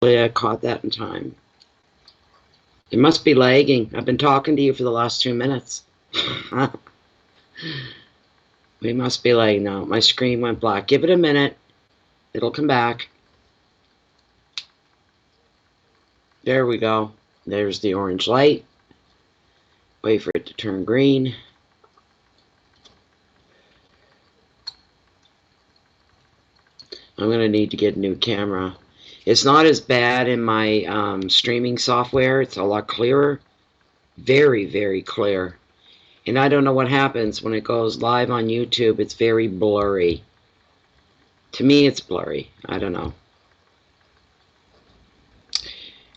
I caught that in time. It must be lagging. I've been talking to you for the last 2 minutes. We must be lagging now. My screen went black. Give it a minute. It'll come back. There we go. There's the orange light. Wait for it to turn green. I'm going to need to get a new camera. It's not as bad in my streaming software. It's a lot clearer. Very, very clear. And I don't know what happens when it goes live on YouTube. It's very blurry. To me, it's blurry. I don't know.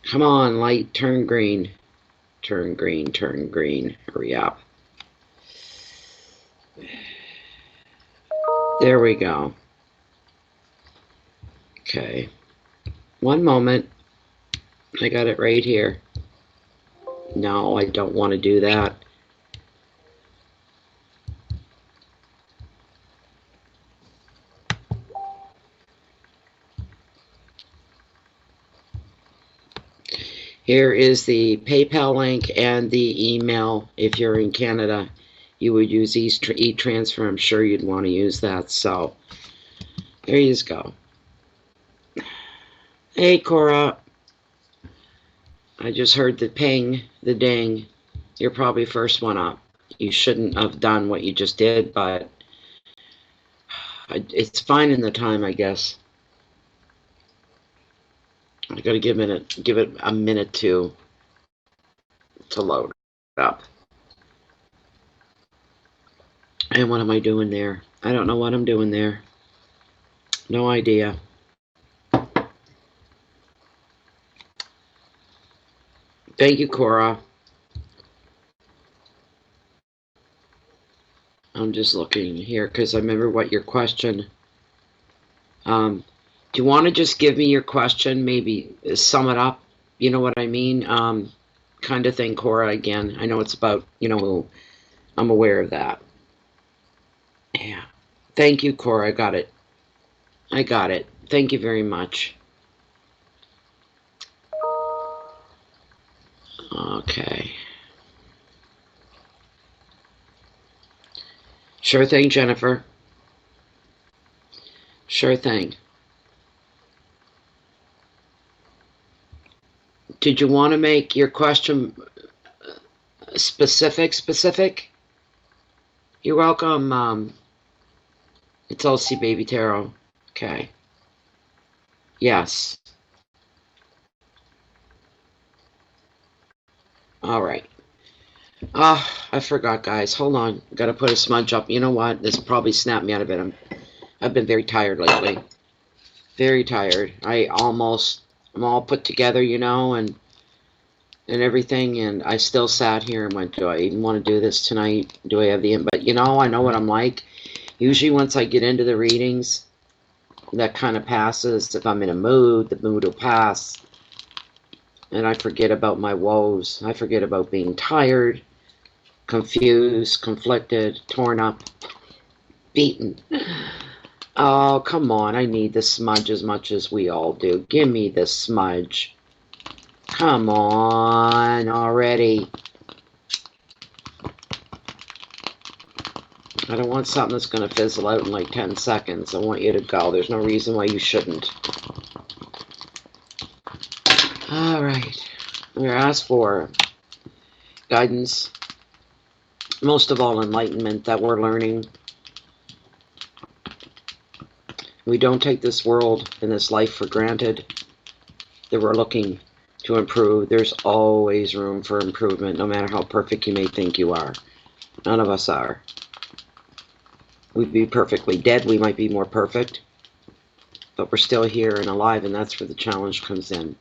Come on, light, turn green. Turn green, turn green. Hurry up. There we go. Okay. One moment. I got it right here. No, I don't want to do that. Here is the PayPal link and the email. If you're in Canada, you would use e-transfer. I'm sure you'd want to use that. So, there you go. Hey, Cora. I just heard the ping, the ding. You're probably first one up. You shouldn't have done what you just did, but it's fine in the time, I guess. I gotta give it a minute to load up. And what am I doing there? I don't know what I'm doing there. No idea. Thank you, Cora. I'm just looking here because I remember what your question. Do you want to just give me your question? Maybe sum it up. You know what I mean? Kind of thing, Cora. Again, I know it's about, you know, I'm aware of that. Yeah. Thank you, Cora. I got it. I got it. Thank you very much. Okay. Sure thing, Jennifer. Sure thing. Did you want to make your question specific? You're welcome. It's LC Baby Tarot. Okay. Yes. All right. I forgot, guys. Hold on. Got to put a smudge up. You know what? This probably snapped me out of it. I've been very tired lately. Very tired. I'm all put together, you know, and everything, and I still sat here and went, do I even want to do this tonight? Do I have the... But, you know, I know what I'm like. Usually once I get into the readings, that kind of passes. If I'm in a mood, the mood will pass. And I forget about my woes. I forget about being tired, confused, conflicted, torn up, beaten. Oh, come on. I need the smudge as much as we all do. Give me the smudge. Come on already. I don't want something that's going to fizzle out in like 10 seconds. I want you to go. There's no reason why you shouldn't. All right. We're asked for guidance. Most of all, enlightenment that we're learning. We don't take this world and this life for granted. That we're looking to improve. There's always room for improvement, no matter how perfect you may think you are. None of us are. We'd be perfectly dead. We might be more perfect. But we're still here and alive, and that's where the challenge comes in.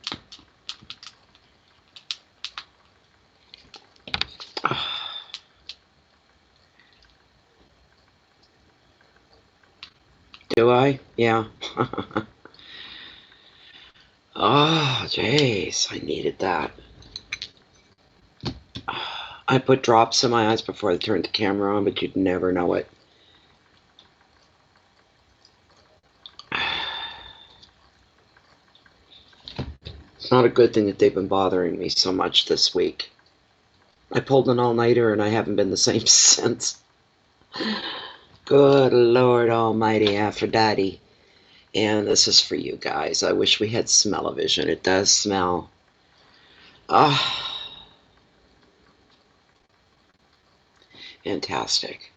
Do I? Yeah. Oh, jeez. I needed that. I put drops in my eyes before I turned the camera on, but you'd never know it. Not a good thing that they've been bothering me so much this week. I pulled an all-nighter and I haven't been the same since. Good Lord Almighty, Aphrodite. And this is for you guys. I wish we had smell-o-vision. It does smell. Fantastic.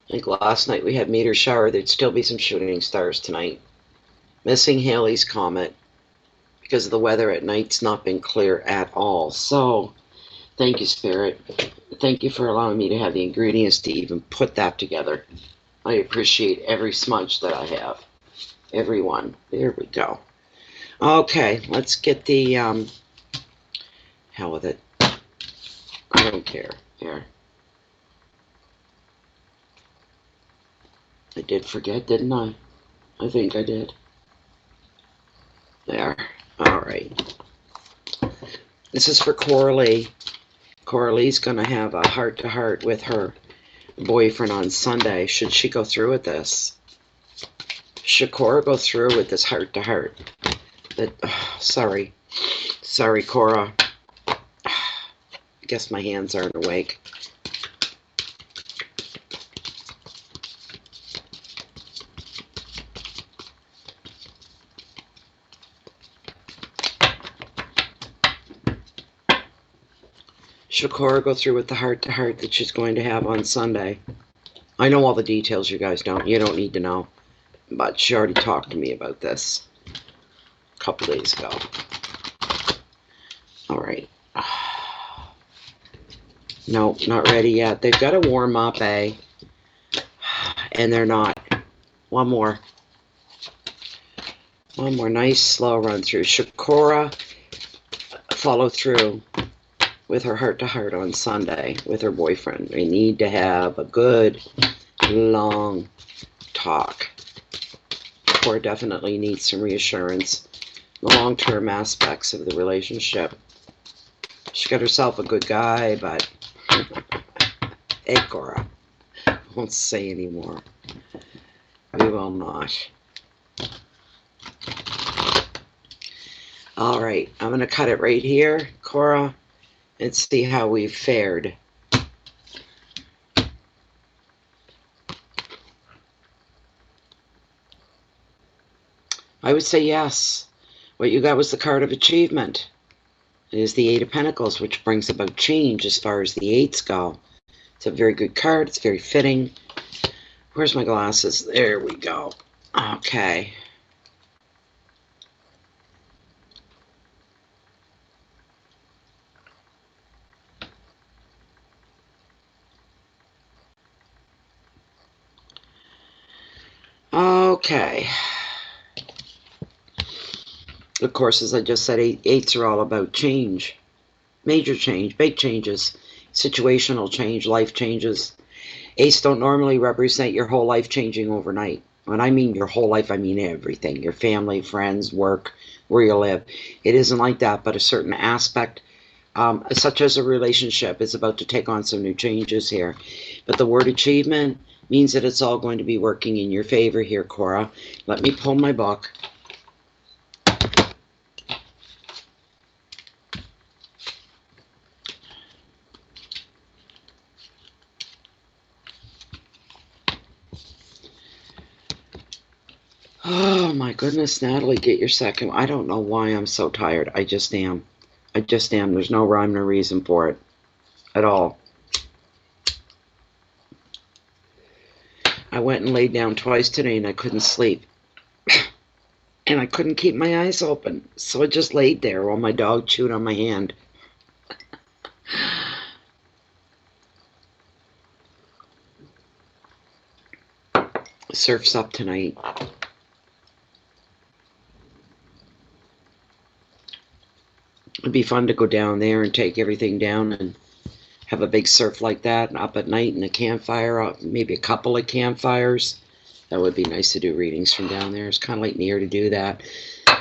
I think last night we had meteor shower. There'd still be some shooting stars tonight. Missing Halley's Comet. Because of the weather at night's not been clear at all. So, thank you, Spirit. Thank you for allowing me to have the ingredients to even put that together. I appreciate every smudge that I have. Every one. There we go. Okay, let's get the, hell with it. I don't care. Here. I did forget, didn't I? I think I did. There. Alright. This is for Cora Lee. Cora Lee's going to have a heart-to-heart with her boyfriend on Sunday. Should she go through with this? Should Cora go through with this heart-to-heart? Sorry. Sorry, Cora. I guess my hands aren't awake. Should Cora go through with the heart-to-heart that she's going to have on Sunday? I know all the details, you guys don't. You don't need to know. But she already talked to me about this a couple days ago. Alright. No, not ready yet. They've got to warm up, eh? And they're not. One more. One more nice, slow run through. Should Cora follow through with her heart-to-heart on Sunday with her boyfriend? They need to have a good, long talk. Cora definitely needs some reassurance. The long-term aspects of the relationship. She got herself a good guy, but hey, Cora, I won't say anymore. We will not. All right, I'm going to cut it right here, Cora, and see how we've fared. I would say yes. What you got was the card of achievement. It is the Eight of Pentacles, which brings about change as far as the eights go. It's a very good card. It's very fitting. Where's my glasses? There we go. Okay. Okay. Of course, as I just said, eights are all about change. Major change, big changes, situational change, life changes. Eights don't normally represent your whole life changing overnight. When I mean your whole life, I mean everything. Your family, friends, work, where you live. It isn't like that, but a certain aspect, such as a relationship, is about to take on some new changes here. But the word achievement means that it's all going to be working in your favor here, Cora. Let me pull my book. Oh my goodness, Natalie, get your second. I don't know why I'm so tired. I just am. I just am. There's no rhyme or reason for it at all. I went and laid down twice today and I couldn't sleep. And I couldn't keep my eyes open. So I just laid there while my dog chewed on my hand. Surf's up tonight. It'd be fun to go down there and take everything down and have a big surf like that, and up at night in a campfire, maybe a couple of campfires. That would be nice to do readings from down there. It's kind of like near to do that.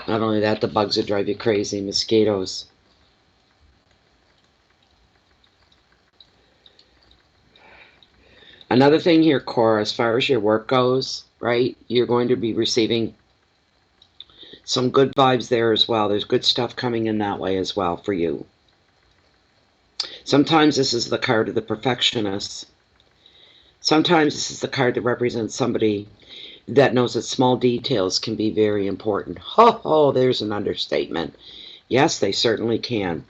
Not only that, the bugs would drive you crazy, mosquitoes. Another thing here, Cora, as far as your work goes, right, you're going to be receiving Some good vibes there as well. There's good stuff coming in that way as well for you. Sometimes this is the card of the perfectionist. Sometimes this is the card that represents somebody that knows that small details can be very important. Ho ho, there's an understatement. Yes, they certainly can.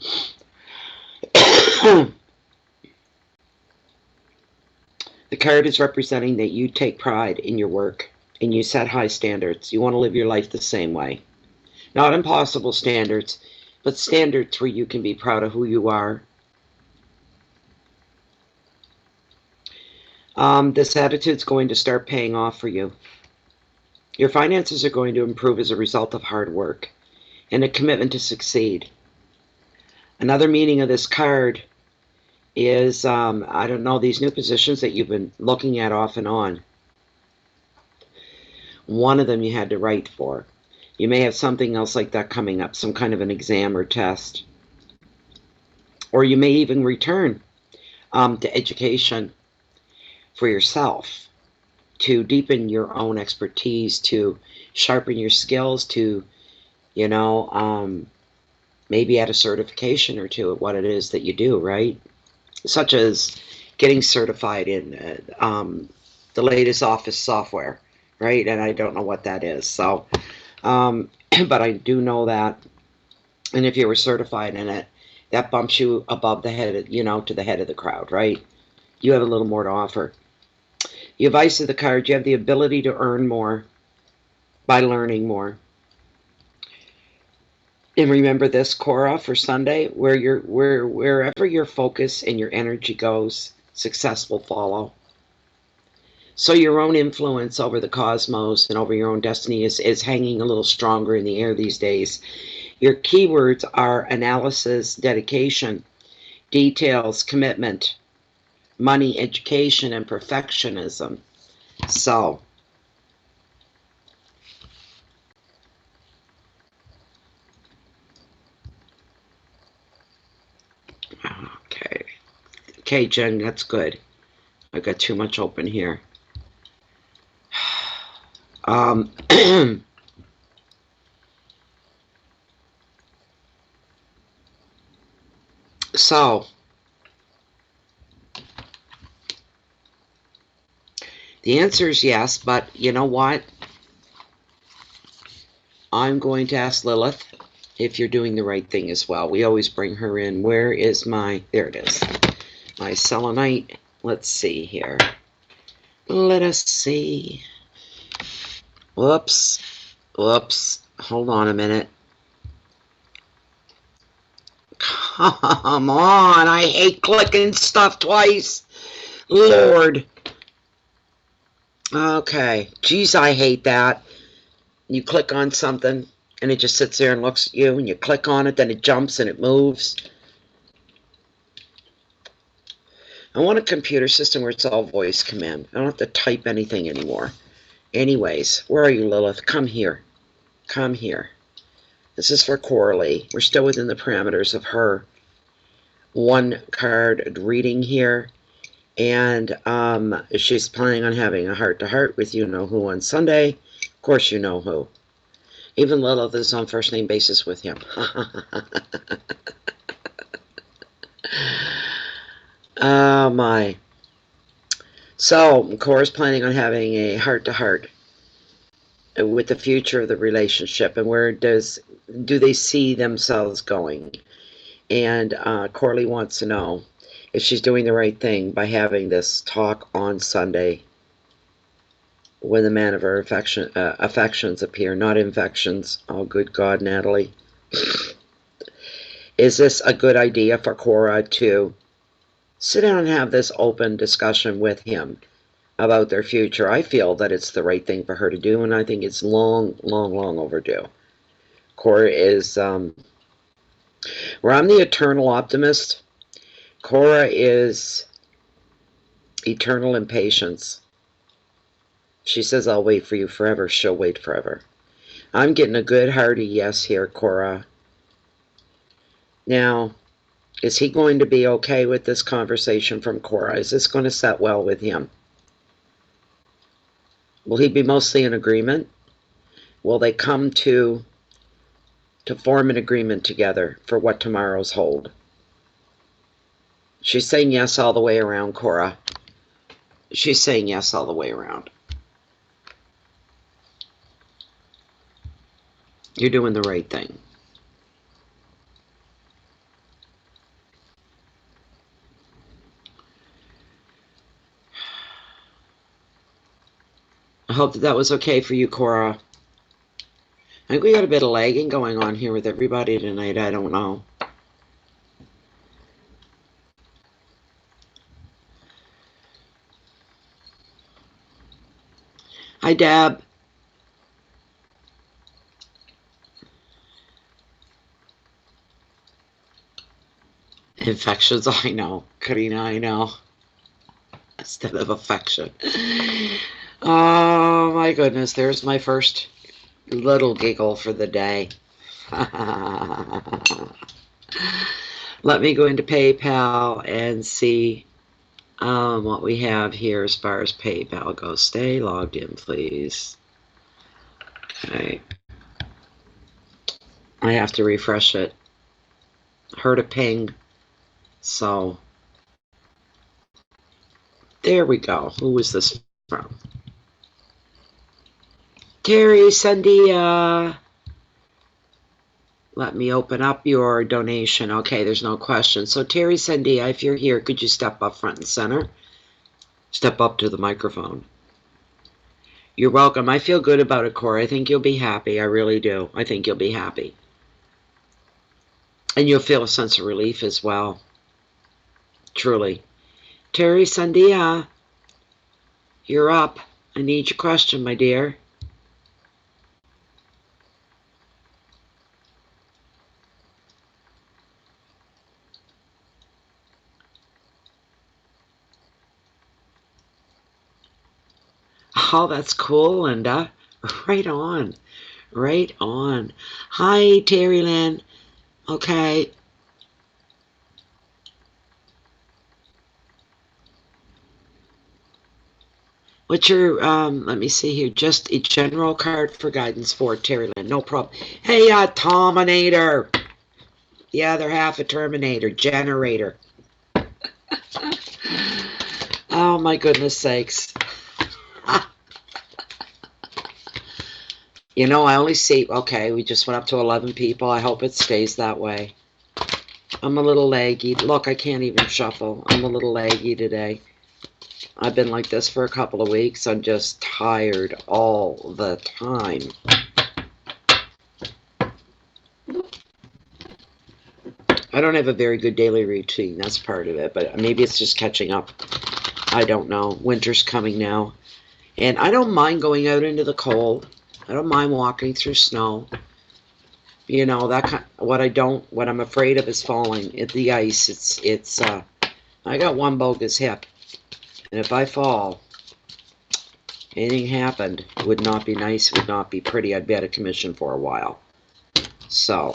The card is representing that you take pride in your work and you set high standards. You want to live your life the same way. Not impossible standards, but standards where you can be proud of who you are. This attitude's going to start paying off for you. Your finances are going to improve as a result of hard work and a commitment to succeed. Another meaning of this card is, I don't know, these new positions that you've been looking at off and on. One of them you had to write for. You may have something else like that coming up, some kind of an exam or test. Or you may even return to education for yourself, to deepen your own expertise, to sharpen your skills, to, you know, maybe add a certification or two of what it is that you do, right? Such as getting certified in the latest office software, right? And I don't know what that is. So, but I do know that. And if you were certified in it, that bumps you above the head, you know, to the head of the crowd, right? You have a little more to offer. You have Ice of the card. You have the ability to earn more by learning more. And remember this, Cora, for Sunday, wherever your focus and your energy goes, success will follow. So your own influence over the cosmos and over your own destiny is hanging a little stronger in the air these days. Your keywords are analysis, dedication, details, commitment, money, education, and perfectionism. So, okay, Jen, that's good. I got too much open here. So, the answer is yes, but you know what? I'm going to ask Lilith if you're doing the right thing as well. We always bring her in. Where is my, there it is, my selenite. Let's see here. Let us see. Whoops. Hold on a minute. Come on. I hate clicking stuff twice. Lord. Okay. Geez, I hate that. You click on something and it just sits there and looks at you, and you click on it, then it jumps and it moves. I want a computer system where it's all voice command. I don't have to type anything anymore. Anyways, where are you, Lilith? Come here. Come here. This is for Coralie. We're still within the parameters of her one card reading here. And she's planning on having a heart-to-heart with you-know-who on Sunday. Of course you know who. Even Lilith is on first-name basis with him. Oh, my. So, Cora's planning on having a heart-to-heart with the future of the relationship, and where do they see themselves going? And Coralie wants to know if she's doing the right thing by having this talk on Sunday when the man of her affections appear, not infections. Oh, good God, Natalie. Is this a good idea for Cora to sit down and have this open discussion with him about their future? I feel that it's the right thing for her to do, and I think it's long overdue. Cora is, where I'm the eternal optimist, Cora is eternal impatience. She says, I'll wait for you forever. She'll wait forever. I'm getting a good hearty yes here, Cora. Now, is he going to be okay with this conversation from Cora? Is this going to set well with him? Will he be mostly in agreement? Will they come to to form an agreement together for what tomorrow's hold. She's saying yes all the way around, Cora. She's saying yes all the way around. You're doing the right thing. I hope that was okay for you, Cora. I think we got a bit of lagging going on here with everybody tonight. I don't know. Hi, Deb. Infections, I know. Carina, I know. Instead of affection. Oh, my goodness. There's my first little giggle for the day. Let me go into PayPal and see what we have here as far as PayPal goes. Stay logged in, please. Okay. I have to refresh it. Heard a ping. So, there we go. Who is this from? Terry Sandia. Let me open up your donation. Okay, there's no question. So, Terry Sandia, if you're here, could you step up front and center? Step up to the microphone. You're welcome. I feel good about it, Cora. I think you'll be happy. I really do. I think you'll be happy. And you'll feel a sense of relief as well. Truly. Terry Sandia, you're up. I need your question, my dear. Oh, that's cool, Linda. Right on. Right on. Hi, Terri Lynn. Okay. What's your, let me see here, just a general card for guidance for Terri Lynn. No problem. Hey, Terminator. The other half of Terminator. Generator. Oh, my goodness sakes. You know, I only see, okay, we just went up to 11 people. I hope it stays that way. I'm a little laggy. Look, I can't even shuffle. I'm a little laggy today. I've been like this for a couple of weeks. I'm just tired all the time. I don't have a very good daily routine. That's part of it. But maybe it's just catching up. I don't know. Winter's coming now. And I don't mind going out into the cold. I don't mind walking through snow. You know, that kind, what I'm afraid of is falling. The ice, I got one bogus hip. And if I fall, anything happened, it would not be nice, it would not be pretty. I'd be out of commission for a while. So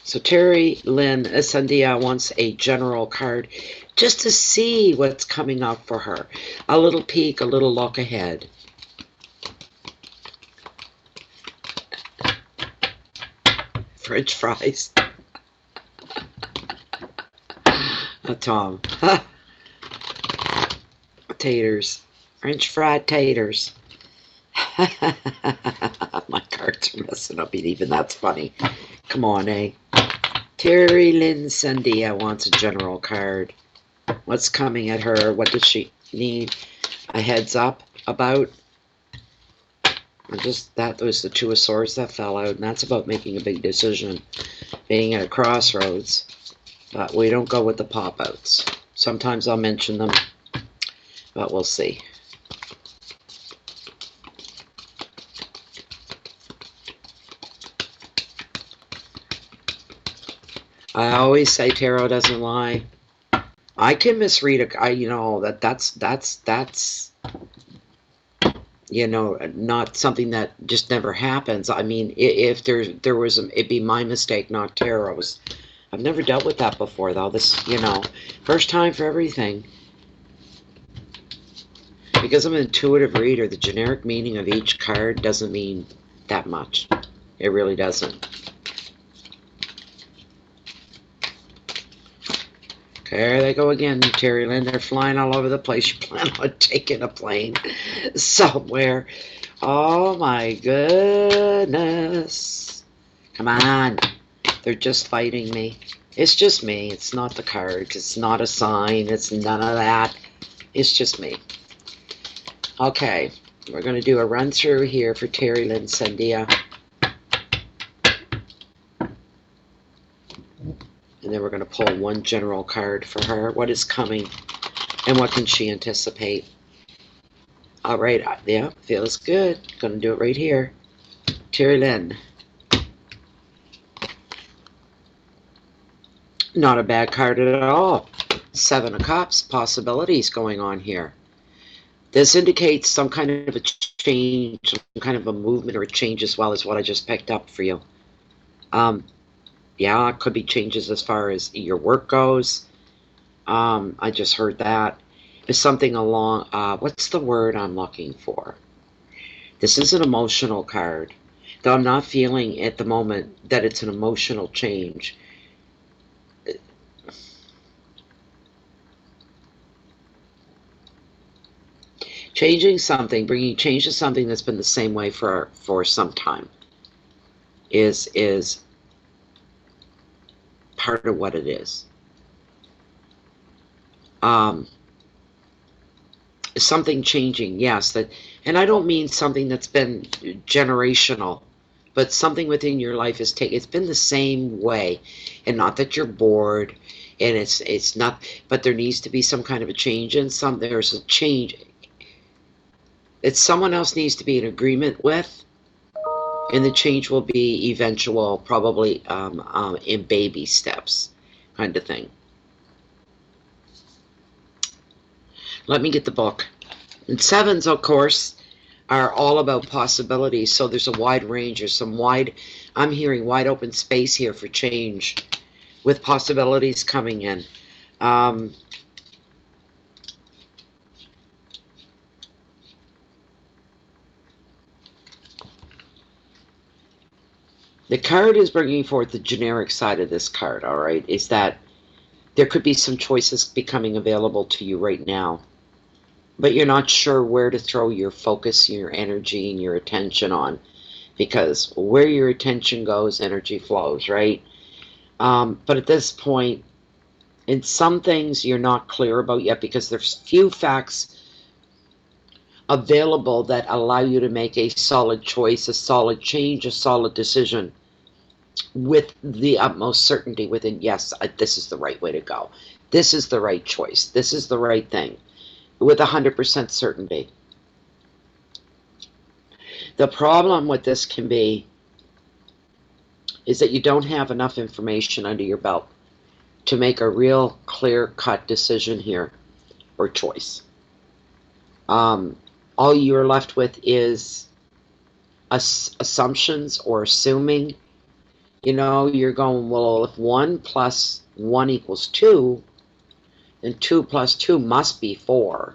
Terri Lynn Sandia wants a general card just to see what's coming up for her. A little peek, a little look ahead. French fries. Tom. Taters. French fried taters. My cards are messing up, even that's funny. Come on, eh? Terri Lynn Sandia wants a general card. What's coming at her? What does she need a heads up about? Or just that was the Two of Swords that fell out, and that's about making a big decision, being at a crossroads. But we don't go with the pop-outs. Sometimes I'll mention them, but we'll see. I always say tarot doesn't lie. I can misread you know, that's you know, not something that just never happens. I mean, if there was it'd be my mistake, not tarot's. I've never dealt with that before, though. This, you know, first time for everything. Because I'm an intuitive reader, the generic meaning of each card doesn't mean that much. It really doesn't. There they go again, Terri Lynn. They're flying all over the place. You plan on taking a plane somewhere. Oh my goodness. Come on. They're just fighting me. It's just me. It's not the cards. It's not a sign. It's none of that. It's just me. Okay. We're going to do a run through here for Terri Lynn Sandia. And then we're going to pull one general card for her. What is coming and what can she anticipate? All right. Yeah, feels good. Going to do it right here. Terri Lynn. Not a bad card at all. 7 of Cups. Possibilities going on here. This indicates some kind of a change, some kind of a movement or a change as well as what I just picked up for you. Yeah, it could be changes as far as your work goes. I just heard that. It's something along, what's the word I'm looking for? This is an emotional card. Though I'm not feeling at the moment that it's an emotional change. Changing something, bringing change to something that's been the same way for some time is part of what it is. Something changing, yes, that, and I don't mean something that's been generational, but something within your life is it's been the same way, and not that you're bored, and it's not, but there needs to be some kind of a change in there's a change that someone else needs to be in agreement with, and the change will be eventual, probably in baby steps kind of thing. Let me get the book. And 7s, of course, are all about possibilities, so there's a wide range. There's some I'm hearing wide open space here for change with possibilities coming in. The card is bringing forth the generic side of this card, all right, is that there could be some choices becoming available to you right now, but you're not sure where to throw your focus, your energy, and your attention on, because where your attention goes, energy flows, right? But at this point, in some things you're not clear about yet because there's few facts available that allow you to make a solid choice, a solid change, a solid decision with the utmost certainty within, yes, this is the right way to go. This is the right choice. This is the right thing with 100% certainty. The problem with this can be is that you don't have enough information under your belt to make a real clear-cut decision here or choice. All you're left with is assumptions or assuming. You know, you're going, well, if 1 plus 1 equals 2, then 2 plus 2 must be 4.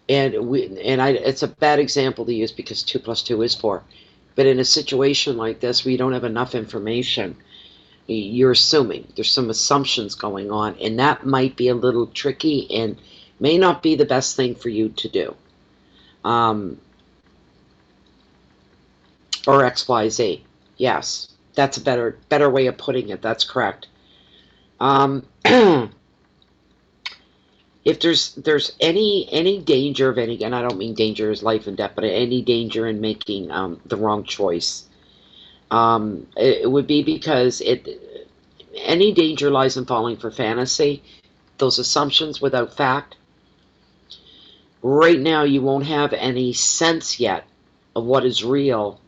And it's a bad example to use because 2 plus 2 is 4. But in a situation like this where you don't have enough information, you're assuming. There's some assumptions going on, and that might be a little tricky and may not be the best thing for you to do. Or XYZ. Yes, that's a better way of putting it. That's correct. If there's any danger of any, and I don't mean danger as life and death, but any danger in making the wrong choice, it would be because any danger lies in falling for fantasy, those assumptions without fact. Right now, you won't have any sense yet of what is real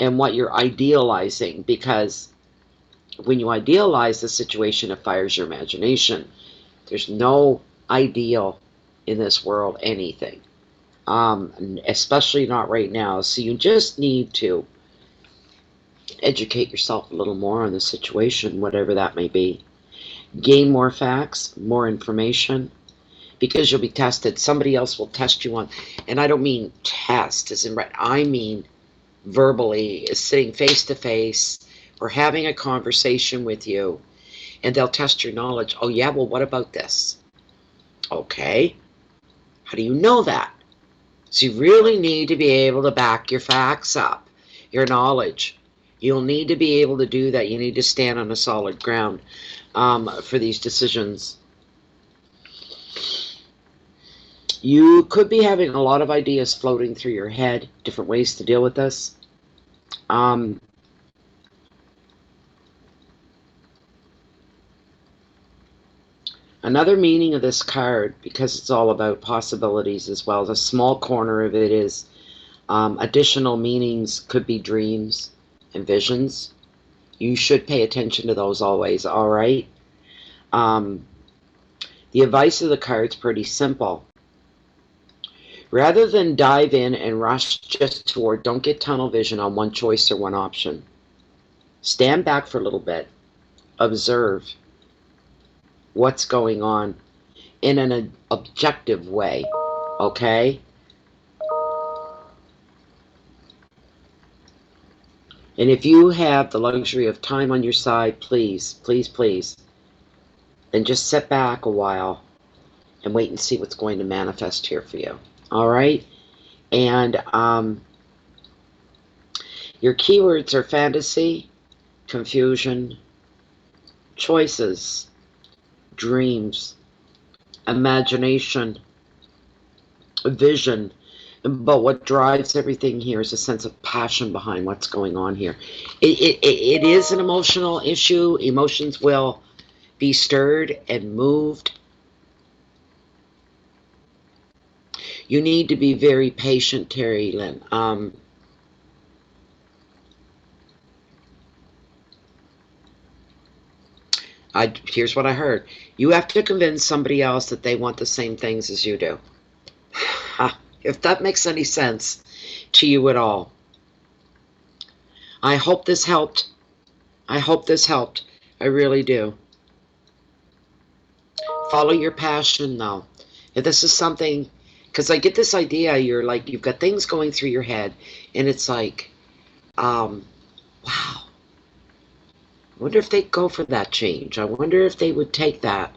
and what you're idealizing, because when you idealize the situation, it fires your imagination. There's no ideal in this world, anything, especially not right now. So you just need to educate yourself a little more on the situation, whatever that may be. Gain more facts, more information, because you'll be tested. Somebody else will test you on, and I don't mean test as in right, I mean verbally, sitting face to face, or having a conversation with you, and they'll test your knowledge. Oh yeah, well, what about this? Okay, how do you know that? So you really need to be able to back your facts up, your knowledge. You'll need to be able to do that. You need to stand on a solid ground for these decisions. You could be having a lot of ideas floating through your head, different ways to deal with this. Another meaning of this card, because it's all about possibilities as well, the small corner of it is additional meanings could be dreams and visions. You should pay attention to those always, all right? The advice of the card's pretty simple. Rather than dive in and rush just toward, don't get tunnel vision on one choice or one option. Stand back for a little bit. Observe what's going on in an objective way, okay? And if you have the luxury of time on your side, please, please, please, then just sit back a while and wait and see what's going to manifest here for you. All right? And your keywords are fantasy, confusion, choices, dreams, imagination, vision. But what drives everything here is a sense of passion behind what's going on here. It is an emotional issue. Emotions will be stirred and moved. You need to be very patient, Terri Lynn. Here's what I heard. You have to convince somebody else that they want the same things as you do. If that makes any sense to you at all. I hope this helped. I hope this helped. I really do. Follow your passion, though. If this is something, because I get this idea, you're like, you've got things going through your head, and it's like, wow. I wonder if they'd go for that change. I wonder if they would take that.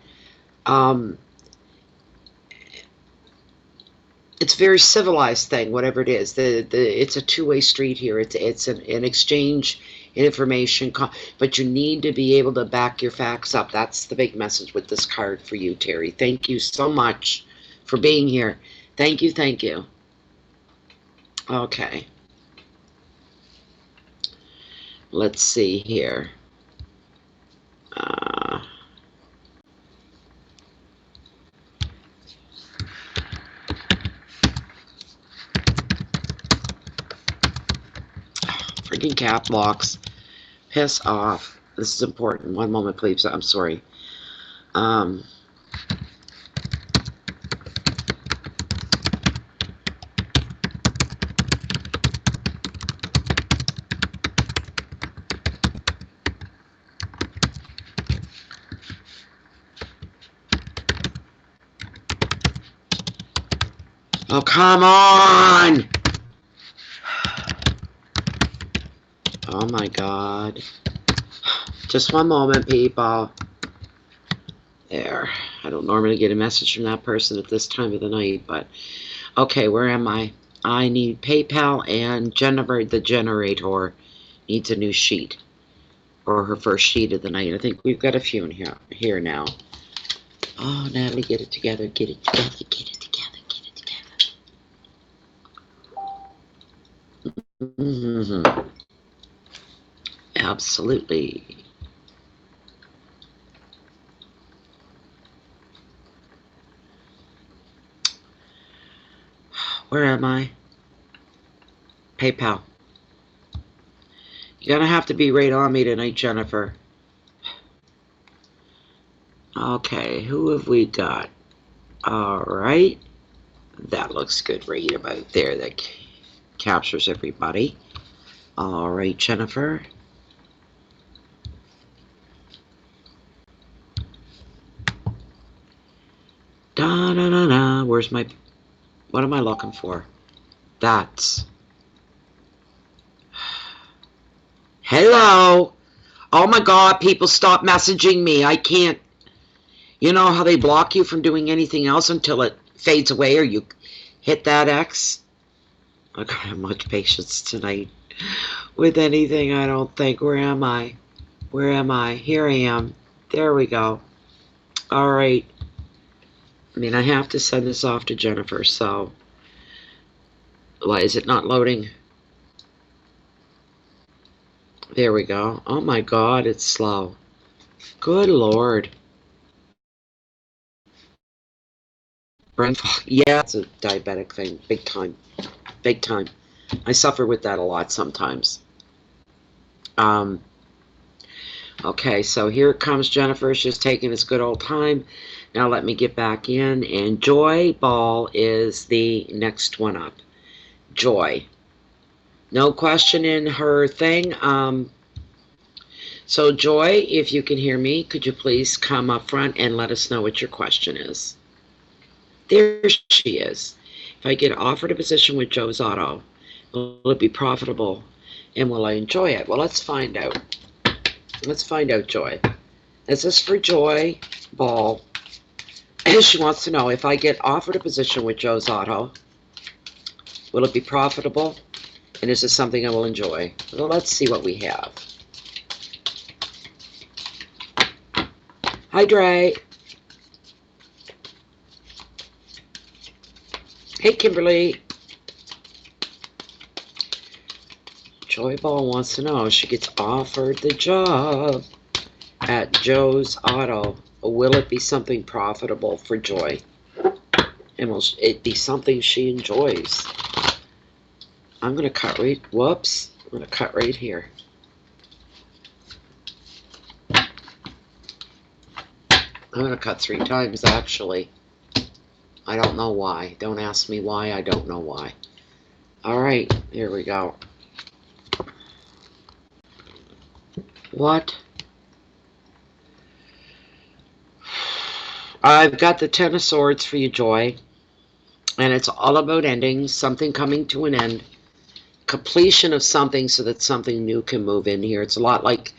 It's a very civilized thing, whatever it is. It's a two-way street here. It's an exchange in information, but you need to be able to back your facts up. That's the big message with this card for you, Terri. Thank you so much for being here. Thank you, thank you. Okay. Let's see here. Freaking cap locks. Piss off. This is important. One moment, please. I'm sorry. Oh, come on! Oh my God. Just one moment, people. There. I don't normally get a message from that person at this time of the night, but okay, where am I? I need PayPal, and Jennifer, the generator, needs a new sheet. Or her first sheet of the night. I think we've got a few in here now. Oh, Natalie, get it together, get it together, get it together, get it together. Mm-hmm. Absolutely. Where am I? PayPal. You're gonna have to be right on me tonight, Jennifer. Okay, who have we got? Alright. That looks good right about there. That captures everybody. Alright, Jennifer. Da-da-da-da. Where's my... What am I looking for? That's... Hello. Oh my God, people stop messaging me. I can't. You know how they block you from doing anything else until it fades away or you hit that X? I don't have much patience tonight with anything, I don't think. Where am I? Where am I? Here I am. There we go. All right. I mean, I have to send this off to Jennifer, so. Why is it not loading? There we go. Oh my God, it's slow. Good Lord. Brain fog. Yeah, it's a diabetic thing. Big time. Big time. I suffer with that a lot sometimes. Okay, so here comes Jennifer. She's taking this good old time. Now let me get back in. And Joy Ball is the next one up. Joy. No question in her thing. So Joy, if you can hear me, could you please come up front and let us know what your question is? There she is. If I get offered a position with Joe's Auto, will it be profitable and will I enjoy it? Well, let's find out. Let's find out, Joy. This is for Joy Ball. She wants to know, if I get offered a position with Joe's Auto, will it be profitable? And is this something I will enjoy? Well, let's see what we have. Hi, Dre. Hey, Kimberly. Joy Ball wants to know if she gets offered the job at Joe's Auto, will it be something profitable for Joy? And will it be something she enjoys? I'm going to cut right, whoops, I'm going to cut right here. I'm going to cut 3 times, actually. I don't know why. Don't ask me why. I don't know why. All right, here we go. What? I've got the 10 of Swords for you, Joy. And it's all about endings, something coming to an end. Completion of something so that something new can move in here. It's a lot like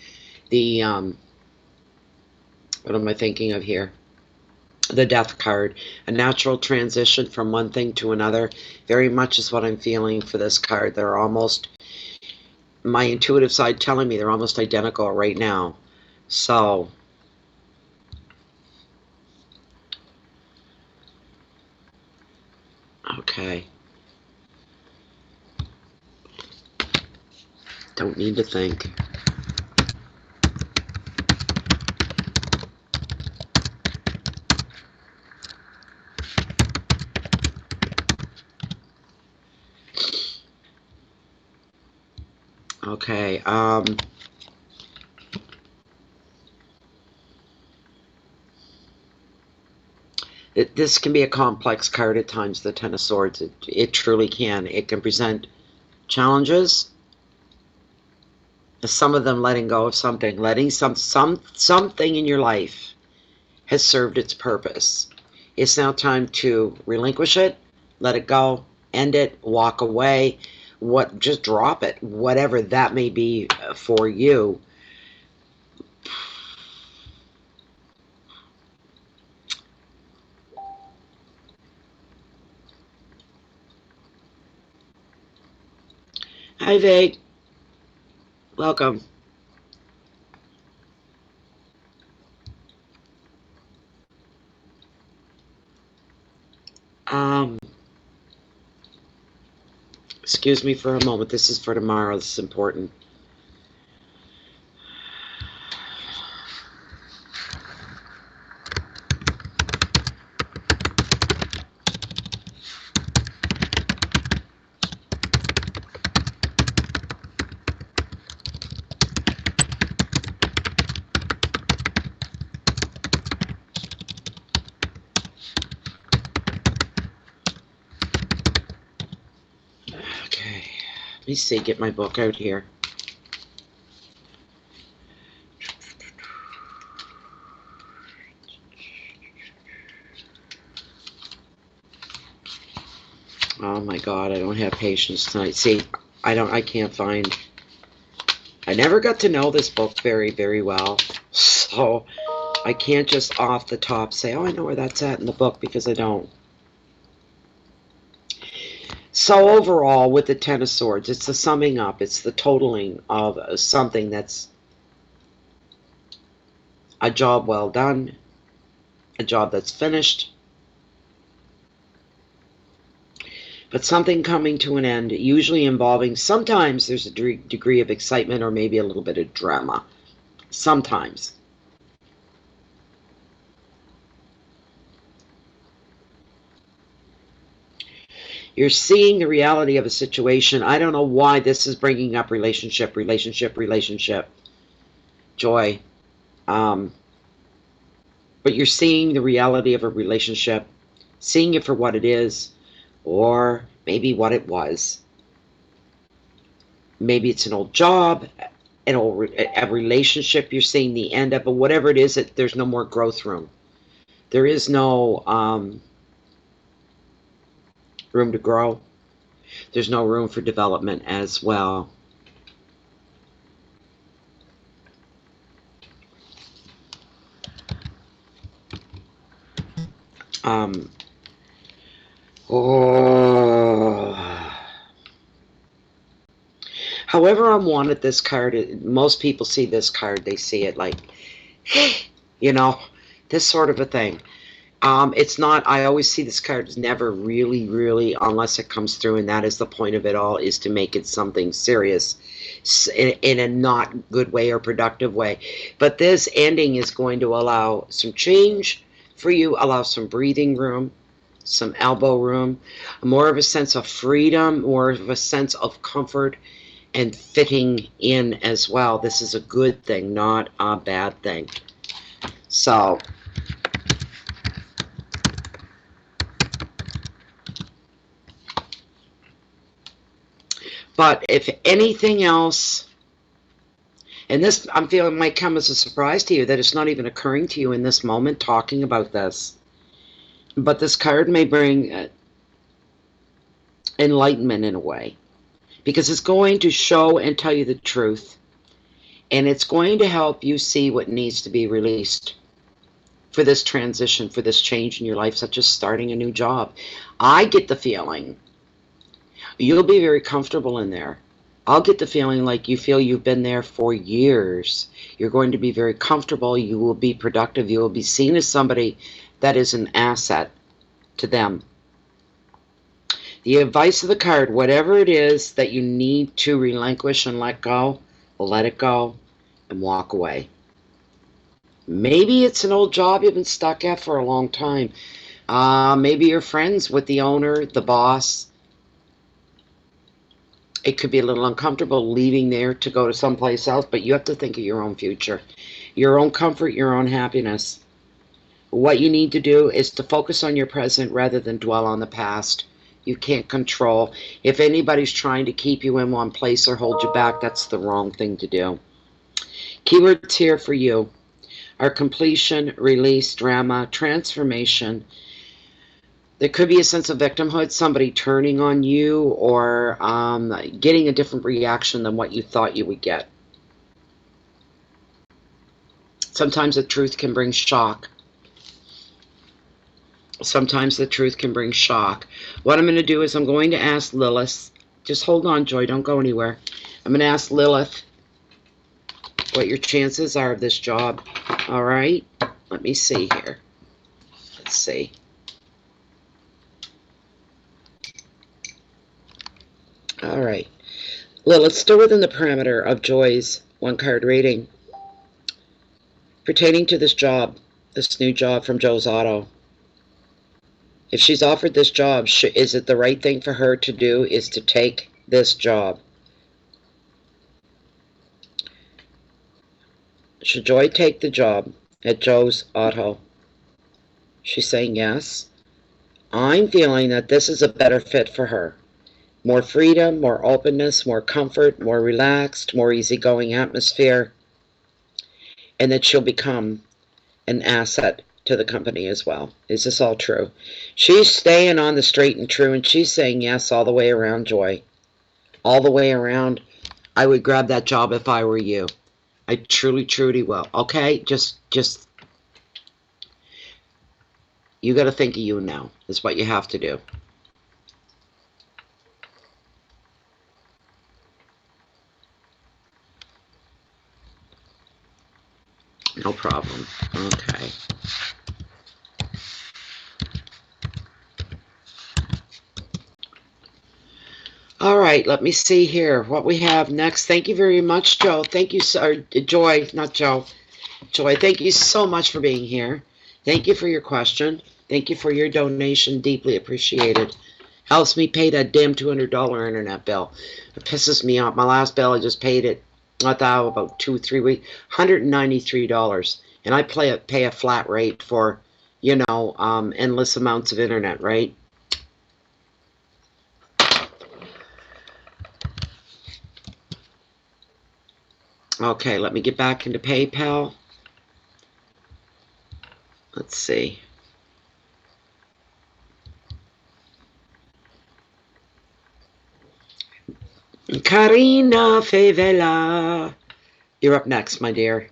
the, what am I thinking of here? The Death card. A natural transition from one thing to another. Very much is what I'm feeling for this card. They're almost, my intuitive side telling me they're almost identical right now. So, okay. Don't need to think. Okay, this can be a complex card at times, the 10 of Swords. It truly can. It can present challenges. Some of them letting go of something. Letting something in your life has served its purpose. It's now time to relinquish it, let it go, end it, walk away. Just drop it, whatever that may be for you. Hi, Vig. Welcome. Excuse me for a moment. This is for tomorrow. This is important. Let me see, get my book out here. Oh my God, I don't have patience tonight. See, I can't find I never got to know this book very, very well. So I can't just off the top say, oh, I know where that's at in the book, because I don't. So overall, with the Ten of Swords, it's the summing up. It's the totaling of something that's a job well done, a job that's finished, but something coming to an end, usually involving, sometimes there's a degree of excitement or maybe a little bit of drama. Sometimes. You're seeing the reality of a situation. I don't know why this is bringing up relationship, joy. But you're seeing the reality of a relationship, seeing it for what it is, or maybe what it was. Maybe it's an old job, a relationship you're seeing the end of, but whatever it is, there's no more growth room. There is no room to grow. There's no room for development as well. However unwanted this card, most people see this card, they see it like, you know, this sort of a thing. It's not, I always see this card as never really, unless it comes through, and that is the point of it all, is to make it something serious in a not good way or productive way. But this ending is going to allow some change for you, allow some breathing room, some elbow room, more of a sense of freedom, more of a sense of comfort and fitting in as well. This is a good thing, not a bad thing. So, but if anything else, and this I'm feeling might come as a surprise to you, that it's not even occurring to you in this moment talking about this, but this card may bring enlightenment in a way, because it's going to show and tell you the truth, and it's going to help you see what needs to be released for this transition, for this change in your life, such as starting a new job. I get the feeling you'll be very comfortable in there. I'll get the feeling like you feel you've been there for years. You're going to be very comfortable. You will be productive. You will be seen as somebody that is an asset to them. The advice of the card, whatever it is that you need to relinquish and let go, let it go and walk away. Maybe it's an old job you've been stuck at for a long time. Maybe you're friends with the owner, the boss. It could be a little uncomfortable leaving there to go to someplace else, but you have to think of your own future, your own comfort, your own happiness. What you need to do is to focus on your present rather than dwell on the past. You can't control. If anybody's trying to keep you in one place or hold you back, that's the wrong thing to do. Keywords here for you are completion, release, drama, transformation. There could be a sense of victimhood, somebody turning on you, or getting a different reaction than what you thought you would get. Sometimes the truth can bring shock. Sometimes the truth can bring shock. What I'm going to do is I'm going to ask Lilith. Just hold on, Joy. Don't go anywhere. I'm going to ask Lilith what your chances are of this job. All right? Let me see here. Let's see. All right. Lilith, still within the parameter of Joy's one-card reading pertaining to this job, this new job from Joe's Auto. If she's offered this job, is it the right thing for her to do is to take this job? Should Joy take the job at Joe's Auto? She's saying yes. I'm feeling that this is a better fit for her. More freedom, more openness, more comfort, more relaxed, more easygoing atmosphere. And that she'll become an asset to the company as well. Is this all true? She's staying on the straight and true, and she's saying yes all the way around, Joy. All the way around. I would grab that job if I were you. I truly, truly will. Okay? Just, you got to think of you now. That's what you have to do. No problem. Okay. All right, let me see here what we have next. Thank you very much, Joe. Thank you, sir. Joy, not Joe. Joy, thank you so much for being here. Thank you for your question. Thank you for your donation. Deeply appreciated. Helps me pay that damn $200 internet bill. It pisses me off. My last bill, I just paid it, I thought about 2-3 weeks, $193. And I pay a flat rate for, you know, endless amounts of internet, right? Okay, let me get back into PayPal. Let's see. Carina Favela. You're up next, my dear.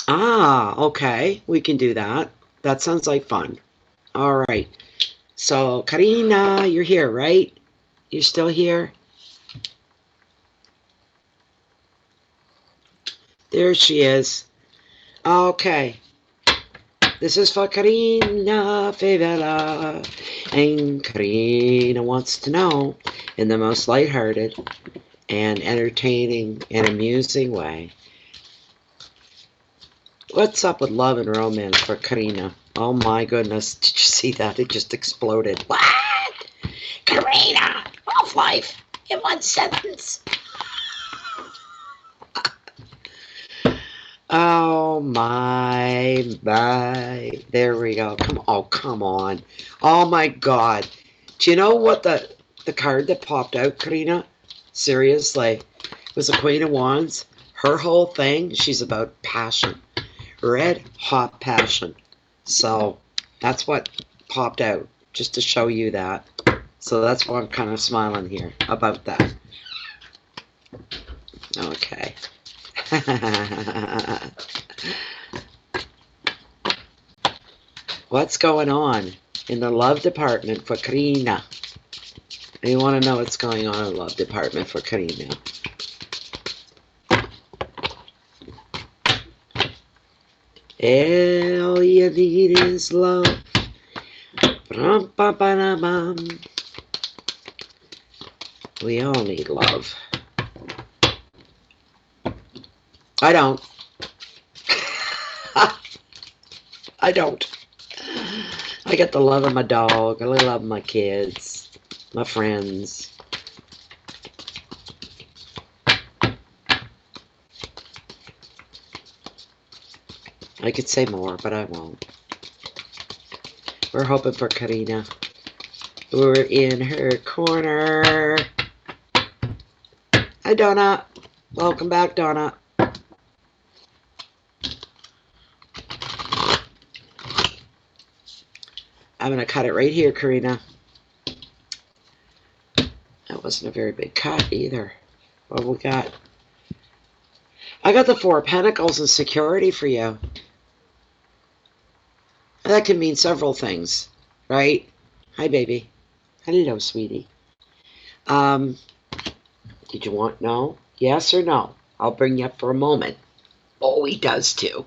Ah, okay. We can do that. That sounds like fun. All right. So, Carina, you're here, right? You're still here? There she is. Okay. This is for Carina Favela. And Carina wants to know, in the most lighthearted and entertaining and amusing way, what's up with love and romance for Carina? Oh my goodness. Did you see that? It just exploded. What? Carina! Love life in one sentence. Oh my. There we go. Come on. Oh my God. Do you know what the card that popped out, Carina? Seriously. It was the Queen of Wands. Her whole thing, she's about passion. Red hot passion. So that's what popped out, just to show you that. So that's why I'm kind of smiling here about that. Okay. What's going on in the love department for Carina? You want to know what's going on in the love department for Carina? All you need is love. We all need love. I don't. I don't. I get the love of my dog. I love my kids, my friends. I could say more, but I won't. We're hoping for Carina. We're in her corner. Hi, Donna. Welcome back, Donna. I'm going to cut it right here, Carina. That wasn't a very big cut either. What we got? I got the Four of Pentacles and security for you. That can mean several things, right? Hi, baby. Hello, sweetie. Did you want no? Yes or no? I'll bring you up for a moment. Oh, he does too.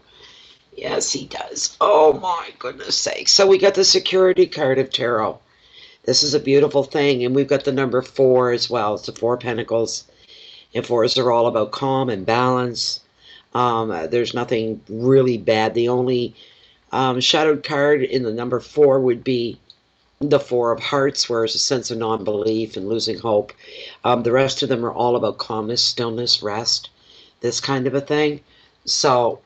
Yes, he does. Oh, my goodness sake. So we got the security card of tarot. This is a beautiful thing. And we've got the number 4 as well. It's the Four of Pentacles. And 4s are all about calm and balance. There's nothing really bad. The only shadowed card in the number 4 would be the Four of Hearts, where it's a sense of non-belief and losing hope. The rest of them are all about calmness, stillness, rest, this kind of a thing. So,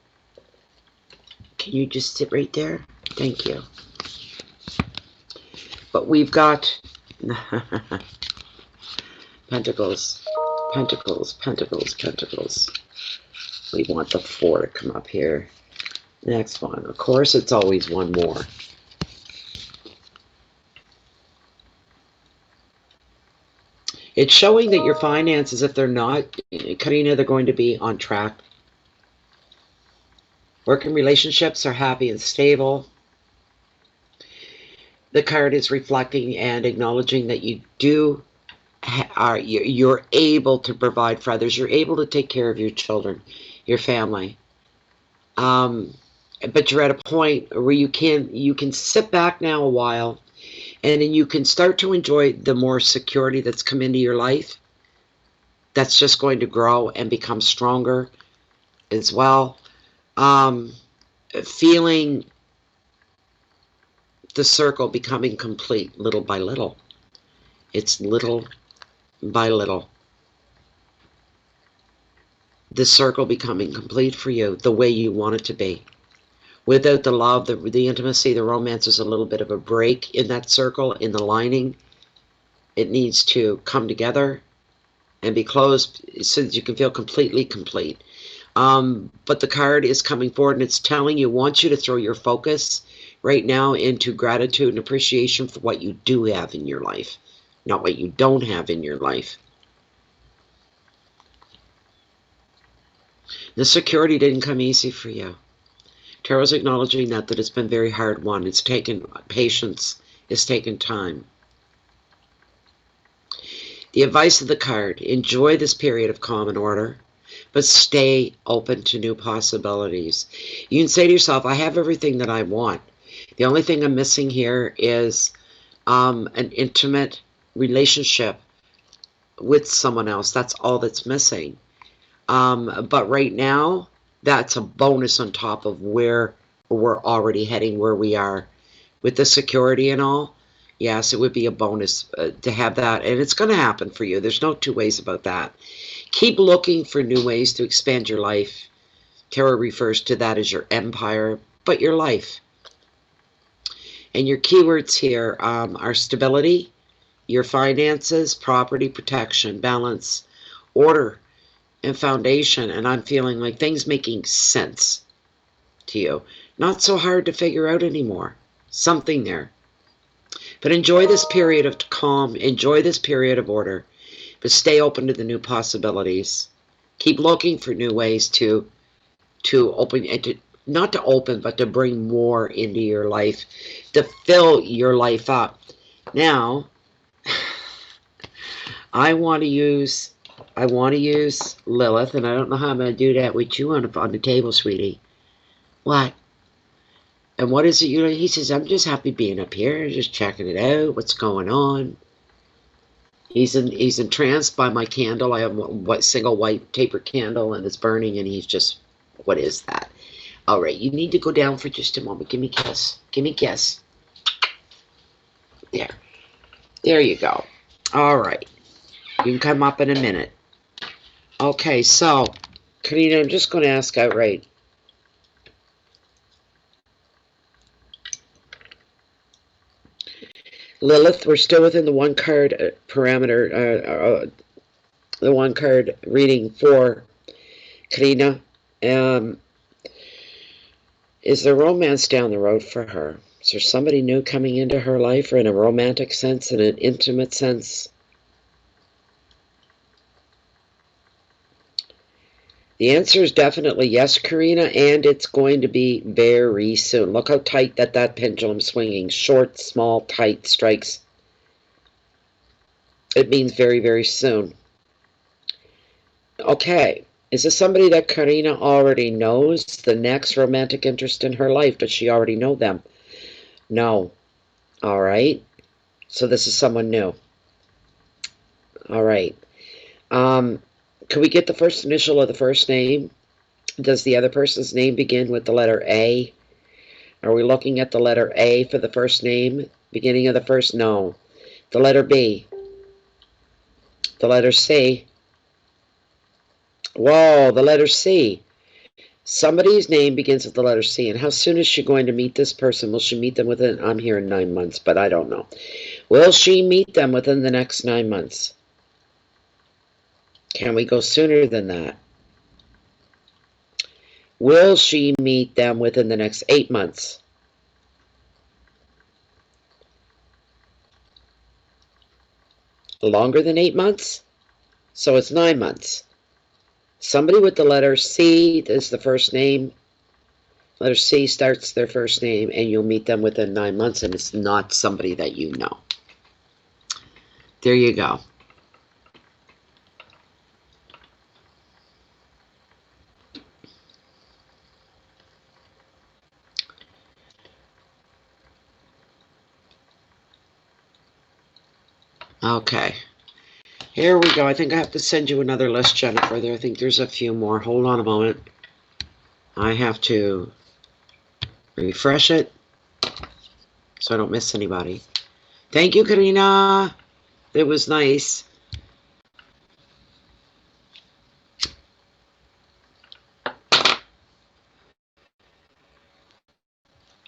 can you just sit right there? Thank you. But we've got Pentacles, Pentacles, Pentacles, Pentacles. We want the 4 to come up here. Next one. Of course, it's always one more. It's showing that your finances, if they're not, Carina, they're going to be on track. Working relationships are happy and stable. The card is reflecting and acknowledging that you're able to provide for others. You're able to take care of your children, your family. But you're at a point where you can sit back now a while, and then you can start to enjoy the more security that's come into your life. That's just going to grow and become stronger as well. Feeling the circle becoming complete little by little. It's little by little. The circle becoming complete for you the way you want it to be. Without the love, the intimacy, the romance, is a little bit of a break in that circle, in the lining. It needs to come together and be closed so that you can feel completely complete. But the card is coming forward and it's telling you, wants you to throw your focus right now into gratitude and appreciation for what you do have in your life, not what you don't have in your life. The security didn't come easy for you. Tarot's acknowledging that it's been very hard won. It's taken patience. It's taken time. The advice of the card: enjoy this period of calm and order, but stay open to new possibilities. You can say to yourself, I have everything that I want. The only thing I'm missing here is an intimate relationship with someone else. That's all that's missing. But right now, that's a bonus on top of where we're already heading, where we are with the security and all. Yes, it would be a bonus to have that, and it's going to happen for you. There's no two ways about that. Keep looking for new ways to expand your life. Tarot refers to that as your empire, but your life. And your keywords here are stability, your finances, property, protection, balance, order, and foundation. And I'm feeling like things making sense to you. Not so hard to figure out anymore. Something there. But enjoy this period of calm. Enjoy this period of order. But stay open to the new possibilities. Keep looking for new ways to open, not to open, but to bring more into your life, to fill your life up. Now, I want to use Lilith, and I don't know how I'm going to do that with you on the table, sweetie. What? And what is it? He says, I'm just happy being up here, just checking it out, what's going on. He's entranced by my candle. I have a single white taper candle, and it's burning, and he's just, what is that? All right, you need to go down for just a moment. Give me a kiss. Give me a kiss. There. There you go. All right. You can come up in a minute. Okay, so, Carina, I'm just going to ask outright. Lilith, we're still within the one card parameter, the one card reading for Carina. Is there romance down the road for her? Is there somebody new coming into her life, or in a romantic sense, in an intimate sense? The answer is definitely yes, Carina, and it's going to be very soon. Look how tight that pendulum's swinging. Short, small, tight strikes. It means very, very soon. Okay. Is this somebody that Carina already knows? The next romantic interest in her life. Does she already know them? No. All right. So this is someone new. All right. Can we get the first initial of the first name? Does the other person's name begin with the letter A? Are we looking at the letter A for the first name? Beginning of the first? No. The letter B. The letter C. Whoa, the letter C. Somebody's name begins with the letter C. And how soon is she going to meet this person? Will she meet them within, I'm hearing 9 months, but I don't know. Will she meet them within the next 9 months? Can we go sooner than that? Will she meet them within the next 8 months? Longer than 8 months? So it's 9 months. Somebody with the letter C is the first name. Letter C starts their first name, and you'll meet them within 9 months, and it's not somebody that you know. There you go. Okay. Here we go. I think I have to send you another list, Jennifer. I think there's a few more. Hold on a moment. I have to refresh it so I don't miss anybody. Thank you, Carina. It was nice.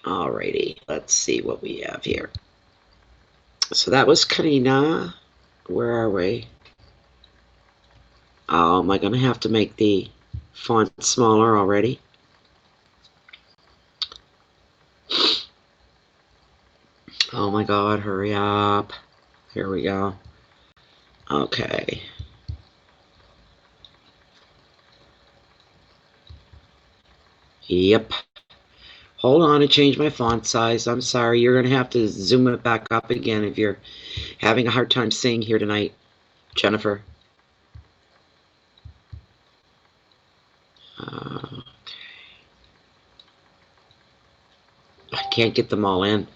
Alrighty. Let's see what we have here. So that was Carina. Where are we? Oh, am I going to have to make the font smaller already? Oh my God, hurry up. Here we go. Okay. Yep. Hold on, I changed my font size. I'm sorry. You're going to have to zoom it back up again if you're having a hard time seeing here tonight, Jennifer. Okay. I can't get them all in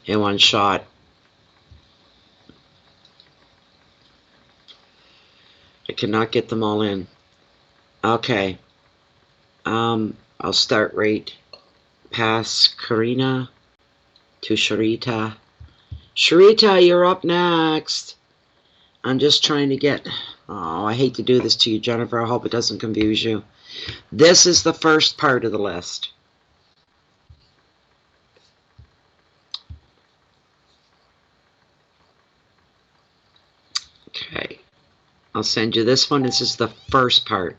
one shot. I cannot get them all in. Okay. I'll start right past Carina to Sherita. Sherita, you're up next. I'm just trying to get... Oh, I hate to do this to you, Jennifer. I hope it doesn't confuse you. This is the first part of the list. Okay. I'll send you this one. This is the first part.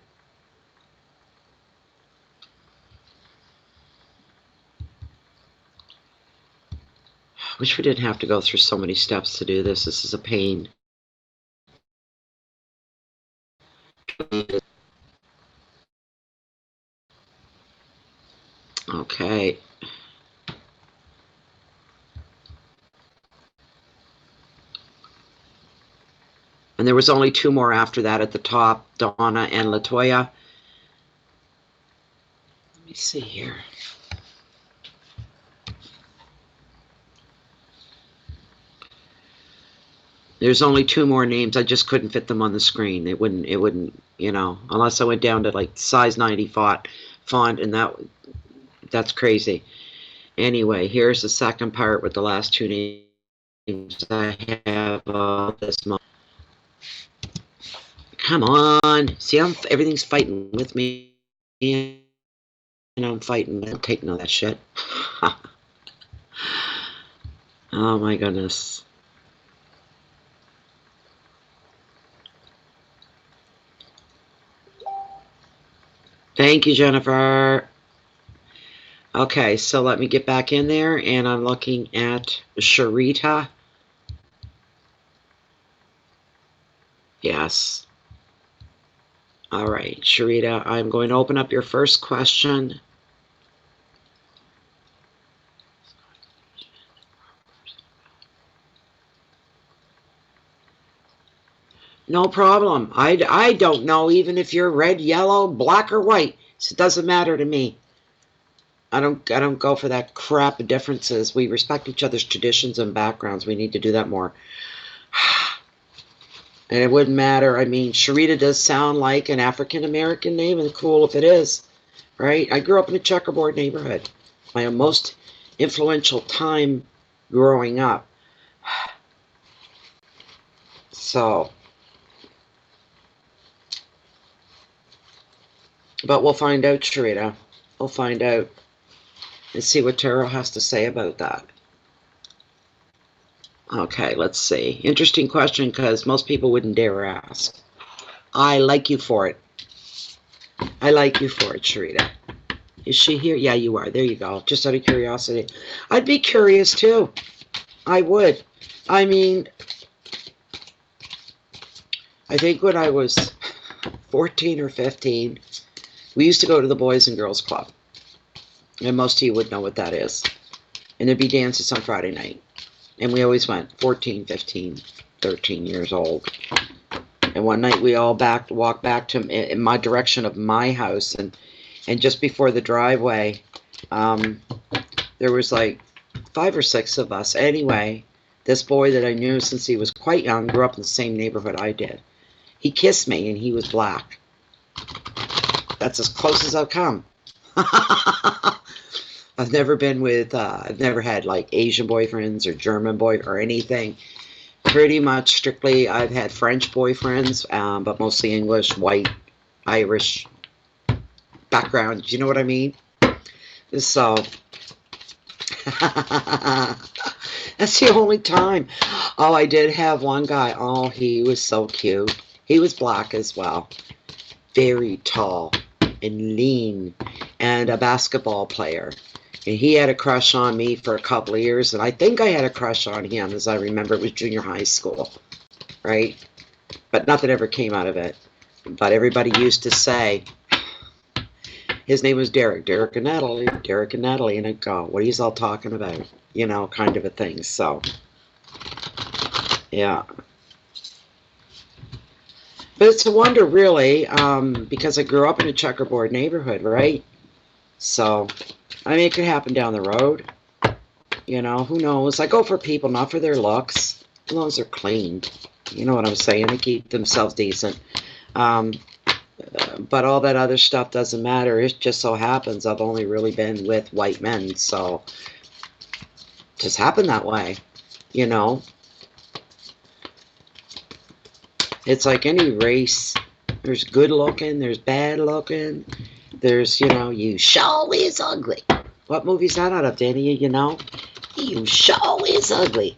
I wish we didn't have to go through so many steps to do this. This is a pain. Okay. And there was only 2 more after that at the top, Donna and Latoya. Let me see here. There's only 2 more names. I just couldn't fit them on the screen. It wouldn't, you know, unless I went down to like size 90 font, and that's crazy. Anyway, here's the second part with the last 2 names I have this month. Come on. See, everything's fighting with me. And I'm fighting. I don't take none of that shit. Oh my goodness. Thank you, Jennifer. Okay, so let me get back in there, and I'm looking at Sherita. Yes. All right, Sherita, I'm going to open up your first question. No problem. I don't know even if you're red, yellow, black, or white. So it doesn't matter to me. I don't go for that crap of differences. We respect each other's traditions and backgrounds. We need to do that more. And it wouldn't matter. I mean, Sherita does sound like an African-American name, and cool if it is, right? I grew up in a checkerboard neighborhood. My most influential time growing up. So, but we'll find out, Sherita. We'll find out and see what Tarot has to say about that. Okay, let's see. Interesting question, because most people wouldn't dare ask. I like you for it. I like you for it, Sherita. Is she here? Yeah, you are. There you go. Just out of curiosity. I'd be curious, too. I would. I mean, I think when I was 14 or 15, we used to go to the Boys and Girls Club. And most of you would know what that is. And there'd be dances on Friday night. And we always went 14, 15, 13 years old. And one night we all walked back to in my direction of my house. And just before the driveway, there was like 5 or 6 of us. Anyway, this boy that I knew since he was quite young, grew up in the same neighborhood I did. He kissed me and he was black. That's as close as I've come. I've never been with, I've never had like Asian boyfriends or German or anything. Pretty much strictly, I've had French boyfriends, but mostly English, white, Irish background. You know what I mean? So, that's the only time. Oh, I did have one guy. Oh, he was so cute. He was black as well. Very tall and lean and a basketball player. And he had a crush on me for a couple of years. And I think I had a crush on him, as I remember. It was junior high school. Right? But nothing ever came out of it. But everybody used to say, his name was Derek. Derek and Natalie. Derek and Natalie. And I'd go, what are you all talking about? You know, kind of a thing. So, yeah. But it's a wonder, really, because I grew up in a checkerboard neighborhood, right? So, I mean, it could happen down the road. You know, who knows? I go for people, not for their looks. As long as they're clean. You know what I'm saying? They keep themselves decent. But all that other stuff doesn't matter. It just so happens I've only really been with white men. So, it just happened that way. You know? It's like any race. There's good looking, there's bad looking, there's, you know, you show is ugly. What movie's that out of, Danny? You know? You show is ugly.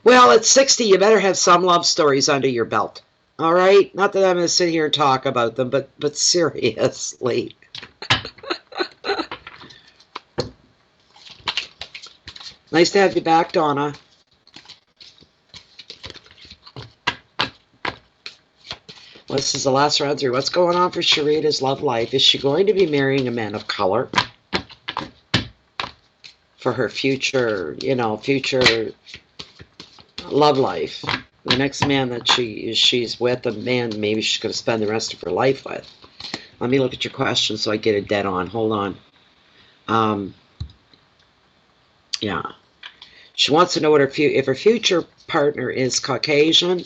Well, at 60, you better have some love stories under your belt. All right? Not that I'm going to sit here and talk about them, but seriously. Nice to have you back, Donna. Well, this is the last round through. What's going on for Sherita's love life? Is she going to be marrying a man of color for her future, you know, future love life? The next man that she's with, a man maybe she's going to spend the rest of her life with. Let me look at your question so I get it dead on. Hold on. Yeah. She wants to know what if her future partner is Caucasian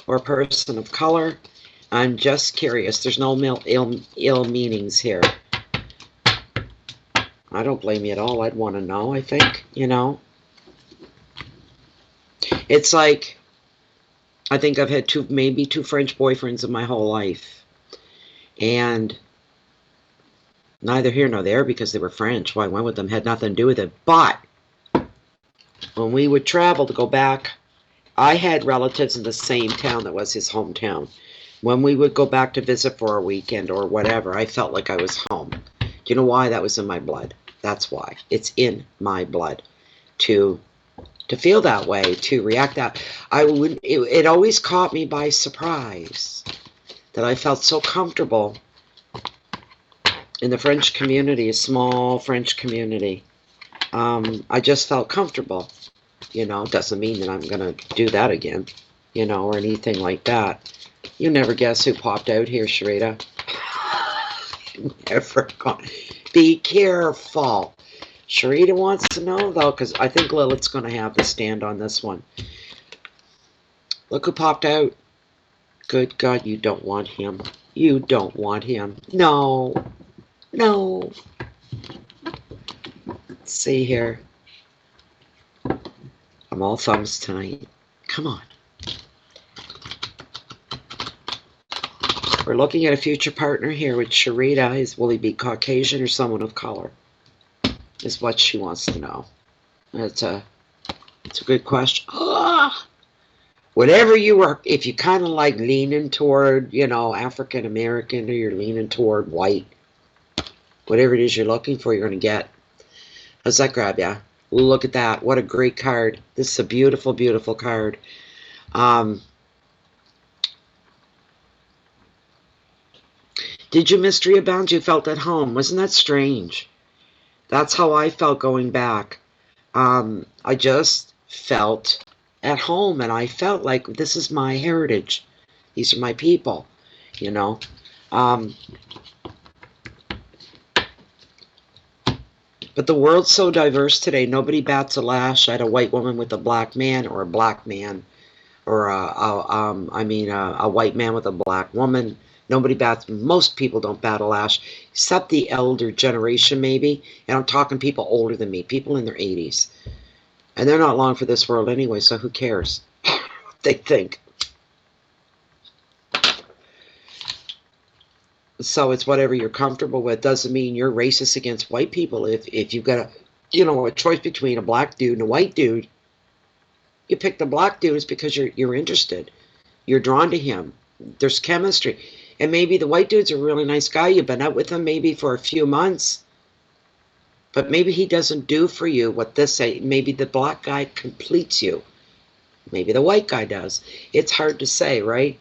or a person of color. I'm just curious. There's no ill meanings here. I don't blame you at all. I'd want to know, I think, you know. It's like, I think I've had maybe two French boyfriends in my whole life. And neither here nor there because they were French. Why I went with them had nothing to do with it. But when we would travel to go back, I had relatives in the same town that was his hometown. When we would go back to visit for a weekend or whatever, I felt like I was home. Do you know why? That was in my blood. That's why. It's in my blood to feel that way, to react that. It always caught me by surprise that I felt so comfortable in the French community, a small French community. I just felt comfortable. You know, doesn't mean that I'm going to do that again, you know, or anything like that. You never guess who popped out here, Sherita. Never gone. Be careful. Sherita wants to know, though, because I think Lilith's going to have the stand on this one. Look who popped out. Good God, you don't want him. You don't want him. No. No. Let's see here. I'm all thumbs tonight. Come on. We're looking at a future partner here with Sherita. Will he be Caucasian or someone of color? Is what she wants to know. It's a good question. Whatever you are, if you kind of like leaning toward, you know, African American, or you're leaning toward white, whatever it is you're looking for, you're going to get. Does that grab ya? Look at that. What a great card. This is a beautiful, beautiful card. Did you mystery abound? You felt at home. Wasn't that strange? That's how I felt going back. I just felt at home, and I felt like this is my heritage. These are my people, you know. But the world's so diverse today. Nobody bats a lash at a white woman with a black man, or a black man, or a white man with a black woman. Nobody bats. Most people don't bat a lash, except the elder generation, maybe. And I'm talking people older than me, people in their 80s, and they're not long for this world anyway. So who cares? They think. So it's whatever you're comfortable with. Doesn't mean you're racist against white people. If you've got a choice between a black dude and a white dude, you pick the black dude. It's because you're interested. You're drawn to him. There's chemistry. And maybe the white dude's a really nice guy. You've been out with him maybe for a few months. But maybe he doesn't do for you what this say. Maybe the black guy completes you. Maybe the white guy does. It's hard to say, right?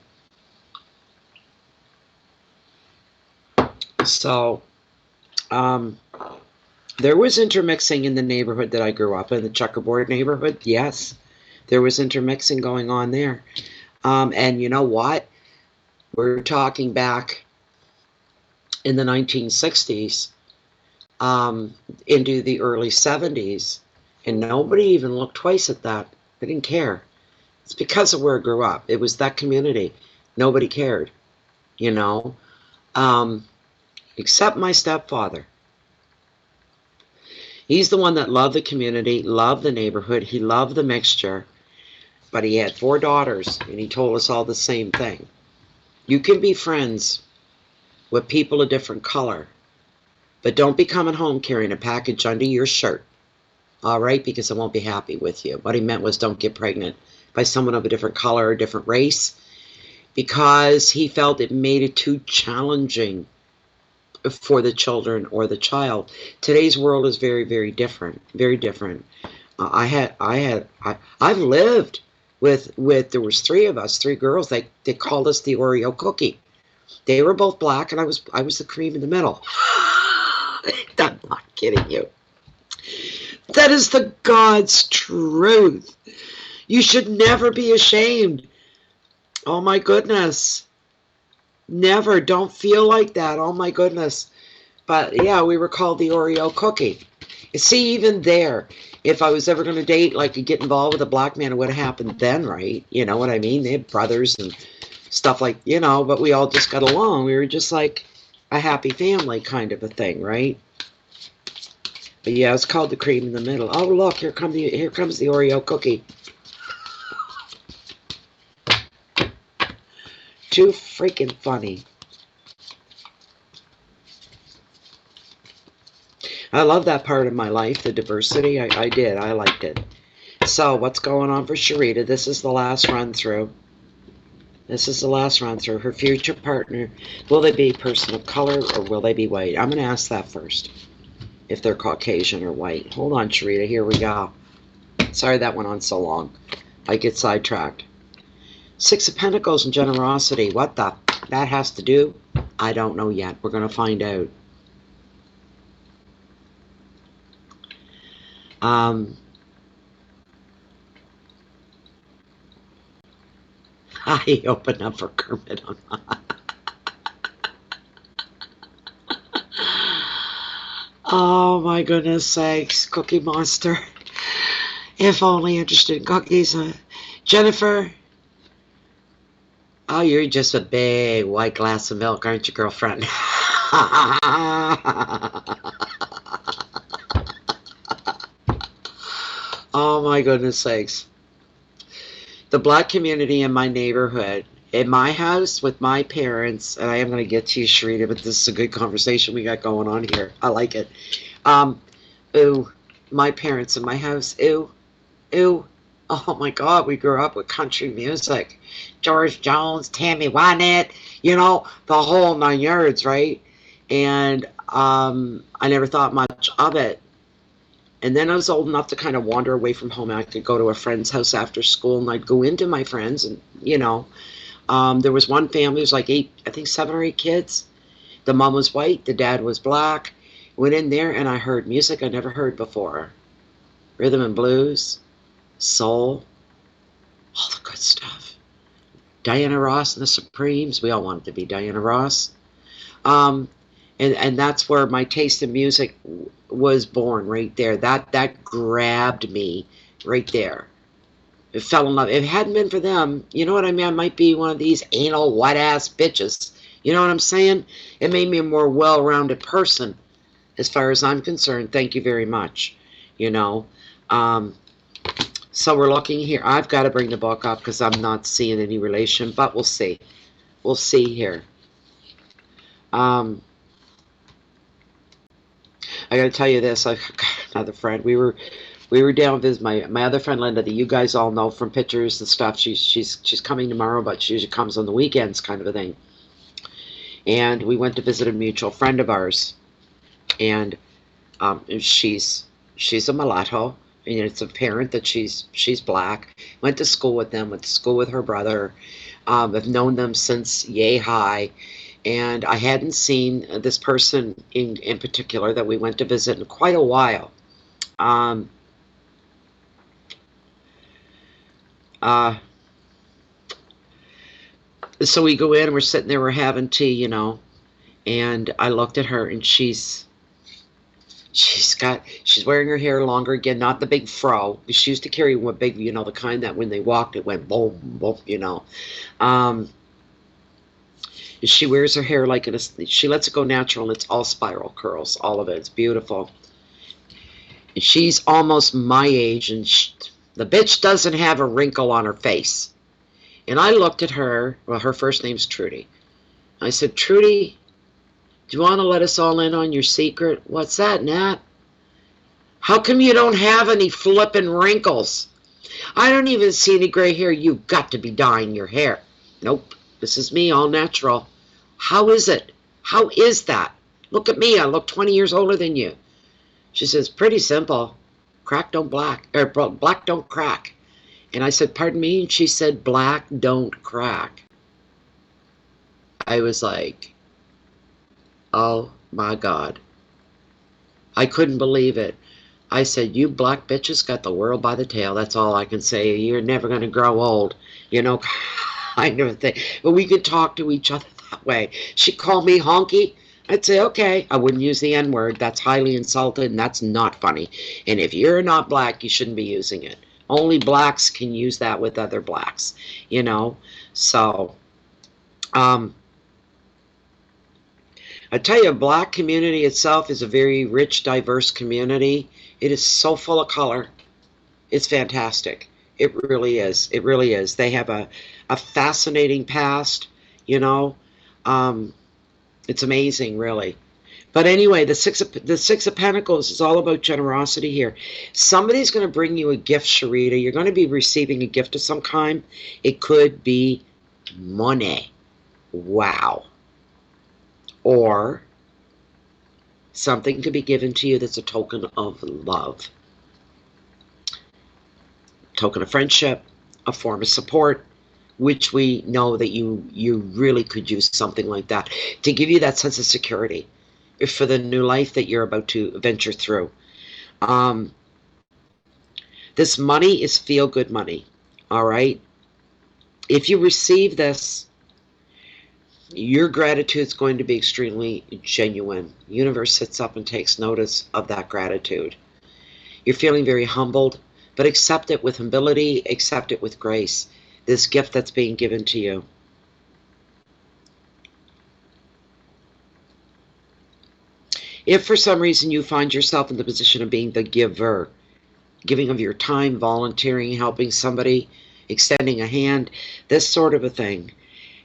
So, there was intermixing in the neighborhood that I grew up in, the checkerboard neighborhood. Yes, there was intermixing going on there. And you know what? We're talking back in the 1960s into the early 70s, and nobody even looked twice at that. They didn't care. It's because of where I grew up. It was that community. Nobody cared, you know. Except my stepfather. He's the one that loved the community, loved the neighborhood, he loved the mixture, but he had 4 daughters, and he told us all the same thing. You can be friends with people a different color, but don't be coming home carrying a package under your shirt, all right, because I won't be happy with you. What he meant was don't get pregnant by someone of a different color or different race, because he felt it made it too challenging for the children or the child. Today's world is very, very different. Very different. I've lived with there was 3 of us, 3 girls. They called us the Oreo cookie. They were both black, and I was the cream in the middle. I'm not kidding you. That is the God's truth. You should never be ashamed. Oh my goodness. Never. Don't feel like that. Oh my goodness. But yeah, we were called the Oreo cookie. See, even there, if I was ever going to date, like to get involved with a black man, it would have happened then, right? You know what I mean? They had brothers and stuff like, you know, but we all just got along. We were just like a happy family kind of a thing, right? But yeah, it's called the cream in the middle. Oh, look, here comes the Oreo cookie. Too freaking funny. I love that part of my life, the diversity. I did. I liked it. So, what's going on for Sherita? This is the last run through. This is the last run through. Her future partner. Will they be a person of color or will they be white? I'm going to ask that first. If they're Caucasian or white. Hold on, Sherita. Here we go. Sorry that went on so long. I get sidetracked. 6 of Pentacles and generosity. What the? That has to do? I don't know yet. We're going to find out. I open up for Kermit on my... Oh my goodness sakes, Cookie Monster. If only interested in cookies. Jennifer. Oh, you're just a big white glass of milk, aren't you, girlfriend? Oh my goodness sakes. The black community in my neighborhood, in my house with my parents, and I am going to get to you, Sherita, but this is a good conversation we got going on here. I like it. Ooh, my parents in my house, ooh. Oh my God, we grew up with country music. George Jones, Tammy Wynette, you know, the whole 9 yards, right? And I never thought much of it And then I was old enough to kind of wander away from home. I could go to a friend's house after school, and I'd go into my friends, and, you know, there was one family, it was like 8, I think 7 or 8 kids. The mom was white, the dad was black. Went in there, and I heard music I never heard before. Rhythm and blues, soul, all the good stuff. Diana Ross and the Supremes. We all wanted to be Diana Ross. And that's where my taste in music was born, right there. That grabbed me right there. It fell in love. If it hadn't been for them, you know what I mean? I might be one of these anal, white-ass bitches. You know what I'm saying? It made me a more well-rounded person, as far as I'm concerned. Thank you very much. You know? So we're looking here. I've got to bring the book up because I'm not seeing any relation, but we'll see. We'll see here. I got to tell you this. I got another friend. We were down with my other friend Linda, that you guys all know from pictures and stuff. She's coming tomorrow, but she usually comes on the weekends, kind of a thing. And we went to visit a mutual friend of ours, and she's a mulatto, and it's apparent that she's black. Went to school with them. Went to school with her brother. I've known them since yay high. And I hadn't seen this person in particular that we went to visit in quite a while. So we go in, and we're sitting there, we're having tea, you know, and I looked at her, and she's wearing her hair longer again, not the big fro. She used to carry one big, you know, the kind that when they walked, it went boom, boom, you know. She wears her hair like she lets it go natural, and it's all spiral curls, all of it. It's beautiful. She's almost my age, and the bitch doesn't have a wrinkle on her face. And I looked at her. Well, her first name's Trudy. I said, Trudy, do you want to let us all in on your secret? What's that, Nat? How come you don't have any flippin' wrinkles? I don't even see any gray hair. You've got to be dyeing your hair. Nope. This is me, all natural. How is it? How is that? Look at me. I look 20 years older than you. She says, pretty simple. Crack don't black, or black don't crack. And I said, pardon me? And she said, black don't crack. I was like, oh my God. I couldn't believe it. I said, you black bitches got the world by the tail. That's all I can say. You're never going to grow old. You know, kind of thing. But we could talk to each other that way. She'd call me honky. I'd say, okay. I wouldn't use the N-word. That's highly insulted, and that's not funny. And if you're not black, you shouldn't be using it. Only blacks can use that with other blacks, you know. So, I tell you, black community itself is a very rich, diverse community. It is so full of color. It's fantastic. It really is. It really is. They have a fascinating past, you know. It's amazing, really. But anyway, the Six of Pentacles is all about generosity here. Somebody's going to bring you a gift, Sherita. You're going to be receiving a gift of some kind. It could be money. Wow. Or something could be given to you that's a token of love. Token of friendship, a form of support, which we know that you really could use something like that to give you that sense of security for the new life that you're about to venture through. This money is feel-good money, all right? If you receive this, your gratitude is going to be extremely genuine. The universe sits up and takes notice of that gratitude. You're feeling very humbled, but accept it with humility, accept it with grace, this gift that's being given to you. If for some reason you find yourself in the position of being the giver, giving of your time, volunteering, helping somebody, extending a hand, this sort of a thing,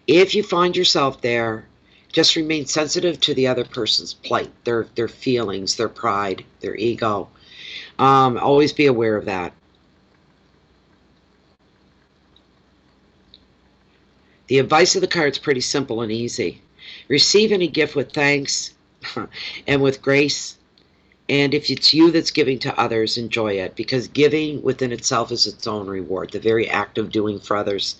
if you find yourself there, just remain sensitive to the other person's plight, their feelings, their pride, their ego. Always be aware of that. The advice of the card is pretty simple and easy. Receive any gift with thanks and with grace, And if it's you that's giving to others, enjoy it, because giving within itself is its own reward. The very act of doing for others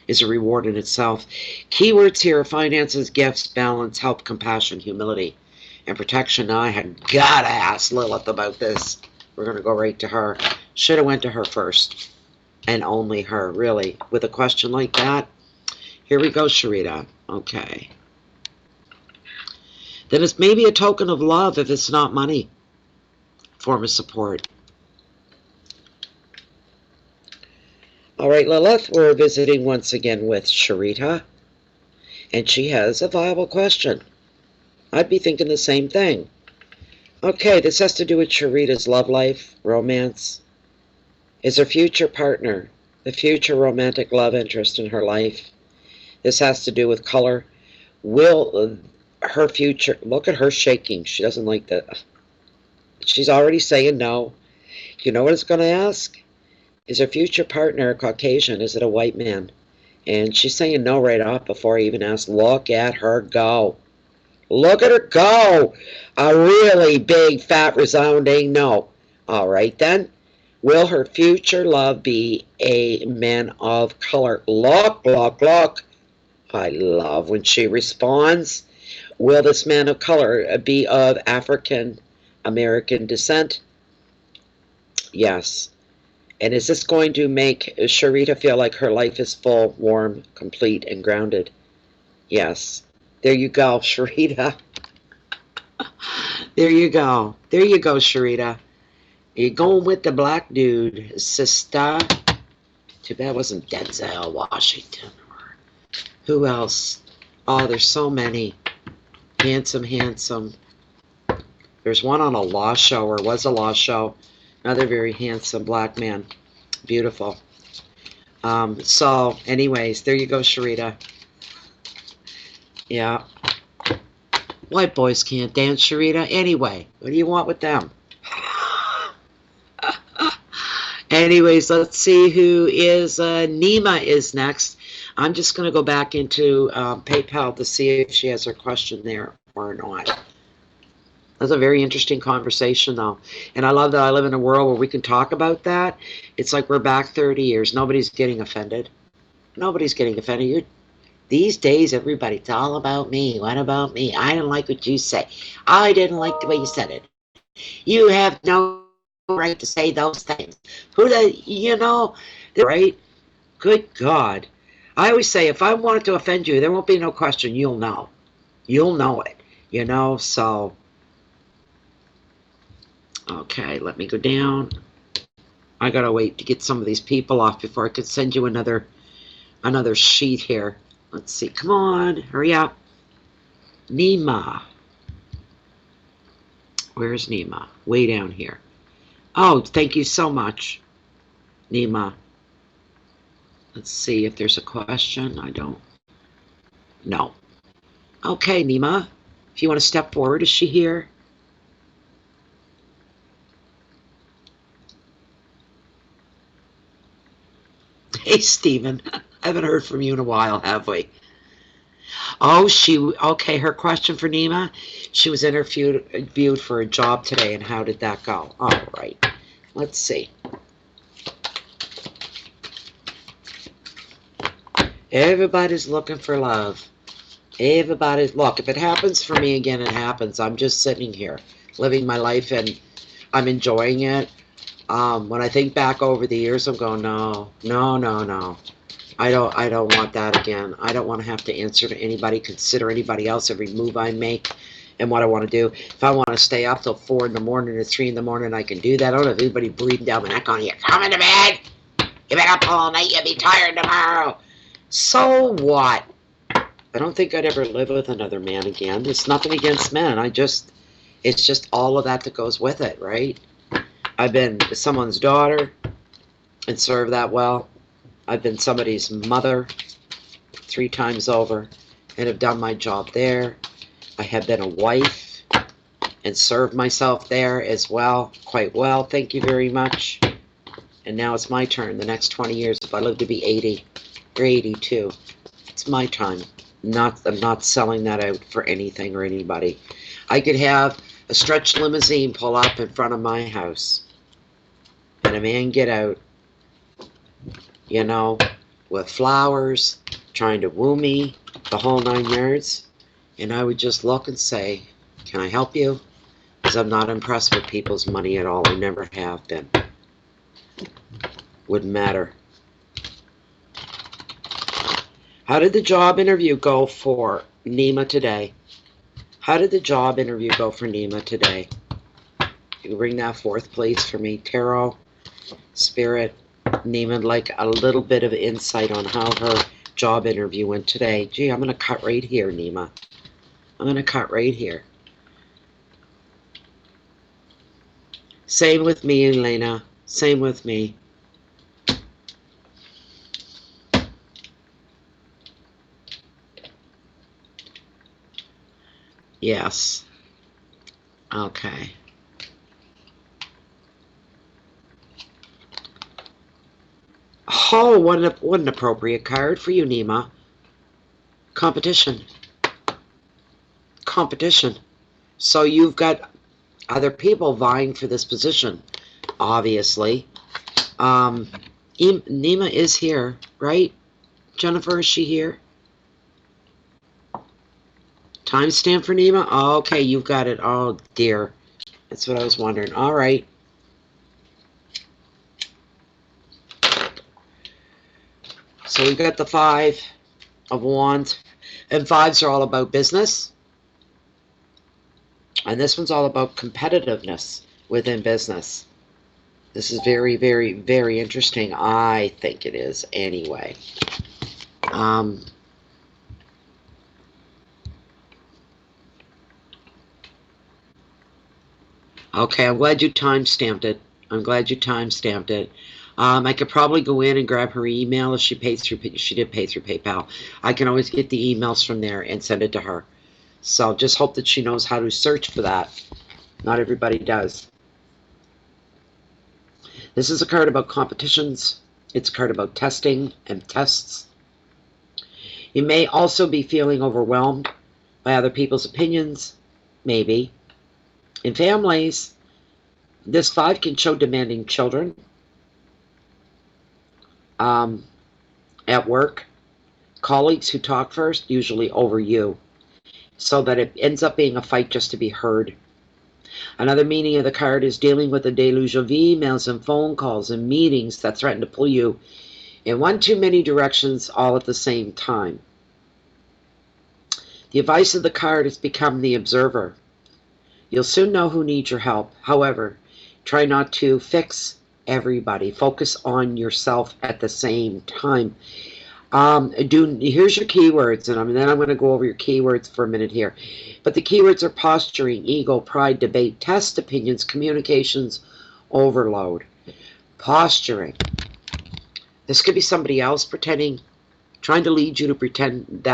is a reward in itself. Keywords here are finances, gifts, balance, help, compassion, humility, and protection. Now I had got to ask Lilith about this. We're going to go right to her. Should have went to her first, and only her, really. With a question like that, here we go, Sherita. Okay. Then it's maybe a token of love if it's not money. Form of support. All right, Lilith, we're visiting once again with Sherita, and she has a viable question. I'd be thinking the same thing. Okay, this has to do with Sherita's love life, romance. Is her future partner the future romantic love interest in her life? This has to do with color. Will her future... Look at her shaking. She doesn't like that. She's already saying no. You know what it's going to ask? Is her future partner a Caucasian? Is it a white man? And she's saying no right off before I even ask. Look at her go. Look at her go. A really big, fat, resounding no. All right, then. Will her future love be a man of color? Look, look, look. I love when she responds. Will this man of color be of African American descent? Yes. And is this going to make Sherita feel like her life is full, warm, complete, and grounded? Yes. There you go, Sherita. There you go. There you go, Sherita. You're going with the black dude, sister. Too bad it wasn't Denzel Washington. Who else? Oh, there's so many. Handsome, handsome. There's one on a law show, or was a law show. Another very handsome black man. Beautiful. So, anyways, there you go, Sherita. Yeah. White boys can't dance, Sherita. Anyway, what do you want with them? Anyways, let's see who is... Nima is next. I'm just going to go back into PayPal to see if she has her question there or not. That's a very interesting conversation, though. And I love that I live in a world where we can talk about that. It's like we're back 30 years. Nobody's getting offended. Nobody's getting offended. These days, everybody's all about me. What about me? I didn't like what you say. I didn't like the way you said it. You have no right to say those things. Who the, you know, right? Good God. I always say, if I wanted to offend you, there won't be no question. You'll know. You'll know it. You know, so... Okay, let me go down. I gotta wait to get some of these people off before I could send you another sheet here. Let's see. Come on, hurry up. Nima. Where's Nima? Way down here. Oh, thank you so much, Nima. Let's see if there's a question. I don't. No. Okay, Nima. If you want to step forward, is she here? Hey, Stephen. I haven't heard from you in a while, have we? Oh, okay, her question for Nima. She was interviewed for a job today, and how did that go? All right. Let's see. Everybody's looking for love. Everybody's... Look, if it happens for me again, it happens. I'm just sitting here, living my life, and I'm enjoying it. When I think back over the years, I'm going, no. I don't want that again. I don't want to have to answer to anybody, consider anybody else, every move I make and what I want to do. If I want to stay up till 4 in the morning or 3 in the morning, I can do that. I don't have anybody breathing down my neck on you. Come to bed. You've been up all night. You'll be tired tomorrow. So what? I don't think I'd ever live with another man again. It's nothing against men. It's just all of that goes with it, right? I've been someone's daughter and served that well. I've been somebody's mother 3 times over and have done my job there. I have been a wife and served myself there as well, quite well, thank you very much. And now it's my turn the next 20 years. If I live to be 80 or 82, it's my time. I'm not selling that out for anything or anybody. I could have a stretch limousine pull up in front of my house. And a man get out, you know, with flowers, trying to woo me, the whole 9 yards. And I would just look and say, can I help you? Because I'm not impressed with people's money at all. I never have been. Wouldn't matter. How did the job interview go for Nima today? How did the job interview go for Nima today? You can bring that forth, please, for me. Tarot, Spirit, Nima, like a little bit of insight on how her job interview went today. Gee, I'm going to cut right here, Nima. I'm going to cut right here. Same with me, Elena. Same with me. Yes. Okay. Oh, what an appropriate card for you, Nima. Competition. Competition. So you've got other people vying for this position, obviously. Nima is here, right? Jennifer, is she here? Timestamp for Nima? Oh, okay, you've got it. Oh, dear. That's what I was wondering. All right. So we've got the 5 of Wands. And 5s are all about business. And this one's all about competitiveness within business. This is very, very, very interesting. I think it is anyway. Okay, I'm glad you time-stamped it. I'm glad you time-stamped it. I could probably go in and grab her email if she pays through. She did pay through PayPal. I can always get the emails from there and send it to her. So just hope that she knows how to search for that. Not everybody does. This is a card about competitions. It's a card about testing and tests. You may also be feeling overwhelmed by other people's opinions, maybe. In families, this 5 can show demanding children. At work, colleagues who talk first, usually over you, so that it ends up being a fight just to be heard. Another meaning of the card is dealing with a deluge of emails and phone calls and meetings that threaten to pull you in one too many directions all at the same time. The advice of the card is become the observer. You'll soon know who needs your help. However, try not to fix everybody. Focus on yourself at the same time. Here's your keywords, and then I'm going to go over your keywords for a minute here. But the keywords are posturing, ego, pride, debate, test, opinions, communications, overload. Posturing. This could be somebody else pretending, trying to lead you to pretend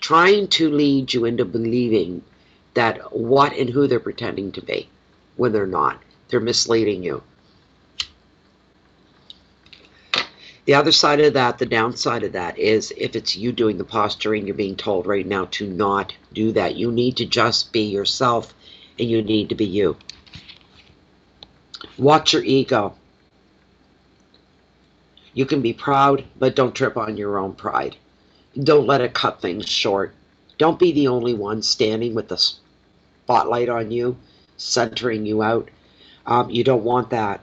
trying to lead you into believing that what and who they're pretending to be when they're not. They're misleading you. The other side of that, the downside of that, is if it's you doing the posturing, you're being told right now to not do that. You need to just be yourself, and you need to be you. Watch your ego. You can be proud, but don't trip on your own pride. Don't let it cut things short. Don't be the only one standing with the spotlight on you, centering you out. You don't want that.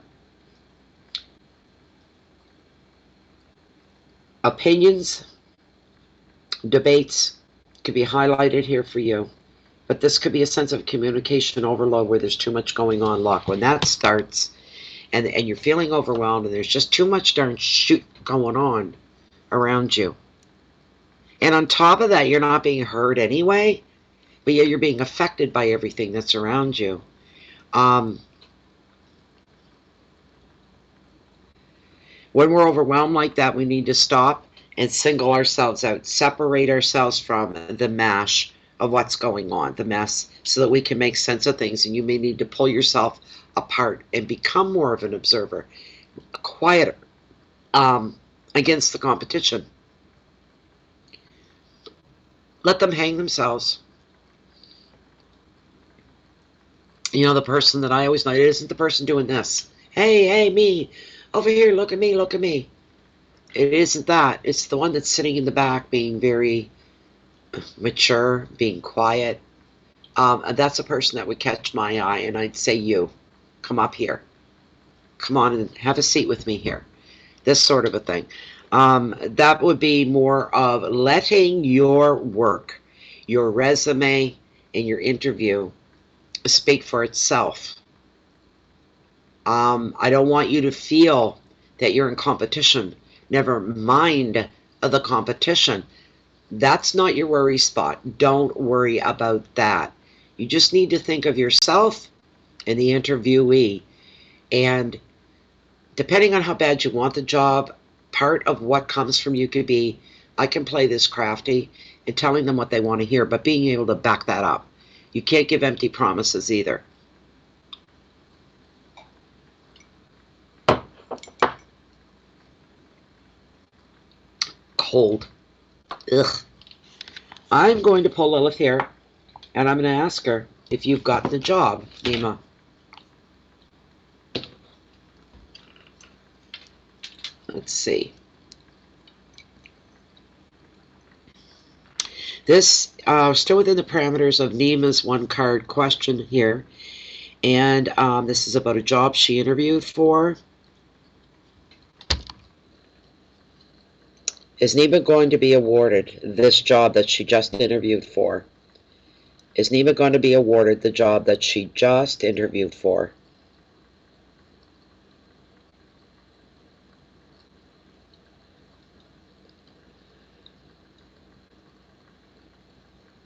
Opinions, debates could be highlighted here for you. But this could be a sense of communication overload where there's too much going on. Look, when that starts and you're feeling overwhelmed and there's just too much darn shoot going on around you. And on top of that, you're not being heard anyway, but yet you're being affected by everything that's around you. When we're overwhelmed like that, we need to stop and single ourselves out, separate ourselves from the mash of what's going on, the mess, so that we can make sense of things. And you may need to pull yourself apart and become more of an observer, quieter, against the competition. Let them hang themselves. You know, the person that I always know, it isn't the person doing this. Hey, hey, me. Over here, look at me, look at me. It isn't that. It's the one that's sitting in the back being very mature, being quiet. That's a person that would catch my eye, and I'd say, you, come up here. Come on and have a seat with me here. This sort of a thing. That would be more of letting your work, your resume, and your interview speak for itself. I don't want you to feel that you're in competition. Never mind the competition. That's not your worry spot. Don't worry about that. You just need to think of yourself and the interviewee. And depending on how bad you want the job, part of what comes from you could be, I can play this crafty and telling them what they want to hear, but being able to back that up. You can't give empty promises either. Cold. Ugh. I'm going to pull Lilith here, and I'm going to ask her if you've gotten the job, Nima. Let's see. This still within the parameters of Nima's one-card question here, and this is about a job she interviewed for. Is Nima going to be awarded this job that she just interviewed for? Is Nima going to be awarded the job that she just interviewed for?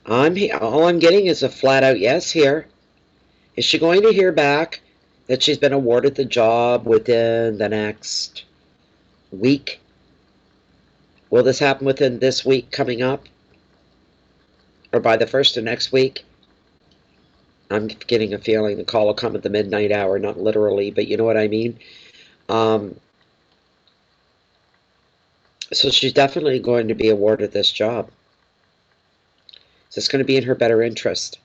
All I'm getting is a flat-out yes here. Is she going to hear back that she's been awarded the job within the next week? Will this happen within this week coming up? Or by the first of next week? I'm getting a feeling the call will come at the midnight hour, not literally, but you know what I mean? So she's definitely going to be awarded this job. Is this going to be in her better interest?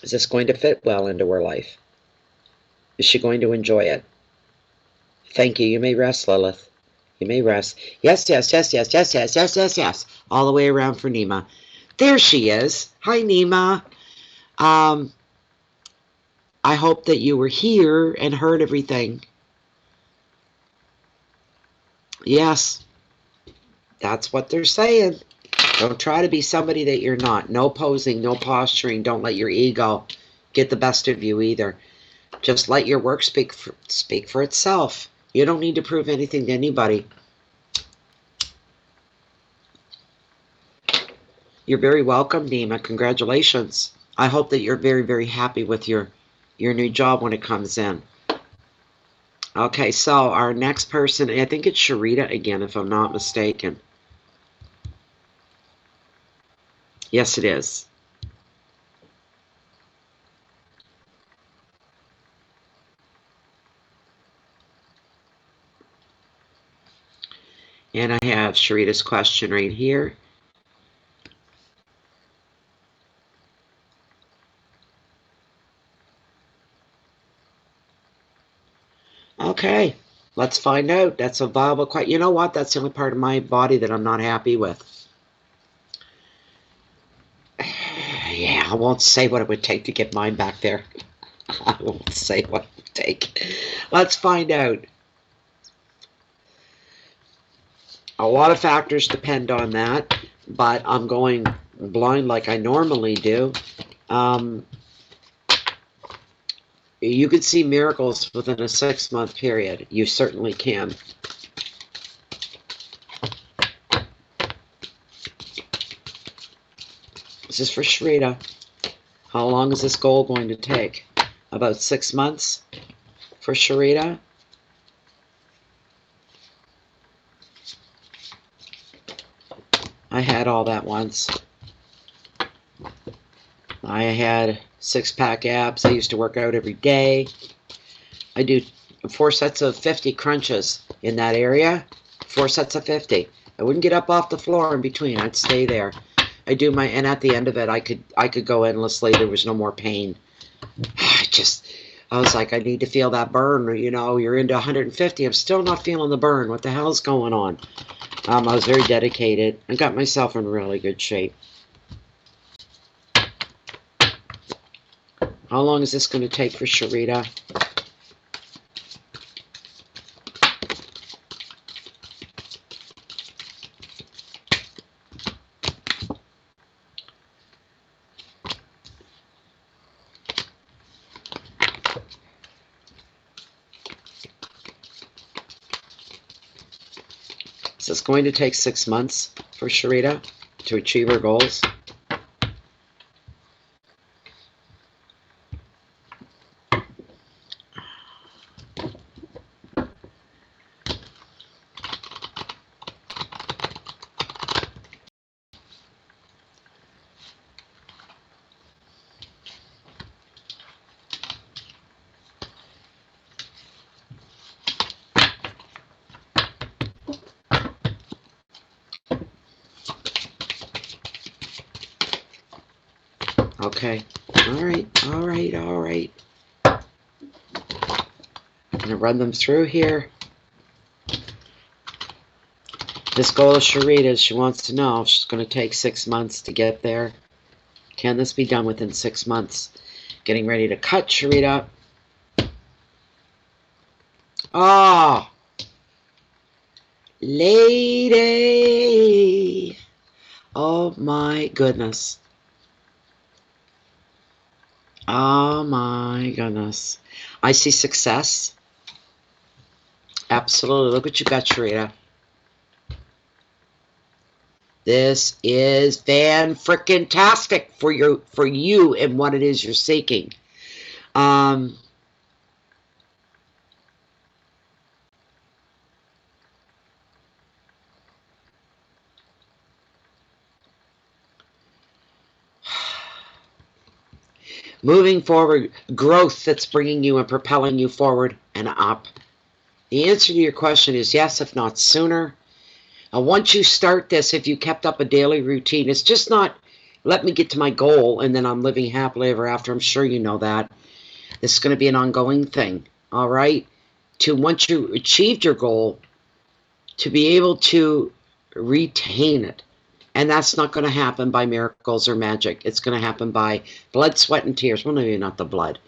Is this going to fit well into her life? Is she going to enjoy it? Thank you. You may rest, Lilith. You may rest. Yes, yes, yes, yes, yes, yes, yes, yes, yes. All the way around for Nima. There she is. Hi, Nima. I hope that you were here and heard everything. Yes. That's what they're saying. Don't try to be somebody that you're not. No posing, no posturing. Don't let your ego get the best of you either. Just let your work speak for itself. You don't need to prove anything to anybody. You're very welcome, Nima. Congratulations. I hope that you're very, very happy with your new job when it comes in. Okay, so our next person, I think it's Sherita again, if I'm not mistaken. Yes, it is. And I have Sherita's question right here. Okay, let's find out. That's a viable question. You know what? That's the only part of my body that I'm not happy with. Yeah, I won't say what it would take to get mine back there. I won't say what it would take. Let's find out. A lot of factors depend on that, but I'm going blind like I normally do. You could see miracles within a 6-month period. You certainly can. This is for Sherita. How long is this goal going to take? About 6 months for Sherita. I had all that once. I had 6-pack abs. I used to work out every day. I do 4 sets of 50 crunches in that area. 4 sets of 50. I wouldn't get up off the floor in between. I'd stay there. I do my, and at the end of it, I could go endlessly. There was no more pain. I I was like, I need to feel that burn. You know, you're into 150. I'm still not feeling the burn. What the hell's going on? I was very dedicated. I got myself in really good shape. How long is this going to take for Sherita? Is this going to take 6 months for Sherita to achieve her goals? Okay. All right. All right. All right. I'm going to run them through here. This goal of Sherita's, she wants to know if she's going to take 6 months to get there. Can this be done within 6 months? Getting ready to cut Sherita. Oh, lady. Oh my goodness. Oh my goodness. I see success. Absolutely. Look what you got, Sherita. This is fan-frickin-tastic for you and what it is you're seeking. Moving forward, growth that's bringing you and propelling you forward and up. The answer to your question is yes, if not sooner. Once you start this, if you kept up a daily routine, it's just not, let me get to my goal and then I'm living happily ever after. I'm sure you know that. This is going to be an ongoing thing, all right? To once you achieved your goal, to be able to retain it. And that's not going to happen by miracles or magic. It's going to happen by blood, sweat, and tears. Well, maybe not the blood.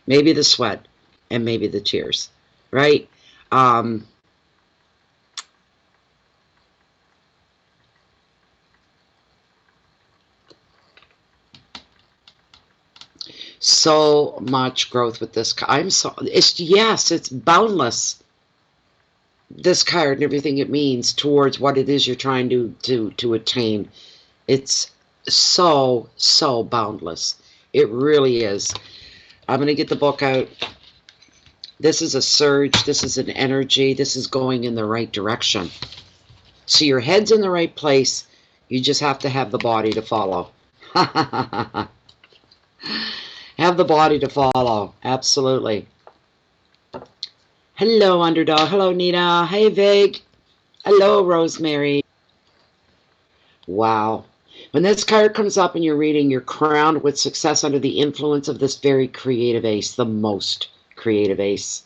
Maybe the sweat and maybe the tears, right? So much growth with this. It's boundless. This card and everything it means towards what it is you're trying to attain. It's so boundless. It really is. I'm going to get the book out. This is a surge. This is an energy. This is going in the right direction. So your head's in the right place. You just have to have the body to follow. Have the body to follow. Absolutely. Hello, Underdog. Hello, Nina. Hey, Vig. Hello, Rosemary. Wow. When this card comes up in your reading, you're crowned with success under the influence of this very creative ace, the most creative ace.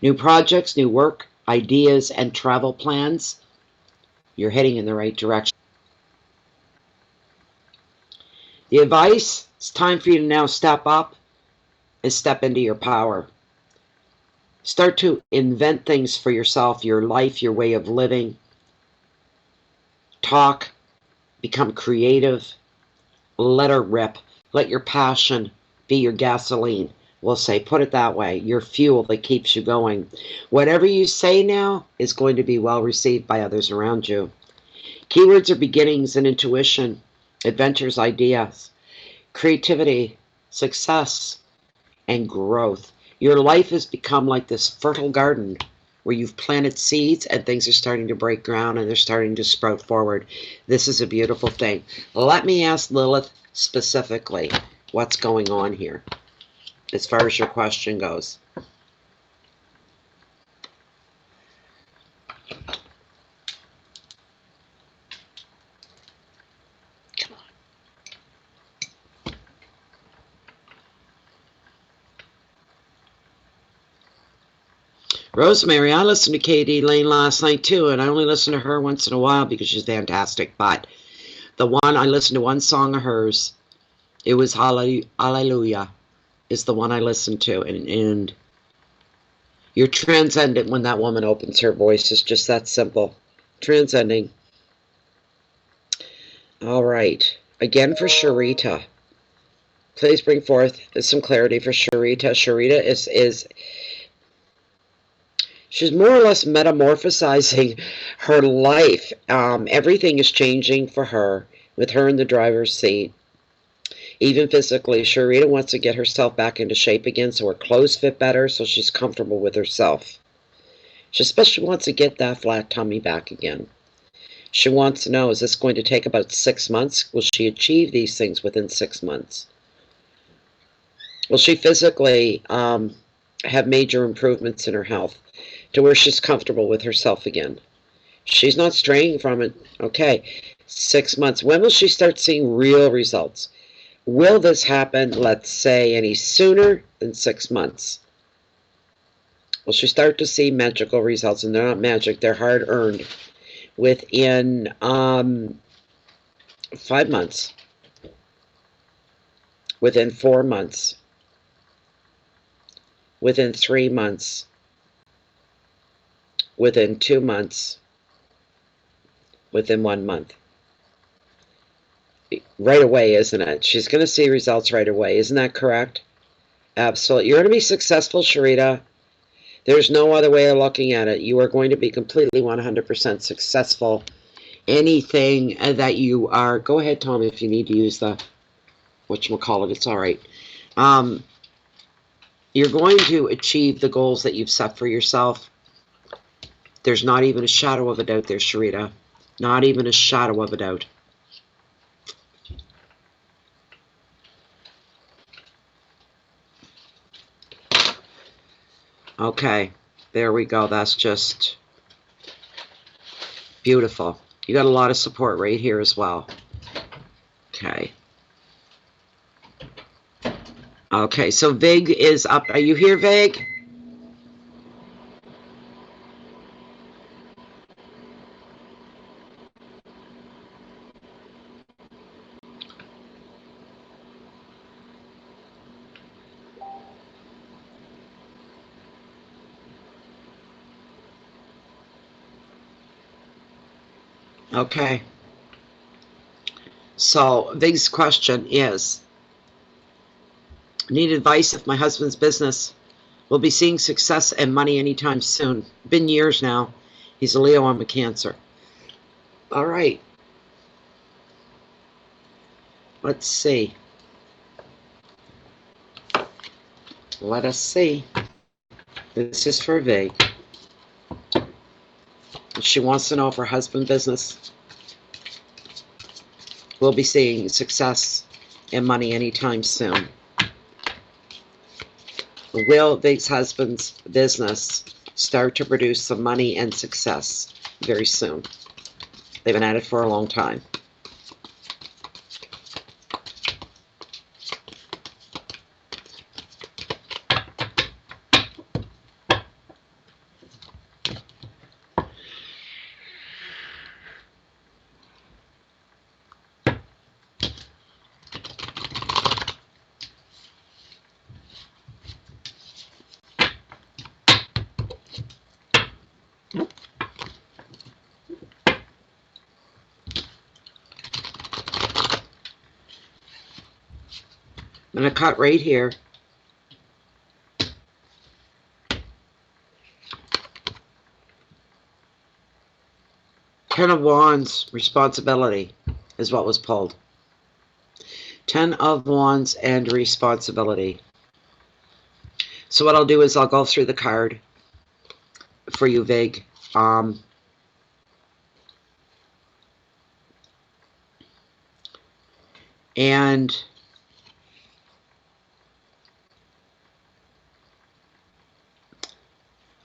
New projects, new work, ideas, and travel plans. You're heading in the right direction. The advice, it's time for you to now step up and step into your power. Start to invent things for yourself, your life, your way of living. Talk, become creative, let her rip. Let your passion be your gasoline. We'll say, put it that way, your fuel that keeps you going. Whatever you say now is going to be well received by others around you. Keywords are beginnings and intuition, adventures, ideas, creativity, success, and growth. Your life has become like this fertile garden where you've planted seeds and things are starting to break ground and they're starting to sprout forward. This is a beautiful thing. Let me ask Lilith specifically what's going on here as far as your question goes. Come on. Rosemary, I listened to Terri Lynn last night too, and I only listen to her once in a while because she's fantastic. But the one I listened to, one song of hers, it was Hallelujah, is the one I listened to, and you're transcendent when that woman opens her voice. It's just that simple. Transcending. All right. Again for Sherita. Please bring forth some clarity for Sherita. Sherita is she's more or less metamorphosizing her life. Everything is changing for her, with her in the driver's seat. Even physically, Sherita wants to get herself back into shape again so her clothes fit better, so she's comfortable with herself. She especially wants to get that flat tummy back again. She wants to know, is this going to take about 6 months? Will she achieve these things within 6 months? Will she physically have major improvements in her health to where she's comfortable with herself again? She's not straying from it. Okay, 6 months. When will she start seeing real results? Will this happen, let's say, any sooner than 6 months? Will she start to see magical results? And they're not magic, they're hard-earned. Within 5 months. Within 4 months. Within 3 months. Within 2 months. Within 1 month. Right away, isn't it? She's going to see results right away. Isn't that correct? Absolutely. You're going to be successful, Sherita. There's no other way of looking at it. You are going to be completely 100% successful. Anything that you are... Go ahead, Tom, if you need to use the... whatchamacallit, it's all right. You're going to achieve the goals that you've set for yourself. There's not even a shadow of a doubt there, Sherita. Not even a shadow of a doubt. Okay, there we go. That's just beautiful. You got a lot of support right here as well. Okay. Okay, so Vig is up. Are you here, Vig? Okay. So Vig's question is, need advice if my husband's business will be seeing success and money anytime soon. Been years now. He's a Leo, I'm a Cancer. All right. Let's see. Let us see. This is for Vig. She wants to know if her husband's business will be seeing success and money anytime soon. Will Vig's husband's business start to produce some money and success very soon? They've been at it for a long time. I'm going to cut right here. Ten of Wands, responsibility is what was pulled. 10 of Wands and responsibility. So what I'll do is I'll go through the card for you, Vig. And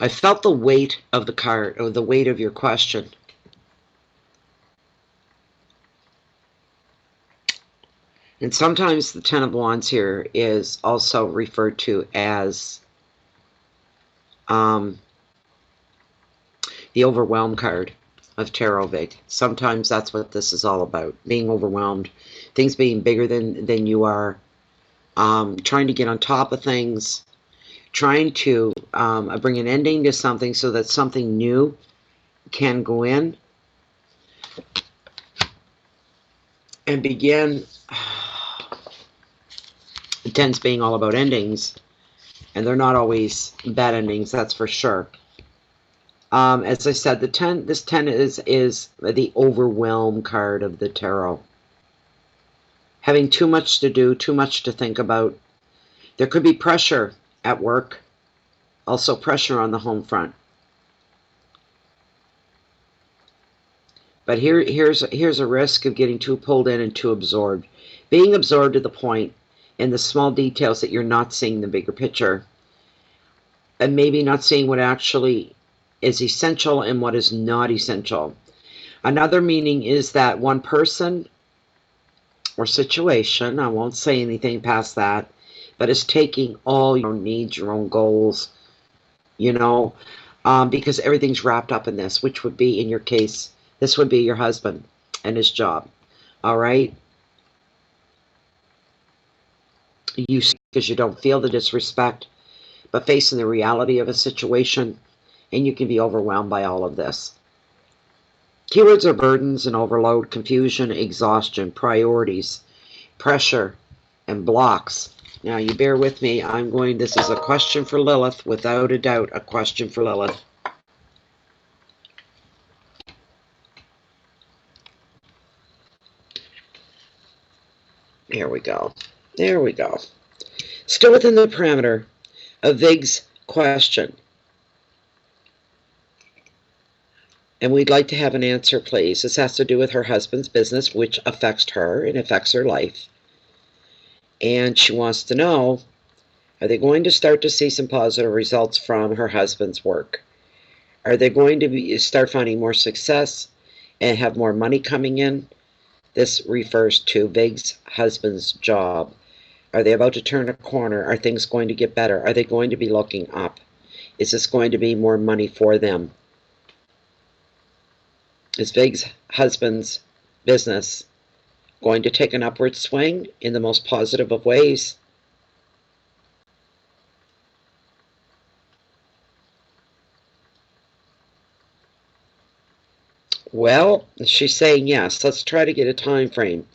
I felt the weight of the card, or the weight of your question. And sometimes the Ten of Wands here is also referred to as The overwhelmed card of Tarot Vig. Sometimes that's what this is all about. Being overwhelmed. Things being bigger than you are. Trying to get on top of things. Trying to bring an ending to something so that something new can go in and begin. The 10's being all about endings, and they're not always bad endings, that's for sure. As I said, this 10 is the overwhelm card of the tarot. Having too much to do, too much to think about. There could be pressure at work, also pressure on the home front. But here's a risk of getting too pulled in and too absorbed. Being absorbed to the point in the small details that you're not seeing the bigger picture. And maybe not seeing what actually is essential and what is not essential. Another meaning is that one person or situation, I won't say anything past that, but is taking all your own needs, your own goals, you know, because everything's wrapped up in this, which would be, in your case, this would be your husband and his job. All right? You, because you don't feel the disrespect, but facing the reality of a situation, and you can be overwhelmed by all of this. Keywords are burdens and overload, confusion, exhaustion, priorities, pressure, and blocks. Now, you bear with me. This is a question for Lilith, without a doubt, a question for Lilith. There we go. There we go. Still within the parameter of Vig's question. And we'd like to have an answer, please. This has to do with her husband's business, which affects her and affects her life. And she wants to know, are they going to start to see some positive results from her husband's work? Are they going to start finding more success and have more money coming in? This refers to Vig's husband's job. Are they about to turn a corner? Are things going to get better? Are they going to be looking up? Is this going to be more money for them? Is Vig's husband's business going to take an upward swing in the most positive of ways? Well, she's saying yes. Let's try to get a time frame.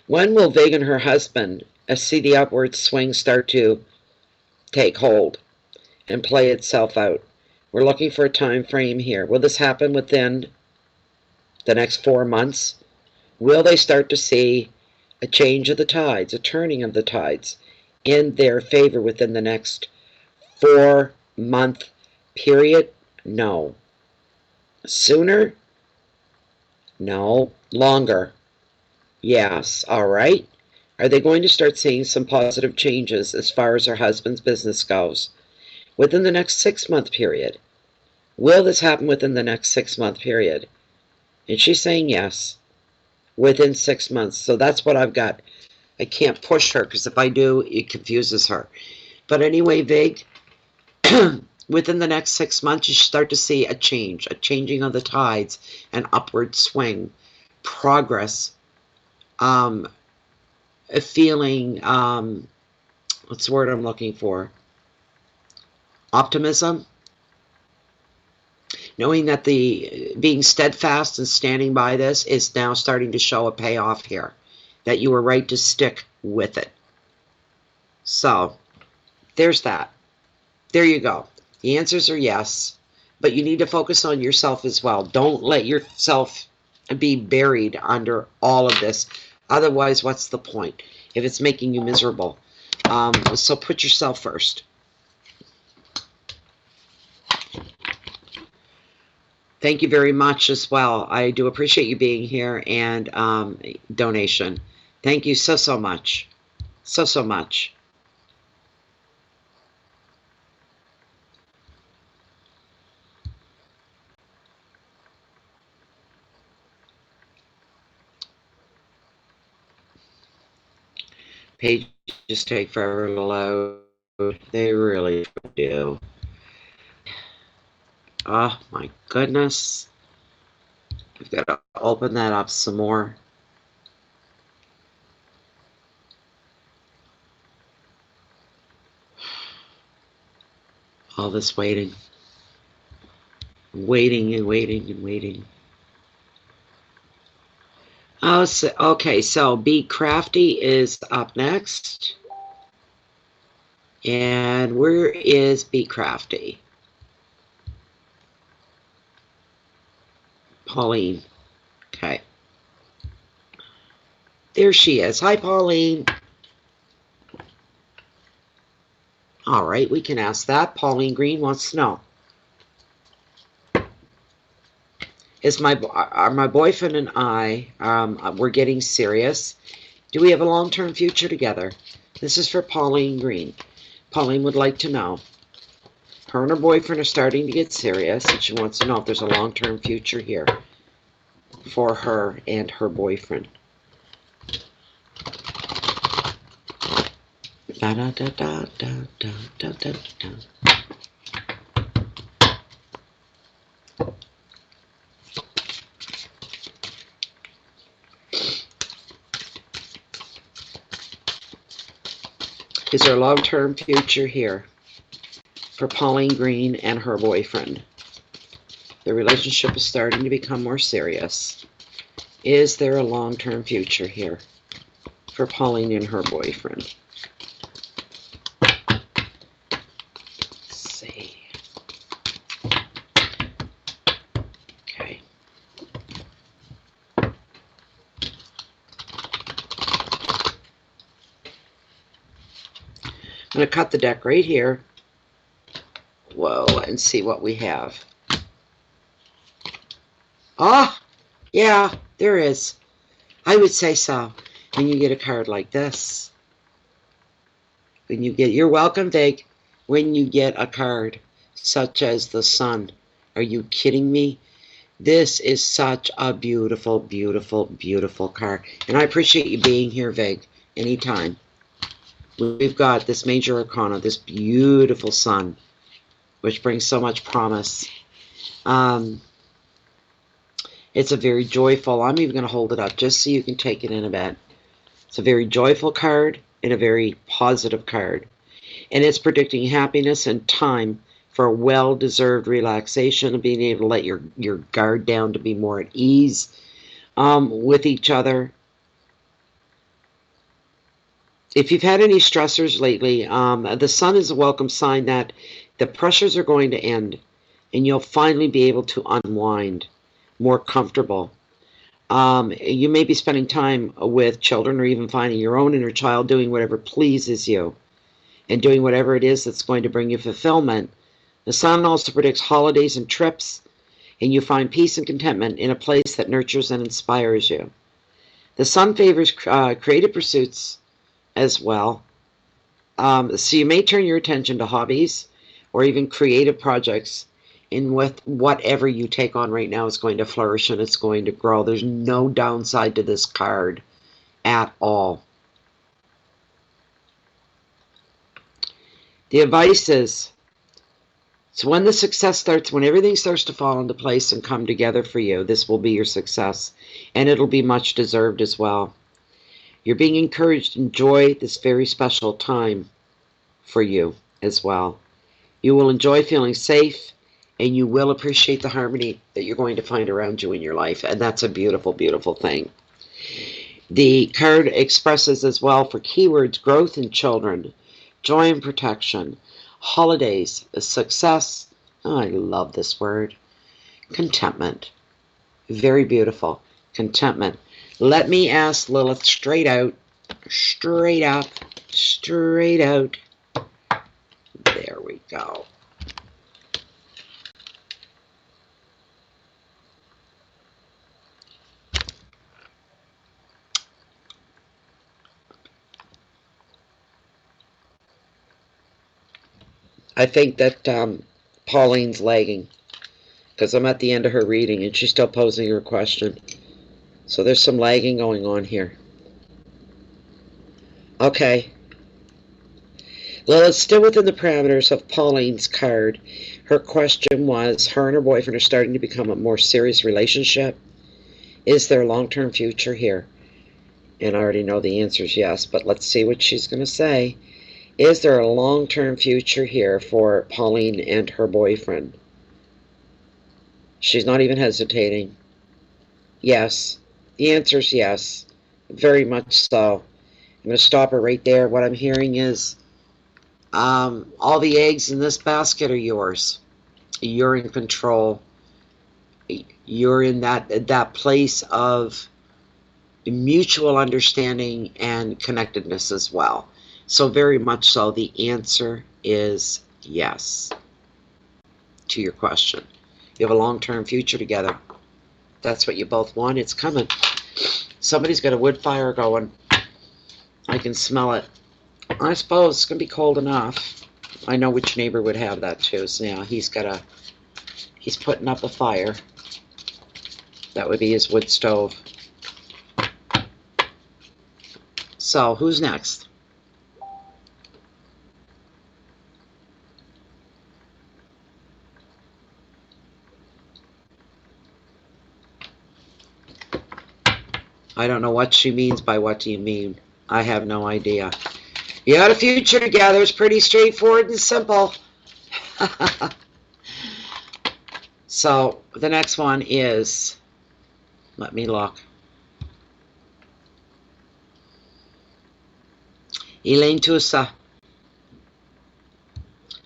When will Vig and her husband see the upward swing start to take hold and play itself out? We're looking for a time frame here. Will this happen within the next 4 months? Will they start to see a change of the tides, a turning of the tides in their favor within the next 4-month period? No. Sooner? No. Longer? Yes. All right. Are they going to start seeing some positive changes as far as her husband's business goes within the next 6-month period? Will this happen within the next 6-month period? And she's saying yes, within 6 months. So that's what I've got. I can't push her, because if I do, it confuses her. But anyway, Vig, within the next 6 months, you start to see a change, a changing of the tides, an upward swing, progress, a feeling, what's the word I'm looking for? Optimism. Knowing that the being steadfast and standing by this is now starting to show a payoff here. That you were right to stick with it. So, there's that. There you go. The answers are yes. But you need to focus on yourself as well. Don't let yourself be buried under all of this. Otherwise, what's the point? If it's making you miserable. So put yourself first. Thank you very much as well. I do appreciate you being here and donation. Thank you so much. So much. Pages take forever to load. They really do. Oh my goodness. We've got to open that up some more. All this waiting. Waiting and waiting and waiting. Oh, so, okay, so Be Crafty is up next. And where is Be Crafty? Pauline. Okay. There she is. Hi, Pauline. All right, we can ask that. Pauline Green wants to know. Are my boyfriend and I, we're getting serious. Do we have a long-term future together? This is for Pauline Green. Pauline would like to know. Her and her boyfriend are starting to get serious, and she wants to know if there's a long-term future here for her and her boyfriend. Da, da, da, da, da, da, da, da, da. Is there a long-term future here for Pauline Green and her boyfriend? The relationship is starting to become more serious. Is there a long-term future here for Pauline and her boyfriend? Let's see. Okay. I'm going to cut the deck right here. Whoa, and see what we have. Ah, yeah, there is. I would say so. When you get a card like this. When you get, you're welcome, Vig. When you get a card such as the Sun. Are you kidding me? This is such a beautiful, beautiful, beautiful card. And I appreciate you being here, Vig, anytime. We've got this major arcana, this beautiful Sun, which brings so much promise. It's a very joyful, I'm even going to hold it up just so you can take it in a bit. It's a very joyful card and a very positive card. And it's predicting happiness and time for a well-deserved relaxation and being able to let your guard down to be more at ease with each other. If you've had any stressors lately, the Sun is a welcome sign that the pressures are going to end and you'll finally be able to unwind more comfortable. You may be spending time with children or even finding your own inner child doing whatever pleases you and doing whatever it is that's going to bring you fulfillment. The Sun also predicts holidays and trips, and you find peace and contentment in a place that nurtures and inspires you. The Sun favors creative pursuits as well. So you may turn your attention to hobbies or even creative projects, and with whatever you take on right now is going to flourish and it's going to grow. There's no downside to this card at all. The advice is, so when the success starts, when everything starts to fall into place and come together for you, this will be your success, and it'll be much deserved as well. You're being encouraged to enjoy this very special time for you as well. You will enjoy feeling safe, and you will appreciate the harmony that you're going to find around you in your life, and that's a beautiful, beautiful thing. The card expresses as well for keywords growth in children, joy and protection, holidays, success. Oh, I love this word. Contentment. Very beautiful. Contentment. Let me ask Lilith straight out, straight up, straight out. There we go. I think that Pauline's lagging because I'm at the end of her reading and she's still posing her question. So there's some lagging going on here. Okay. Lilith, still within the parameters of Pauline's card. Her question was, her and her boyfriend are starting to become a more serious relationship. Is there a long-term future here? And I already know the answer is yes, but let's see what she's going to say. Is there a long-term future here for Pauline and her boyfriend? She's not even hesitating. Yes. The answer is yes. Very much so. I'm going to stop her right there. What I'm hearing is all the eggs in this basket are yours. You're in control. You're in that place of mutual understanding and connectedness as well. So very much so, the answer is yes to your question. You have a long-term future together. That's what you both want. It's coming. Somebody's got a wood fire going. I can smell it. I suppose it's going to be cold enough. I know which neighbor would have that too. So yeah, he's putting up a fire. That would be his wood stove. So, who's next? I don't know what she means by what do you mean. I have no idea. You got a future together. It's pretty straightforward and simple. So, the next one is, let me look. Elena Tusa.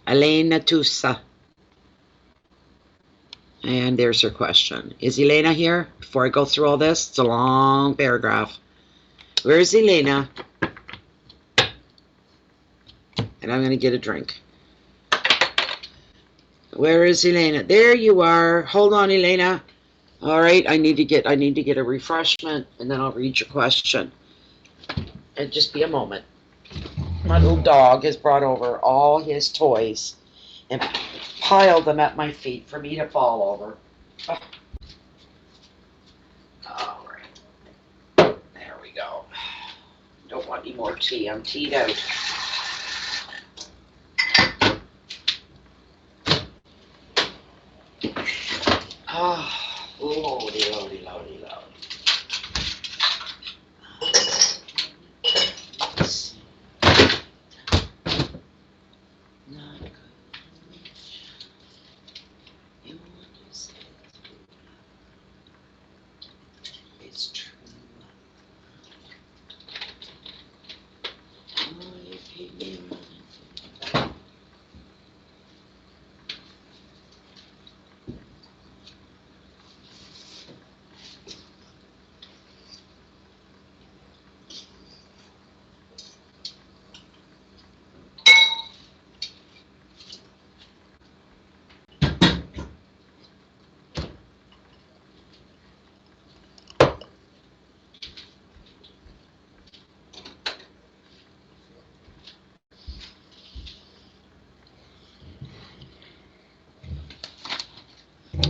Elena Tusa. And there's her question. Is Elena here? Before I go through all this, it's a long paragraph. Where is Elena? And I'm going to get a drink. Where is Elena? There you are. Hold on, Elena. All right, I need to get a refreshment, and then I'll read your question. And just be a moment. My little dog has brought over all his toys and piled them at my feet for me to fall over. Oh. All right. There we go. Don't want any more tea. I'm teed out. Ah, lordy, lordy, lordy, lordy.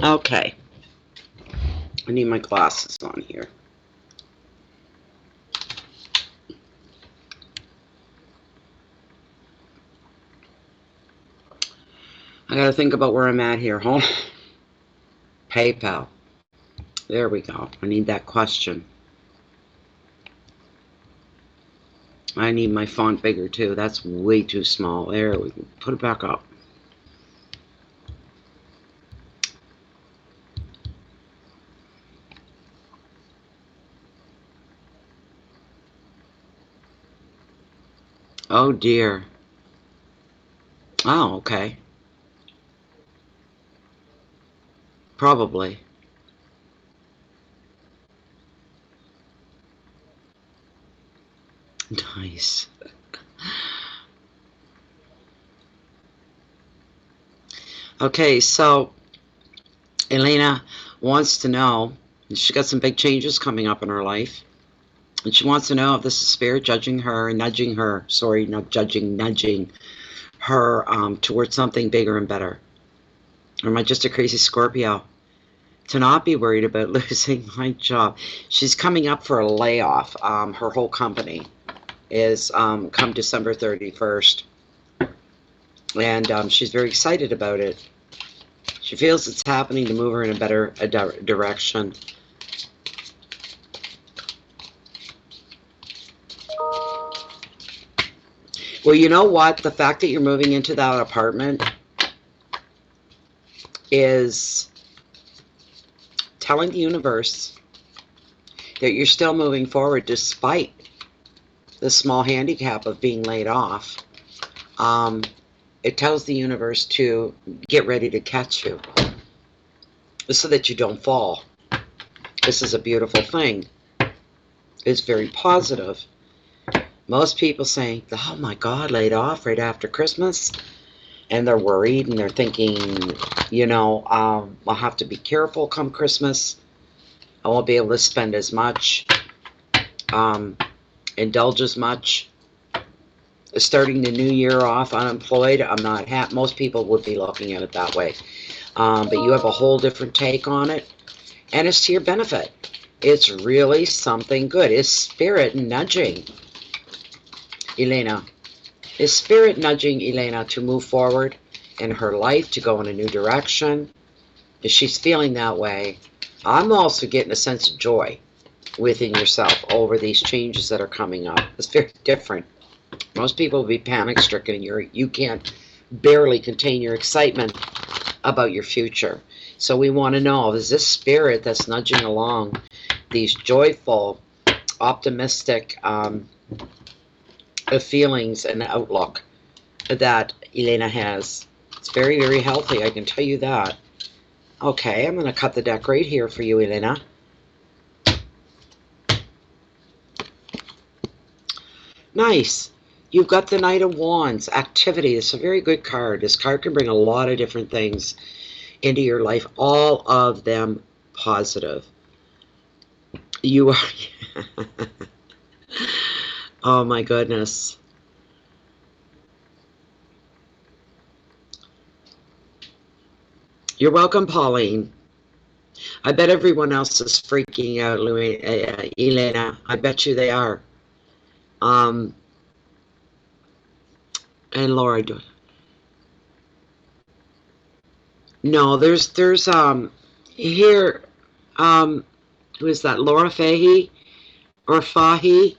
Okay. I need my glasses on here. I gotta think about where I'm at here. Hold on. PayPal. There we go. I need that question. I need my font bigger too. That's way too small. There we can put it back up. Oh dear. Oh, okay. Probably. Nice. Okay, so Elena wants to know, she's got some big changes coming up in her life, and she wants to know if this is spirit judging her and nudging her, sorry, not judging, nudging her towards something bigger and better. Or am I just a crazy Scorpio? To not be worried about losing my job. She's coming up for a layoff. Her whole company is come December 31st. And she's very excited about it. She feels it's happening to move her in a better direction. Well, you know what? The fact that you're moving into that apartment is telling the universe that you're still moving forward despite the small handicap of being laid off. It tells the universe to get ready to catch you so that you don't fall. This is a beautiful thing. It's very positive. Most people say, oh my God, laid off right after Christmas. And they're worried and they're thinking, you know, I'll have to be careful come Christmas. I won't be able to spend as much, indulge as much. Starting the new year off unemployed, I'm not happy. Most people would be looking at it that way. But you have a whole different take on it. And it's to your benefit. It's really something good. It's spirit nudging Elena. Is spirit nudging Elena to move forward in her life, to go in a new direction? If she's feeling that way, I'm also getting a sense of joy within yourself over these changes that are coming up. It's very different. Most people will be panic-stricken and you can't barely contain your excitement about your future. So we want to know, is this spirit that's nudging along these joyful, optimistic feelings and outlook that Elena has? It's very, very healthy, I can tell you that. Okay, I'm going to cut the deck right here for you, Elena. Nice. You've got the Knight of Wands, activity. It's a very good card. This card can bring a lot of different things into your life, all of them positive. You are... Oh my goodness. You're welcome, Pauline. I bet everyone else is freaking out, Elena. I bet you they are. And Laura, no, there's here, who is that? Laura Fahey or Fahy?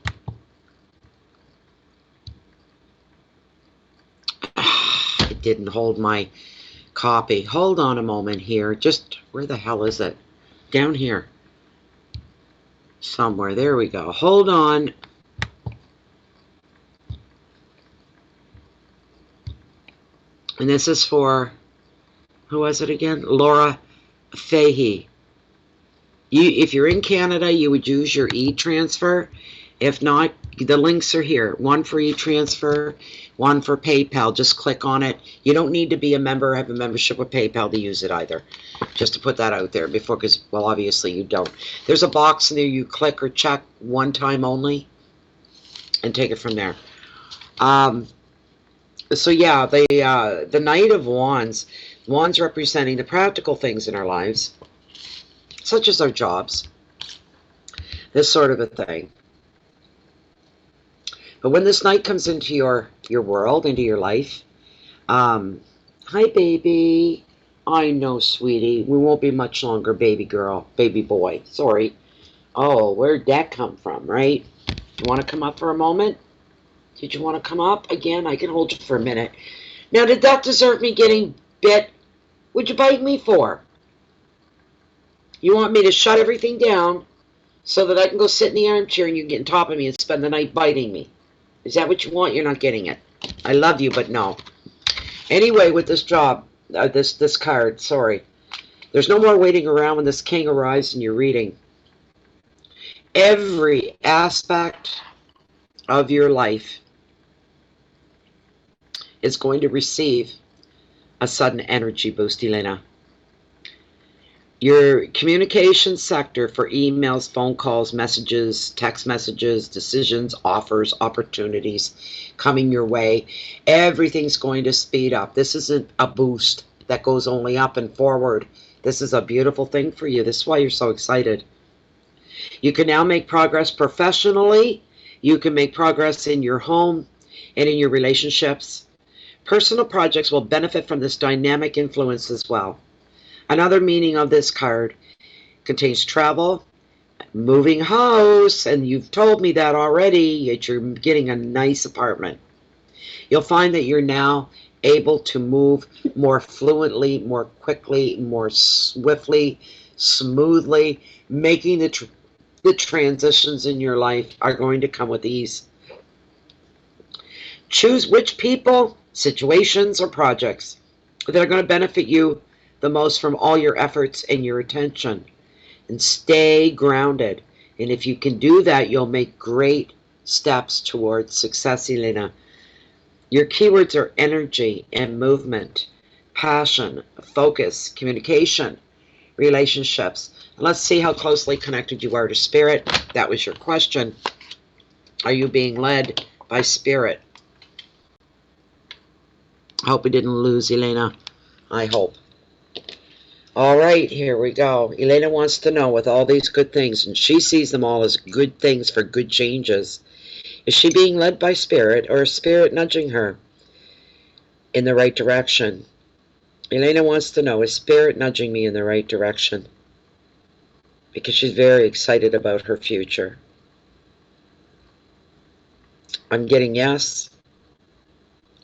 I didn't hold my copy. Hold on a moment here. Just where the hell is it? Down here somewhere. There we go. Hold on. And this is for, who was it again? Laura Fahey. If you're in Canada, you would use your e-transfer. If not, the links are here. One for e-transfer, one for PayPal. Just click on it. You don't need to be a member or have a membership with PayPal to use it either. Just to put that out there before, because, well, obviously you don't. There's a box in there you click or check one time only and take it from there. So yeah, the Knight of Wands, Wands representing the practical things in our lives, such as our jobs, this sort of a thing. But when this Knight comes into your world, into your life, hi baby, I know sweetie, we won't be much longer, baby girl, baby boy, sorry. Oh, where'd that come from, right? You want to come up for a moment? Did you want to come up? Again, I can hold you for a minute. Now, did that deserve me getting bit? What'd you bite me for? You want me to shut everything down so that I can go sit in the armchair and you can get on top of me and spend the night biting me? Is that what you want? You're not getting it. I love you, but no. Anyway, with this job, this card, sorry. There's no more waiting around when this king arrives in your reading. Every aspect of your life is going to receive a sudden energy boost, Elena. Your communication sector for emails, phone calls, messages, text messages, decisions, offers, opportunities coming your way, everything's going to speed up. This isn't a boost that goes only up and forward. This is a beautiful thing for you. This is why you're so excited. You can now make progress professionally. You can make progress in your home and in your relationships. Personal projects will benefit from this dynamic influence as well. Another meaning of this card contains travel, moving house, and you've told me that already, that you're getting a nice apartment. You'll find that you're now able to move more fluently, more quickly, more swiftly, smoothly, making the transitions in your life are going to come with ease. Choose which people, situations, or projects that are going to benefit you the most from all your efforts and your attention. And stay grounded. And if you can do that, you'll make great steps towards success, Elena. Your keywords are energy and movement, passion, focus, communication, relationships. Let's see how closely connected you are to spirit. That was your question. Are you being led by spirit? I hope we didn't lose Elena. I hope. All right, here we go. Elena wants to know, with all these good things, and she sees them all as good things for good changes, is she being led by spirit, or is spirit nudging her in the right direction? Elena wants to know, is spirit nudging me in the right direction? Because she's very excited about her future. I'm getting yes.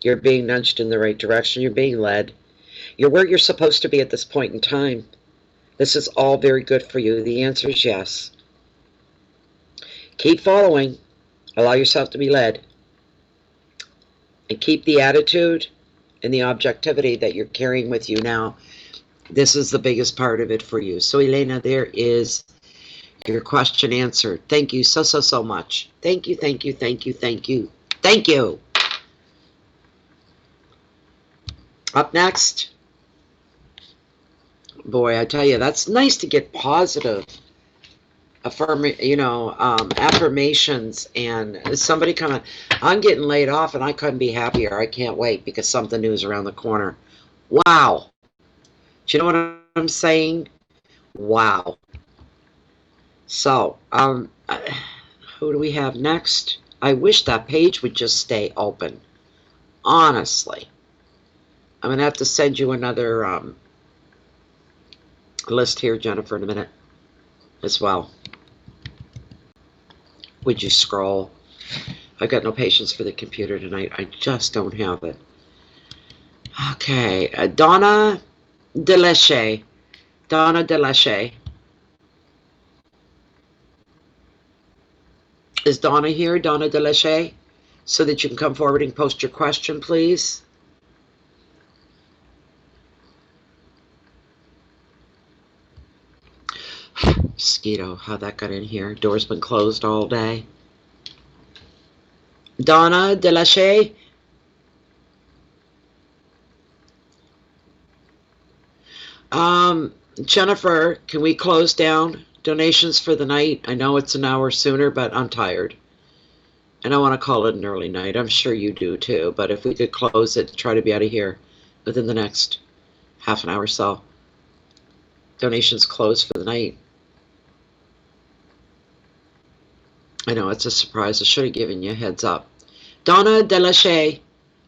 You're being nudged in the right direction. You're being led. You're where you're supposed to be at this point in time. This is all very good for you. The answer is yes. Keep following. Allow yourself to be led. And keep the attitude and the objectivity that you're carrying with you now. This is the biggest part of it for you. So, Elena, there is your question answered. Thank you so much. Thank you, thank you, thank you, thank you. Thank you. Up next. Boy, I tell you, that's nice to get positive affirmations, and somebody coming. I'm getting laid off and I couldn't be happier. I can't wait because something new is around the corner. Wow. Do you know what I'm saying? Wow. So, who do we have next? I wish that page would just stay open. Honestly. I'm going to have to send you another list here, Jennifer, in a minute as well. Would you scroll? I've got no patience for the computer tonight. I just don't have it. Okay. Donna Deleshe. Donna Deleshe. Is Donna here? Donna Deleshe? So that you can come forward and post your question, please. Mosquito, how that got in here. Door's been closed all day. Donna Deleshe? Jennifer, can we close down donations for the night? I know it's an hour sooner, but I'm tired. And I want to call it an early night. I'm sure you do too, but if we could close it, try to be out of here within the next half an hour or so. Donations closed for the night. I know, it's a surprise. I should have given you a heads up. Donna Deleshe.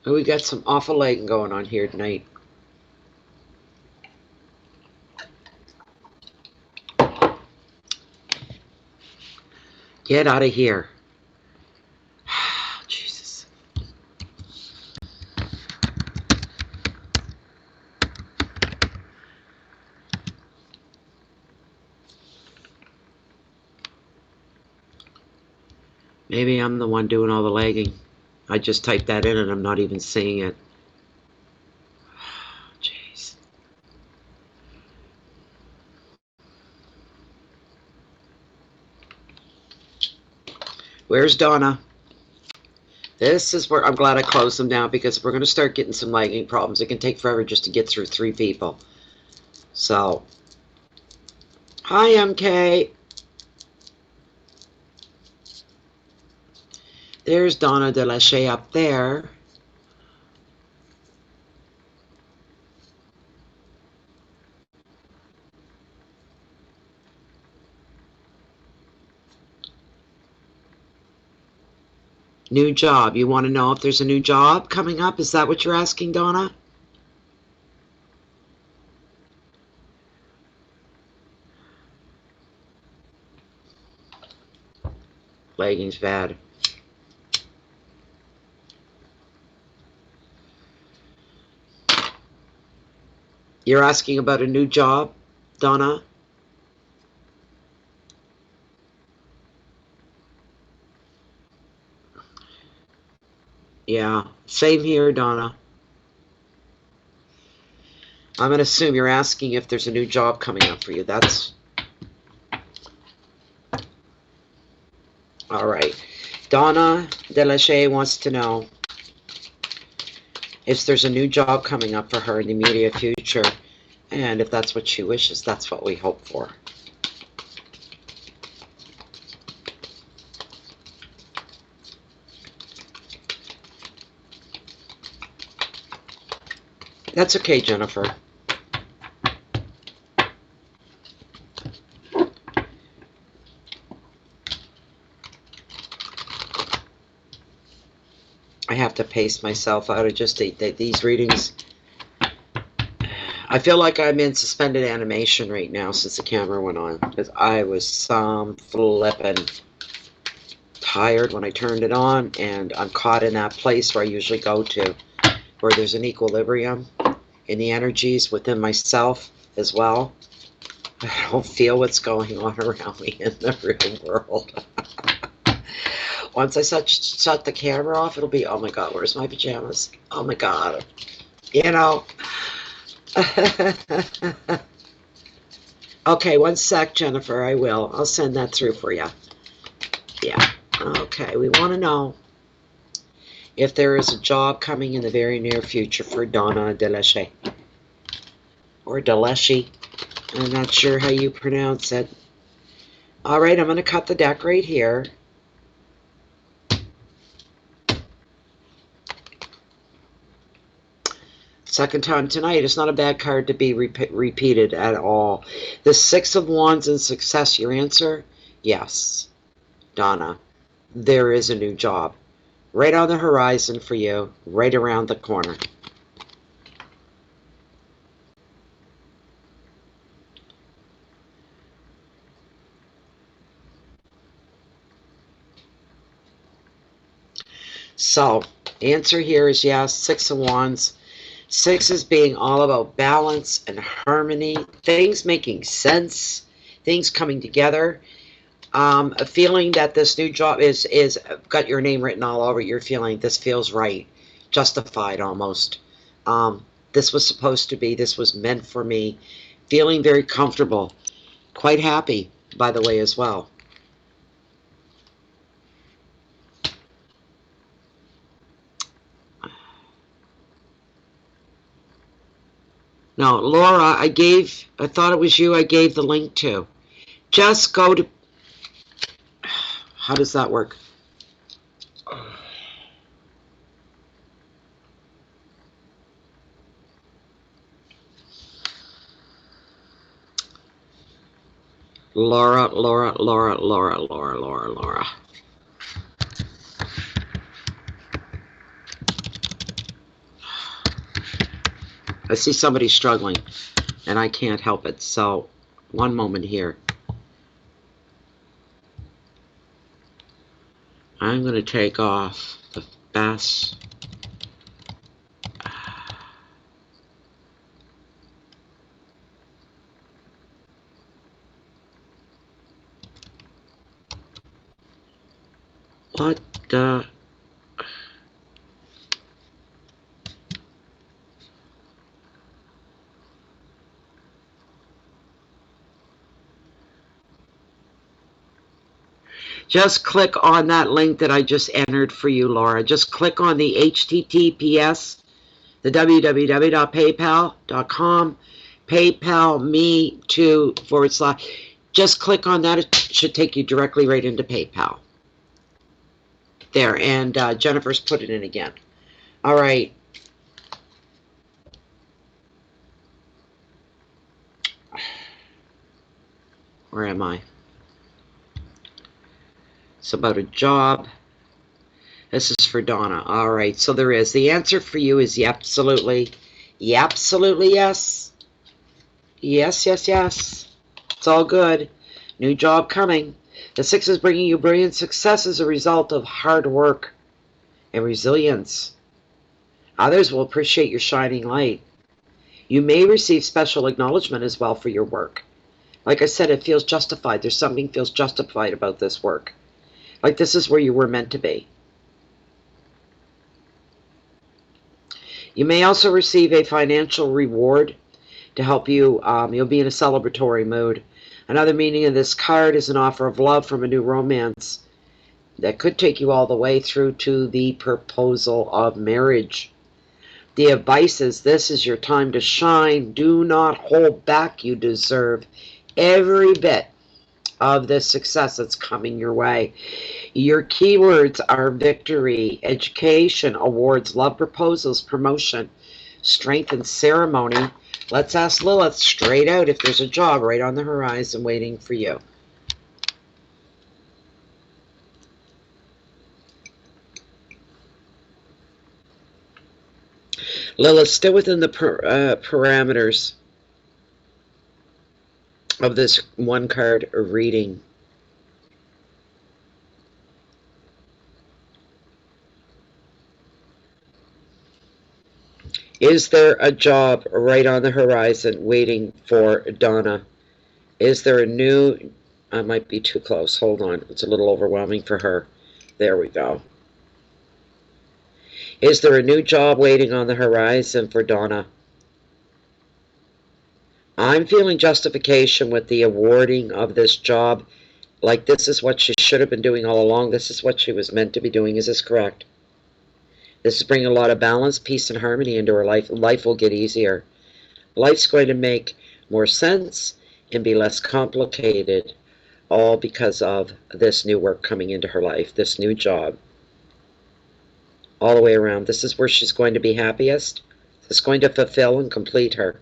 We got some awful lighting going on here tonight. Get out of here. Jesus. Maybe I'm the one doing all the lagging. I just typed that in and I'm not even seeing it. Jeez. Where's Donna? This is where I'm glad I closed them down, because we're going to start getting some lagging problems. It can take forever just to get through 3 people. So, hi MK. There's Donna Deleshe up there. New job. You want to know if there's a new job coming up? Is that what you're asking, Donna? Leggings bad. You're asking about a new job, Donna? Yeah, same here, Donna. I'm going to assume you're asking if there's a new job coming up for you. That's... All right. Donna Delache wants to know if there's a new job coming up for her in the immediate future. And if that's what she wishes, that's what we hope for. That's okay, Jennifer. I have to pace myself out of just these readings. I feel like I'm in suspended animation right now since the camera went on, because I was some flippin' tired when I turned it on, and I'm caught in that place where I usually go to, where there's an equilibrium in the energies within myself as well. I don't feel what's going on around me in the real world. Once I shut the camera off, it'll be, oh my God, where's my pajamas? Oh my God. You know. Okay, one sec, Jennifer. I will. I'll send that through for you. Yeah. Okay, we want to know if there is a job coming in the very near future for Donna Delache. Or Delache. I'm not sure how you pronounce it. All right, I'm going to cut the deck right here. Second time tonight. It's not a bad card to be repeated at all. The Six of Wands and success. Your answer? Yes, Donna. There is a new job right on the horizon for you, right around the corner. So, answer here is yes, Six of Wands. Six is being all about balance and harmony, things making sense, things coming together. A feeling that this new job is got your name written all over. You're feeling this feels right, justified almost. This was supposed to be. This was meant for me. Feeling very comfortable, quite happy, by the way, as well. No, Laura, I thought it was you I gave the link to. Just go to, how does that work? Laura. I see somebody struggling, and I can't help it. So, one moment here. I'm going to take off the best. What the... Just click on that link that I just entered for you, Laura. Just click on the HTTPS, the www.paypal.com, PayPal me to / Just click on that. It should take you directly right into PayPal. There, and Jennifer's put it in again. All right. Where am I? It's about a job. This is for Donna. All right, so there is. The answer for you is absolutely, absolutely yes. Yes, yes, yes. It's all good. New job coming. The 6 is bringing you brilliant success as a result of hard work and resilience. Others will appreciate your shining light. You may receive special acknowledgement as well for your work. Like I said, it feels justified. There's something feels justified about this work. Like this is where you were meant to be. You may also receive a financial reward to help you. You'll be in a celebratory mood. Another meaning of this card is an offer of love from a new romance that could take you all the way through to the proposal of marriage. The advice is this is your time to shine. Do not hold back. You deserve every bit of the success that's coming your way. Your keywords are victory, education, awards, love proposals, promotion, strength, and ceremony. Let's ask Lilith straight out if there's a job right on the horizon waiting for you. Lilith, still within the parameters of this one card reading. Is there a job right on the horizon waiting for Donna? Is there a new... I might be too close. Hold on. It's a little overwhelming for her. There we go. Is there a new job waiting on the horizon for Donna? I'm feeling justification with the awarding of this job. Like this is what she should have been doing all along. This is what she was meant to be doing. Is this correct? This is bringing a lot of balance, peace, and harmony into her life. Life will get easier. Life's going to make more sense and be less complicated, all because of this new work coming into her life, this new job. All the way around. This is where she's going to be happiest. It's going to fulfill and complete her.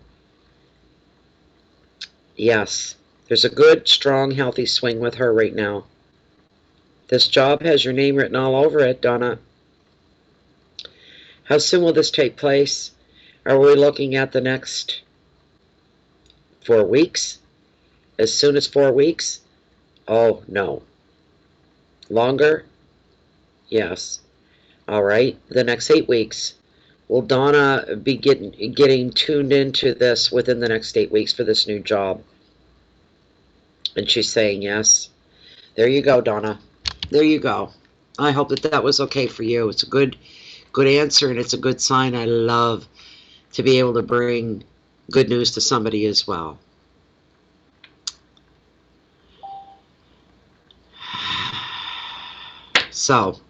Yes, there's a good, strong, healthy swing with her right now. This job has your name written all over it, Donna. How soon will this take place? Are we looking at the next 4 weeks? As soon as 4 weeks? Oh, no. Longer? Yes. All right, the next 8 weeks. Will Donna be getting tuned into this within the next 8 weeks for this new job? And she's saying yes. There you go, Donna. There you go. I hope that that was okay for you. It's a good answer, and it's a good sign. I love to be able to bring good news to somebody as well. So,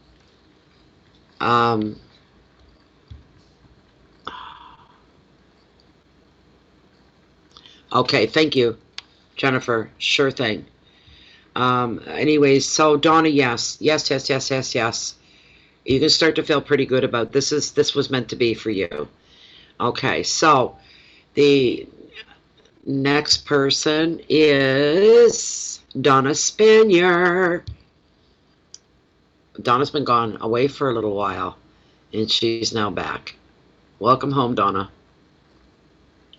okay, thank you, Jennifer. Sure thing. Anyways, so Donna, yes. You can start to feel pretty good about this. This was meant to be for you. Okay, so the next person is Donna Spanier. Donna's been gone away for a little while, and she's now back. Welcome home, Donna.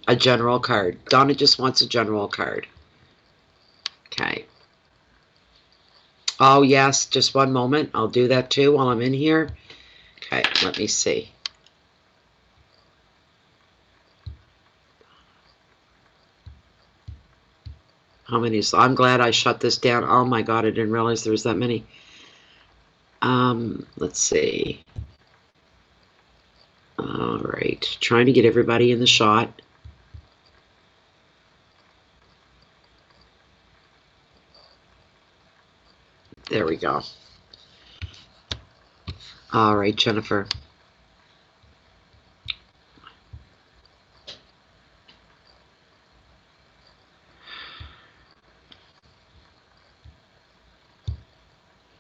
A general card. Donna just wants a general card. Okay. Oh, yes, just one moment. I'll do that too while I'm in here. Okay, let me see. How many? I'm glad I shut this down. Oh my God, I didn't realize there was that many. Let's see. All right, trying to get everybody in the shot. There we go. All right, Jennifer.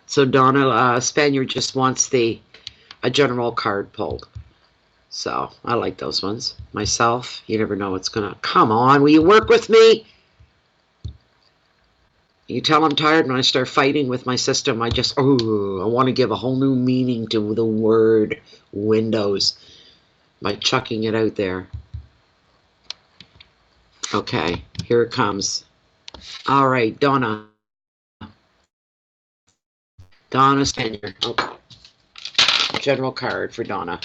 So Donna Spanier just wants a general card pulled. So I like those ones. Myself, you never know what's gonna. Come on, will you work with me? You tell I'm tired and I start fighting with my system. I want to give a whole new meaning to the word windows by chucking it out there. Okay, here it comes. All right, Donna. Donna Spanier. Okay. General card for Donna.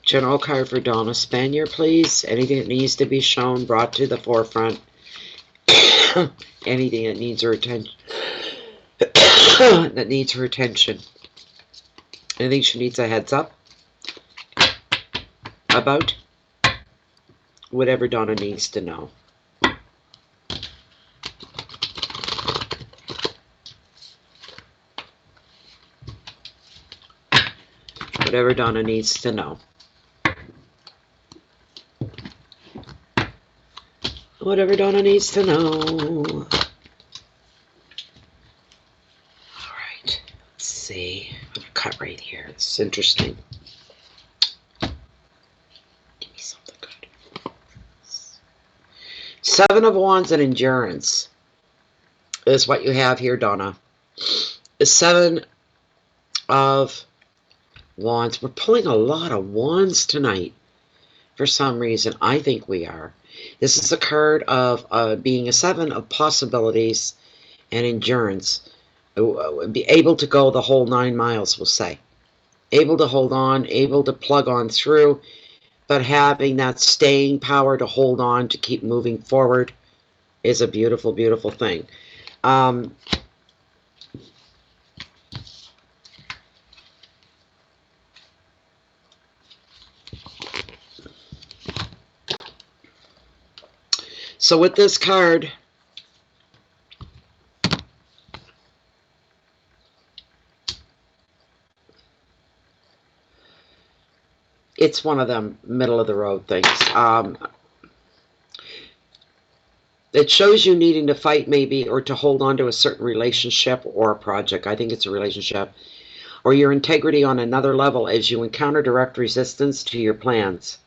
General card for Donna Spanier, please. Anything that needs to be shown, brought to the forefront. Anything that needs her attention. That needs her attention. Anything she needs a heads up about. Whatever Donna needs to know. Whatever Donna needs to know. Whatever Donna needs to know. All right. Let's see. I'm going to cut right here. This is interesting. Give me something good. Seven of Wands and Endurance is what you have here, Donna. The Seven of Wands. We're pulling a lot of wands tonight. For some reason, I think we are. This is a card of being a seven of possibilities and endurance. Be able to go the whole 9 miles, we'll say. Able to hold on, able to plug on through, but having that staying power to hold on, to keep moving forward is a beautiful, beautiful thing. So with this card, it's one of them middle of the road things. It shows you needing to fight maybe, or to hold on to a certain relationship or a project. I think it's a relationship. Or your integrity on another level as you encounter direct resistance to your plans.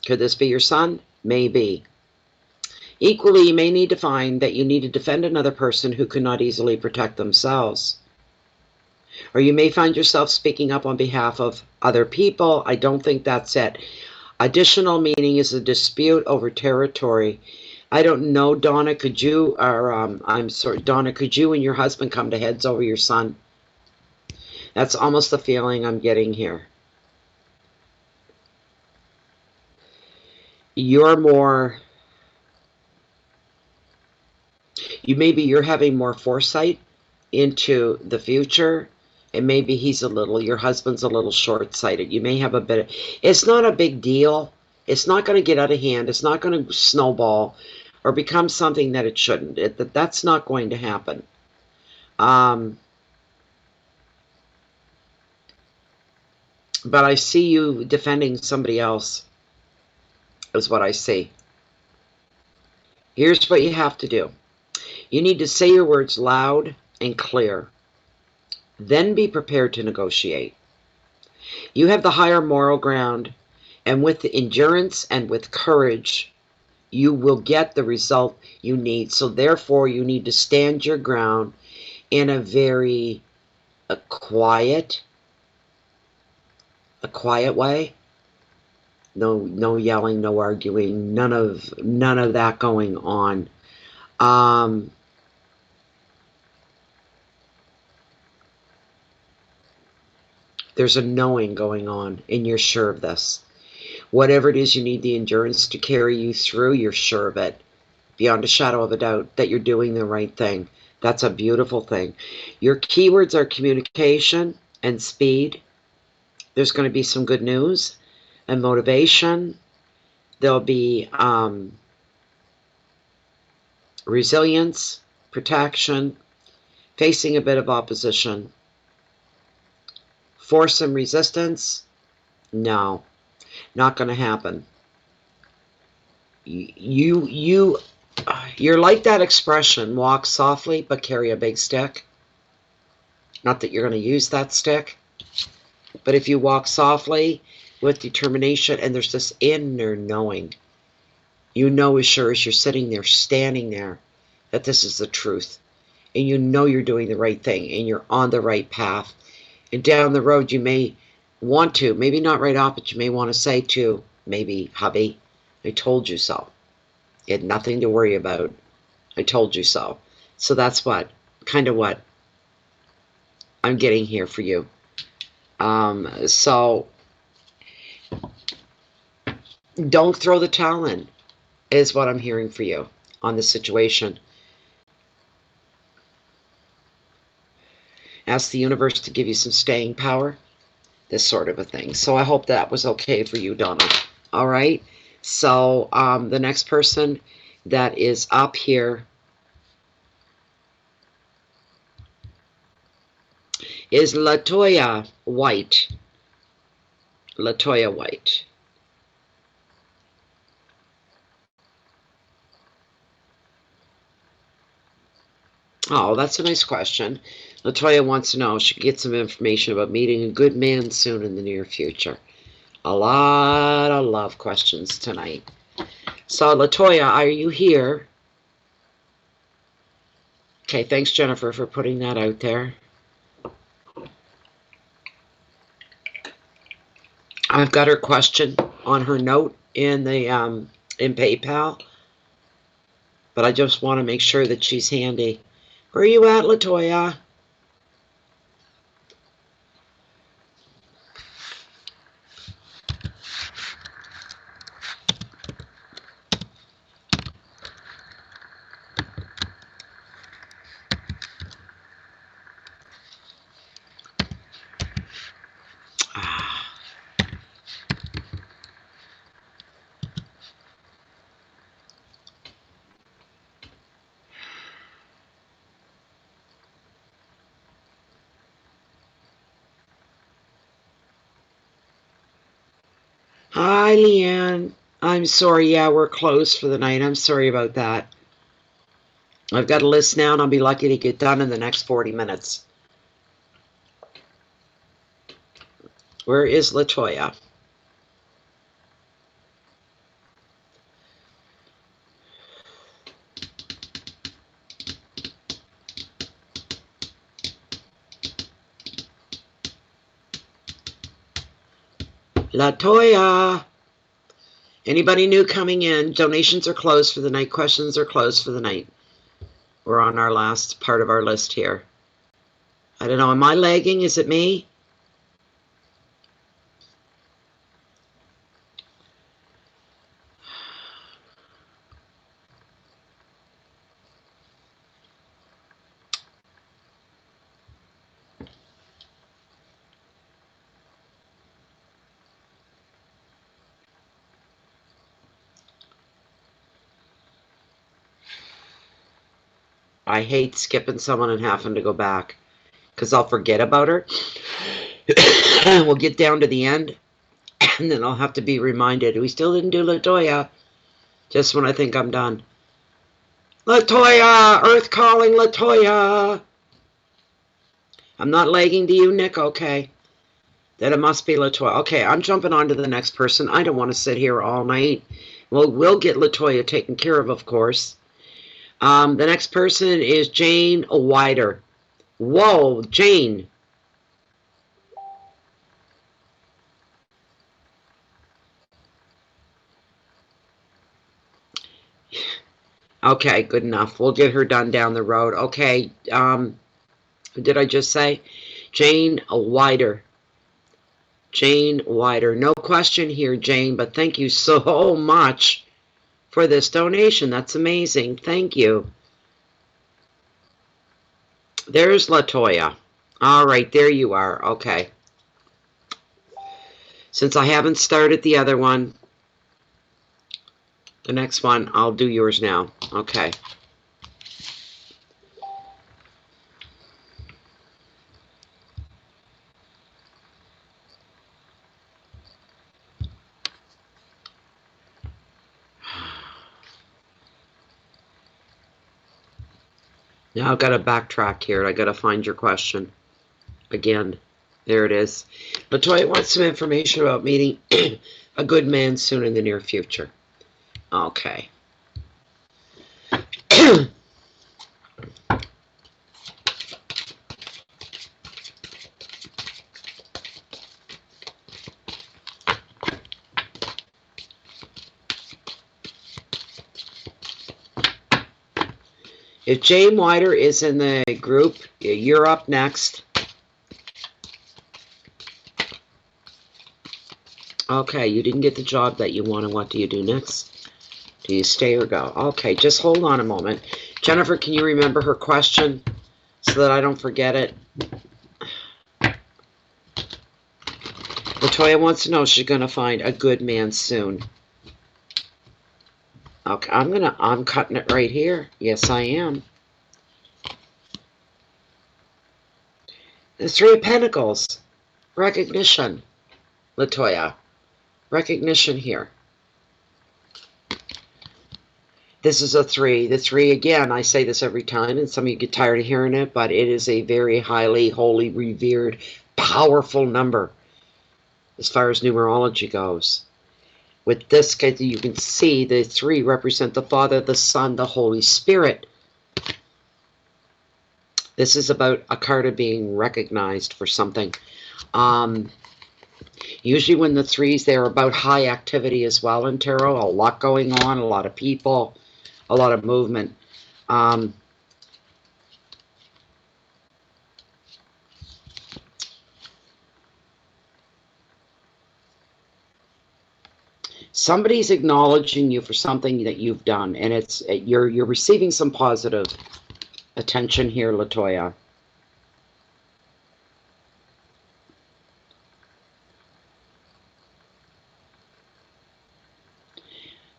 Could this be your son? Maybe. Equally, you may need to find that you need to defend another person who could not easily protect themselves. Or you may find yourself speaking up on behalf of other people. I don't think that's it. Additional meaning is a dispute over territory. I don't know, Donna, could you, or I'm sorry, Donna, could you and your husband come to heads over your son? That's almost the feeling I'm getting here. You're more... You're having more foresight into the future, and maybe your husband's a little short-sighted. You may have a bit of, it's not a big deal. It's not going to get out of hand. It's not going to snowball or become something that it shouldn't. That's not going to happen. But I see you defending somebody else, is what I see. Here's what you have to do. You need to say your words loud and clear. Then be prepared to negotiate. You have the higher moral ground, and with the endurance and with courage, you will get the result you need. So therefore, you need to stand your ground in a very quiet way. No yelling, no arguing, none of that going on. There's a knowing going on, and you're sure of this. Whatever it is you need the endurance to carry you through, you're sure of it. Beyond a shadow of a doubt that you're doing the right thing. That's a beautiful thing. Your keywords are communication and speed. There's going to be some good news and motivation. There'll be resilience, protection, facing a bit of opposition. Force and resistance? No, not going to happen. You're like that expression, walk softly but carry a big stick. Not that you're going to use that stick, but if you walk softly with determination, and there's this inner knowing, you know as sure as you're sitting there, standing there, that this is the truth. And you know you're doing the right thing, and you're on the right path. And down the road, you may want to, maybe not right off, but you may want to say to, maybe, hubby, I told you so. You had nothing to worry about. I told you so. So that's kind of what I'm getting here for you. So don't throw the towel in, is what I'm hearing for you on the situation. Ask the universe to give you some staying power, this sort of a thing. So I hope that was okay for you, Donna. All right. So the next person that is up here is Latoya White. Latoya White. Oh, that's a nice question. Latoya wants to know if she can get some information about meeting a good man soon in the near future. A lot of love questions tonight. So, Latoya, are you here? Okay, thanks, Jennifer, for putting that out there. I've got her question on her note in the in PayPal, but I just want to make sure that she's handy. Where are you at, Latoya? Hi, Leanne. I'm sorry. Yeah, we're closed for the night. I'm sorry about that. I've got a list now, and I'll be lucky to get done in the next 40 minutes. Where is Latoya? Latoya! Anybody new coming in? Donations are closed for the night. Questions are closed for the night. We're on our last part of our list here. I don't know. Am I lagging? Is it me? I hate skipping someone and having to go back because I'll forget about her. We'll get down to the end and then I'll have to be reminded. We still didn't do Latoya. Just when I think I'm done. Latoya! Earth calling Latoya! I'm not lagging to you, Nick? Okay. Then it must be Latoya. Okay, I'm jumping on to the next person. I don't want to sit here all night. Well, we'll get Latoya taken care of course. The next person is Jane Weider. Whoa, Jane. Okay, good enough. We'll get her done down the road. Okay, did I just say? Jane Weider. Jane Weider. No question here, Jane, but thank you so much for this donation. That's amazing. Thank you. There's Latoya. All right, there you are. Okay. Since I haven't started the other one, the next one, I'll do yours now. Okay. Now I've got to backtrack here. I got to find your question again. There it is. Latoya wants some information about meeting a good man soon in the near future. Okay. If Jane Weider is in the group, you're up next. Okay, you didn't get the job that you wanted. What do you do next? Do you stay or go? Okay, just hold on a moment. Jennifer, can you remember her question so that I don't forget it? Latoya wants to know if she's going to find a good man soon. Okay, I'm cutting it right here. Yes, I am. The Three of Pentacles. Recognition. Latoya. Recognition here. This is a 3. The 3, again, I say this every time, and some of you get tired of hearing it, but it is a very highly, holy, revered, powerful number as far as numerology goes. With this, you can see the 3 represent the Father, the Son, the Holy Spirit. This is about a card of being recognized for something. Usually when the 3s, they're about high activity as well in tarot. A lot going on, a lot of people, a lot of movement. Somebody's acknowledging you for something that you've done, and you're receiving some positive attention here, Latoya.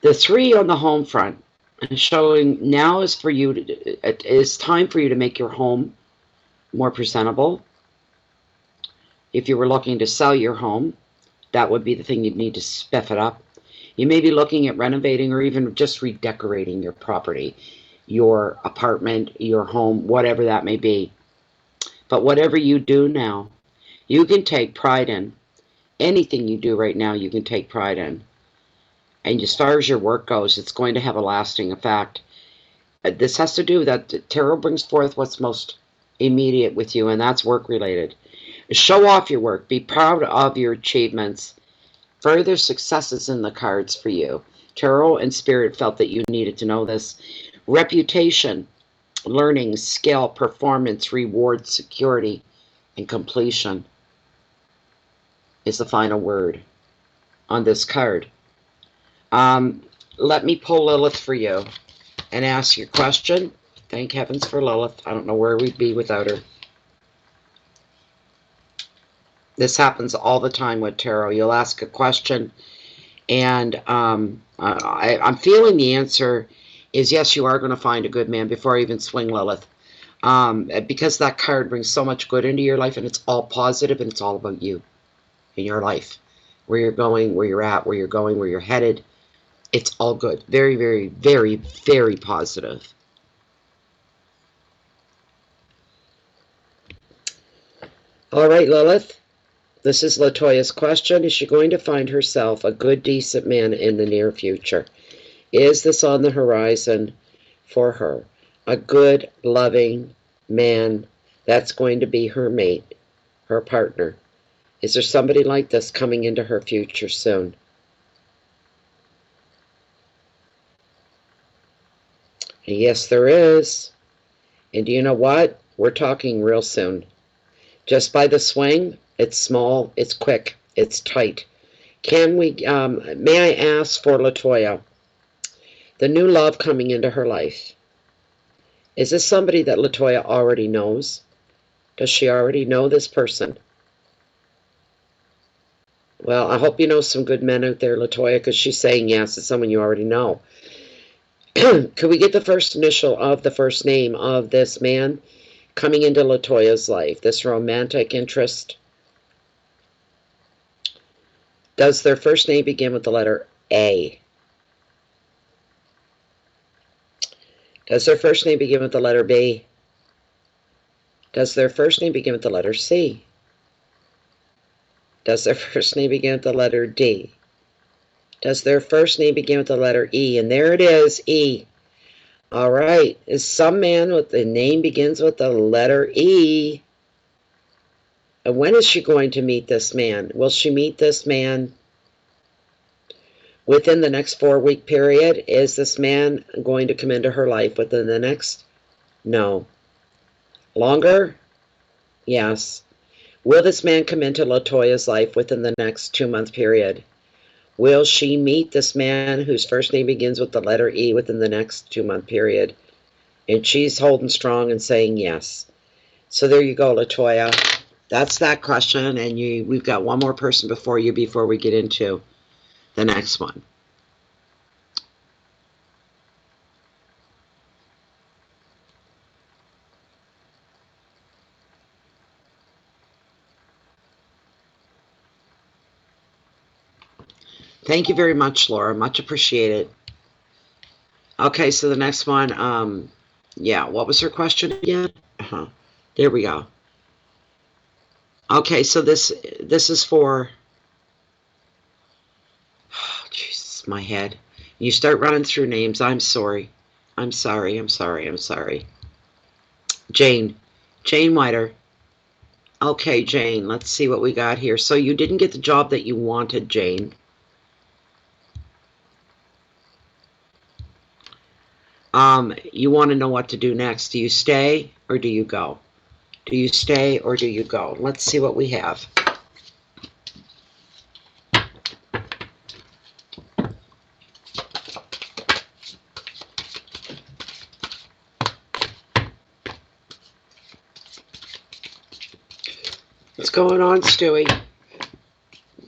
The 3 on the home front is showing now is for you. It is time for you to make your home more presentable. If you were looking to sell your home, that would be the thing you'd need to spiff it up. You may be looking at renovating or even just redecorating your property, your apartment, your home, whatever that may be. But whatever you do now, you can take pride in. Anything you do right now, you can take pride in. And as far as your work goes, it's going to have a lasting effect. This has to do with that tarot brings forth what's most immediate with you, and that's work related. Show off your work. Be proud of your achievements. Further successes in the cards for you. Tarot and Spirit felt that you needed to know this. Reputation, learning, skill, performance, reward, security, and completion is the final word on this card. Let me pull Lilith for you and ask your question. Thank heavens for Lilith. I don't know where we'd be without her. This happens all the time with tarot. You'll ask a question, and I'm feeling the answer is yes, you are going to find a good man before I even swing Lilith. Because that card brings so much good into your life, and it's all positive, and it's all about you in your life. Where you're going, where you're at, where you're going, where you're headed. It's all good. Very, very, very, very positive. All right, Lilith. This is Latoya's question. Is she going to find herself a good, decent man in the near future? Is this on the horizon for her? A good, loving man that's going to be her mate, her partner. Is there somebody like this coming into her future soon? Yes, there is. And do you know what? We're talking real soon. Just by the swing, it's small, it's quick, it's tight. Can we, may I ask for Latoya, the new love coming into her life, is this somebody that Latoya already knows? Does she already know this person? Well, I hope you know some good men out there, Latoya, because she's saying yes, it's someone you already know. Could we get the first initial of the first name of this man coming into Latoya's life, this romantic interest? Does their first name begin with the letter A? Does their first name begin with the letter B? Does their first name begin with the letter C? Does their first name begin with the letter D? Does their first name begin with the letter E? And there it is, E. All right. Is some man with the name begins with the letter E? And when is she going to meet this man? Will she meet this man within the next 4-week period? Is this man going to come into her life within the next? No. Longer? Yes. Will this man come into Latoya's life within the next 2-month period? Will she meet this man whose first name begins with the letter E within the next 2-month period? And she's holding strong and saying yes. So there you go, Latoya. That's that question, and we've got one more person before we get into the next one. Thank you very much, Laura. Much appreciated. Okay, so the next one, yeah, what was her question again? There we go. Okay, so this is for, oh, Jesus, my head. You start running through names. I'm sorry. I'm sorry. Jane Weider. Okay, Jane, let's see what we got here. So you didn't get the job that you wanted, Jane. You want to know what to do next. Do you stay or do you go? Do you stay or do you go? Let's see what we have. What's going on, Stewie?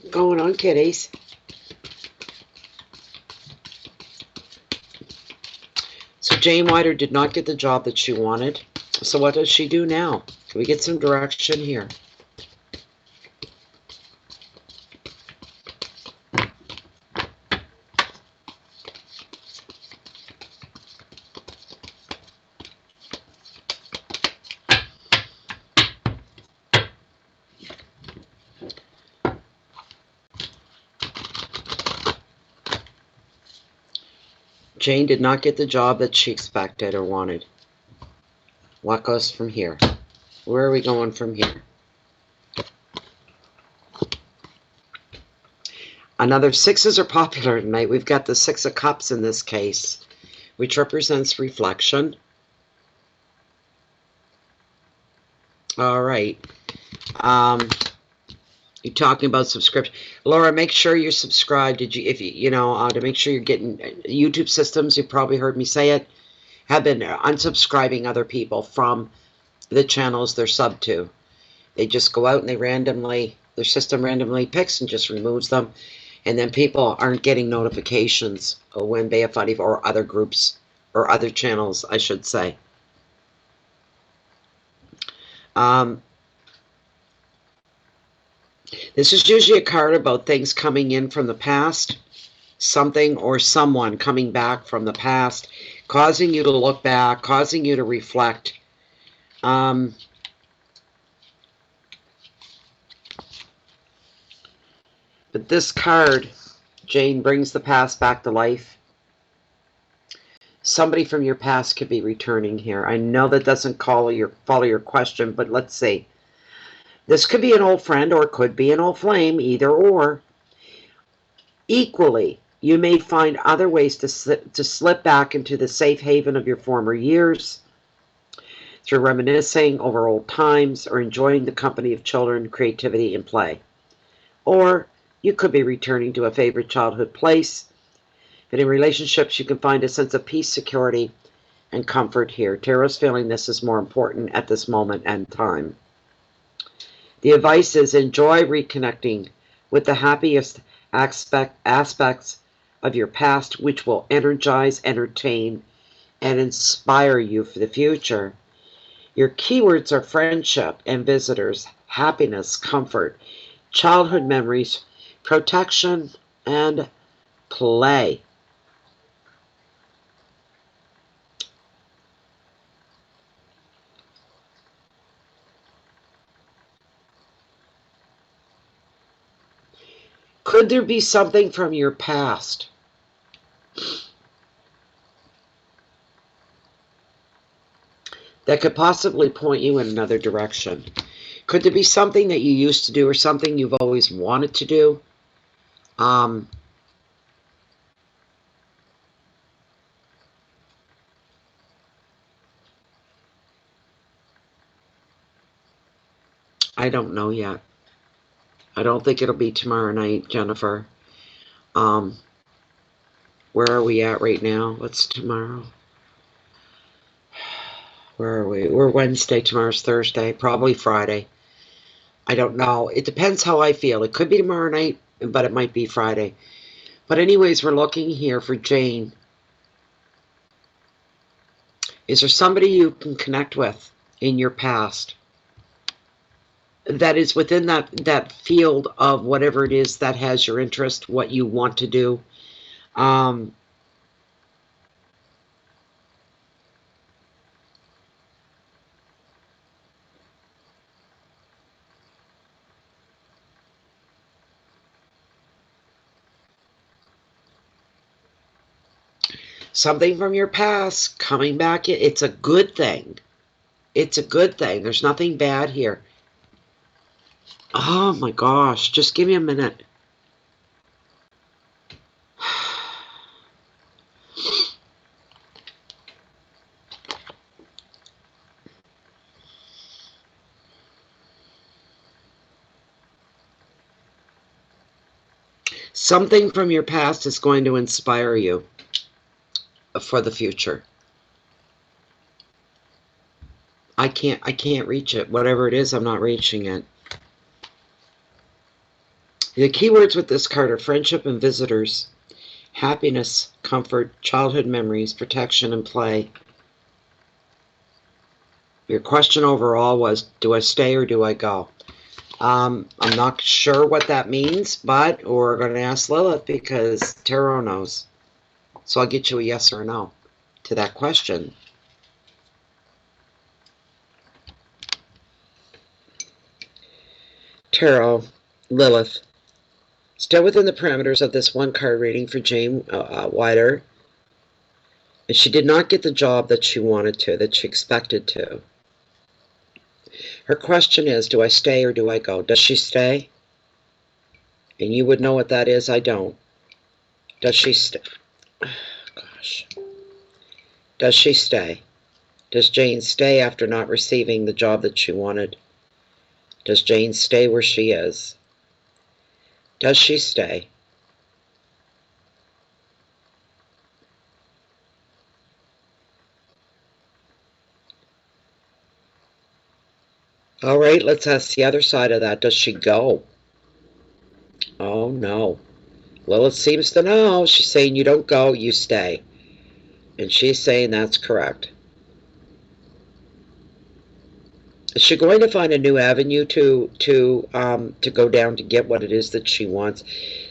Going on, kitties? So Jane Weider did not get the job that she wanted. So what does she do now? Can we get some direction here? Jane did not get the job that she expected or wanted. What goes from here? Where are we going from here? Another sixes are popular tonight. We've got the Six of Cups in this case, which represents reflection. All right. You're talking about subscription. Laura, make sure you're subscribed. To make sure you're getting YouTube systems, you probably heard me say it, have been unsubscribing other people from the channels they're sub to. They just go out and their system randomly picks and just removes them. And then people aren't getting notifications when BFI or other groups or other channels, I should say. This is usually a card about things coming in from the past, something or someone coming back from the past, causing you to look back, causing you to reflect. But this card, Jane, brings the past back to life. Somebody from your past could be returning here. I know that doesn't follow your question, but let's see. This could be an old friend or it could be an old flame, either or. Equally, you may find other ways to slip back into the safe haven of your former years through reminiscing over old times or enjoying the company of children, creativity, and play. Or you could be returning to a favorite childhood place. But in relationships, you can find a sense of peace, security, and comfort here. Tarot's feeling this is more important at this moment and time. The advice is enjoy reconnecting with the happiest aspects of your past, which will energize, entertain, and inspire you for the future. Your keywords are friendship and visitors, happiness, comfort, childhood memories, protection, and play. Could there be something from your past that could possibly point you in another direction? Could there be something that you used to do or something you've always wanted to do? I don't know yet. I don't think it'll be tomorrow night, Jennifer. Where are we at right now? What's tomorrow? Where are we? We're Wednesday. Tomorrow's Thursday. Probably Friday. I don't know. It depends how I feel. It could be tomorrow night, but it might be Friday. But anyways, we're looking here for Jane. Is there somebody you can connect with in your past that is within that field of whatever it is that has your interest, what you want to do? Something from your past coming back. It's a good thing. It's a good thing. There's nothing bad here. Oh my gosh. Just give me a minute. Something from your past is going to inspire you for the future. I can't reach it. Whatever it is, I'm not reaching it. The keywords with this card are friendship and visitors, happiness, comfort, childhood memories, protection, and play. Your question overall was, do I stay or do I go? I'm not sure what that means, but we're going to ask Lilith because Tarot knows. So I'll get you a yes or a no to that question. Tarot, Lilith. Still within the parameters of this one card reading for Jane Weider. And she did not get the job that she wanted to, that she expected to. Her question is, do I stay or do I go? Does she stay? And you would know what that is. I don't. Does she stay? Oh, gosh. Does she stay? Does Jane stay after not receiving the job that she wanted? Does Jane stay where she is? Does she stay? All right, let's ask the other side of that. Does she go? Oh, no. Lilith seems to know. She's saying you don't go, you stay. And she's saying that's correct. Is she going to find a new avenue to go down to get what it is that she wants?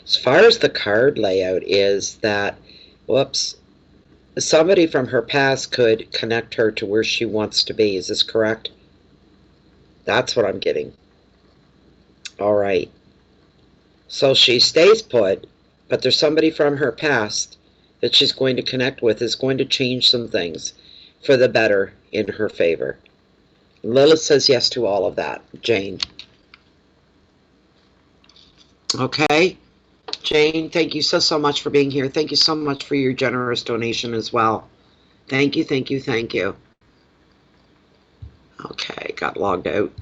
As far as the card layout is that, whoops, somebody from her past could connect her to where she wants to be. Is this correct? That's what I'm getting. All right. So she stays put, but there's somebody from her past that she's going to connect with is going to change some things for the better in her favor. Lilith says yes to all of that, Jane. Okay. Jane, thank you so much for being here. Thank you so much for your generous donation as well. Thank you, thank you, thank you. Okay, got logged out.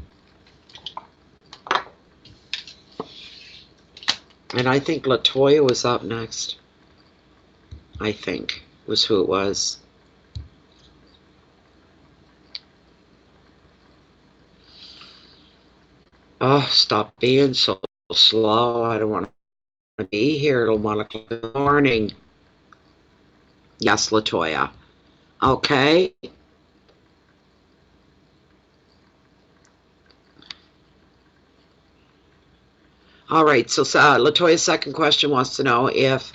And I think Latoya was up next. I think was who it was. Oh, stop being so slow. I don't want to be here till 1 o'clock in the morning. Yes, Latoya. Okay. All right, so Latoya's second question wants to know if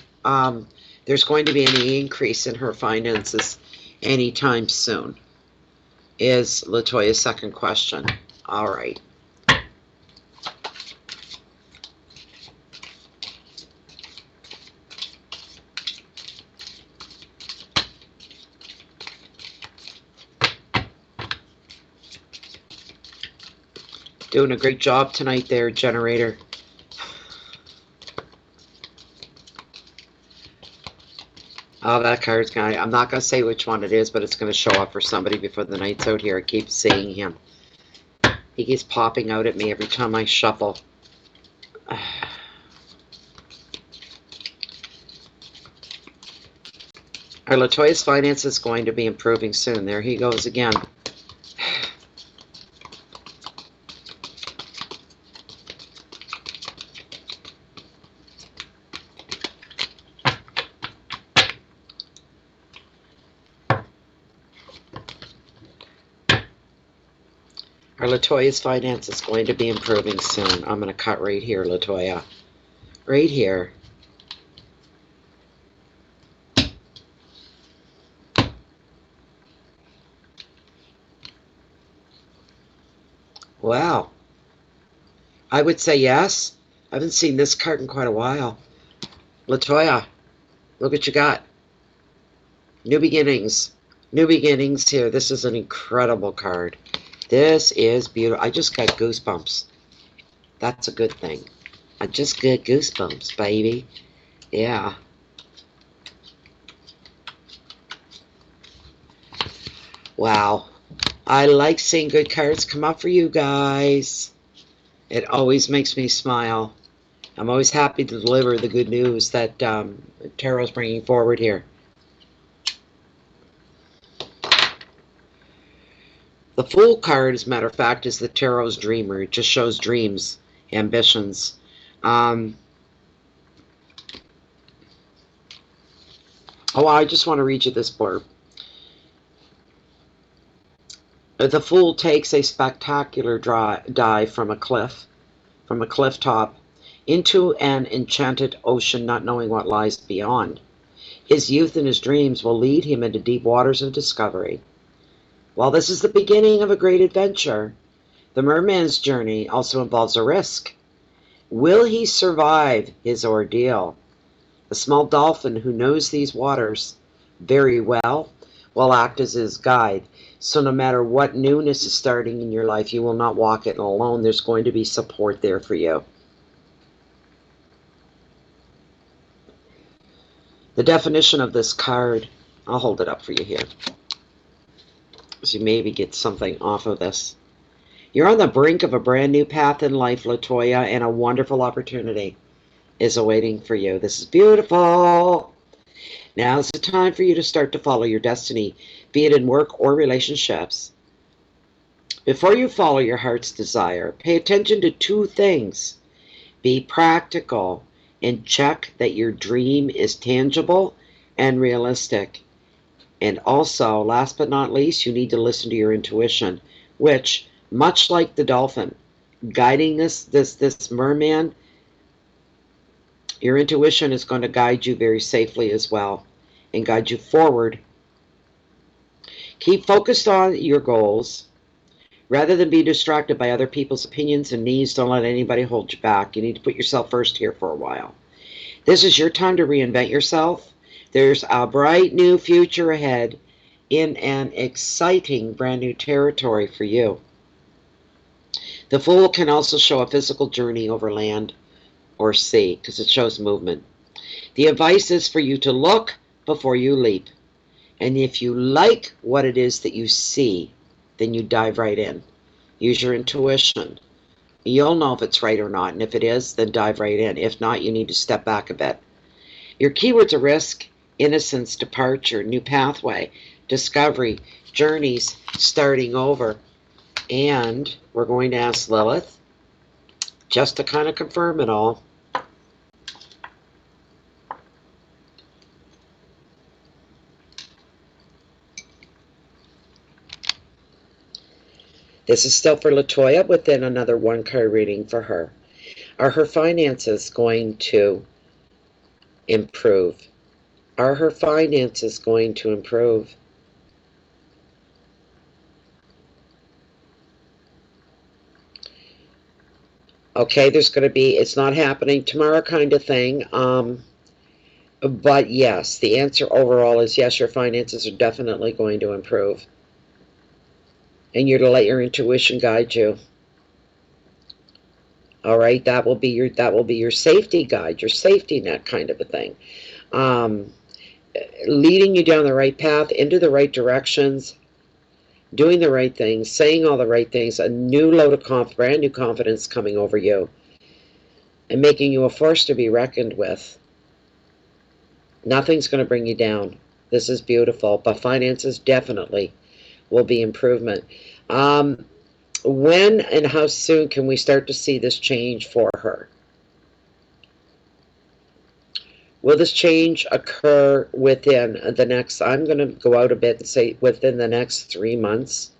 there's going to be any increase in her finances anytime soon, is Latoya's second question. All right. Doing a great job tonight there, generator. Oh, that card's going to... I'm not going to say which one it is, but it's going to show up for somebody before the night's out here. I keep seeing him. He keeps popping out at me every time I shuffle. Our Latoya's finance is going to be improving soon. There he goes again. Our Latoya's finance is going to be improving soon. I'm going to cut right here, Latoya. Right here. Wow. I would say yes. I haven't seen this card in quite a while. Latoya, look what you got. New beginnings. New beginnings here. This is an incredible card. This is beautiful. I just got goosebumps. That's a good thing. I just got goosebumps, baby. Yeah. Wow. I like seeing good cards come up for you guys. It always makes me smile. I'm always happy to deliver the good news that Tarot's bringing forward here. The Fool card, as a matter of fact, is the Tarot's dreamer. It just shows dreams, ambitions. Oh, I just want to read you this blurb. The Fool takes a spectacular dive from a cliff top, into an enchanted ocean, not knowing what lies beyond. His youth and his dreams will lead him into deep waters of discovery. While this is the beginning of a great adventure, the merman's journey also involves a risk. Will he survive his ordeal? The small dolphin who knows these waters very well will act as his guide. So no matter what newness is starting in your life, you will not walk it alone. There's going to be support there for you. The definition of this card, I'll hold it up for you here, so you maybe get something off of this. You're on the brink of a brand new path in life, Latoya, and a wonderful opportunity is awaiting for you. This is beautiful. Now's the time for you to start to follow your destiny, be it in work or relationships. Before you follow your heart's desire, pay attention to two things. Be practical and check that your dream is tangible and realistic. And also, last but not least, you need to listen to your intuition, which, much like the dolphin, guiding this merman, your intuition is going to guide you very safely as well and guide you forward. Keep focused on your goals. Rather than be distracted by other people's opinions and needs, don't let anybody hold you back. You need to put yourself first here for a while. This is your time to reinvent yourself. There's a bright new future ahead in an exciting brand new territory for you. The Fool can also show a physical journey over land or sea because it shows movement. The advice is for you to look before you leap. And if you like what it is that you see, then you dive right in. Use your intuition. You'll know if it's right or not. And if it is, then dive right in. If not, you need to step back a bit. Your keywords are risk, innocence, departure, new pathway, discovery, journeys, starting over. And we're going to ask Lilith, just to kind of confirm it all. This is still for Latoya, but then another one-card reading for her. Are her finances going to improve? Are her finances going to improve? Okay, there's going to be, it's not happening tomorrow kind of thing. But yes, the answer overall is yes, your finances are definitely going to improve. And you're to let your intuition guide you. All right, that will be your safety guide, your safety net kind of a thing. Leading you down the right path, into the right directions, doing the right things, saying all the right things, a new load of brand new confidence coming over you, and making you a force to be reckoned with. Nothing's going to bring you down. This is beautiful, but finances definitely will be improvement. When and how soon can we start to see this change for her? Will this change occur within the next, I'm going to go out a bit and say within the next 3 months?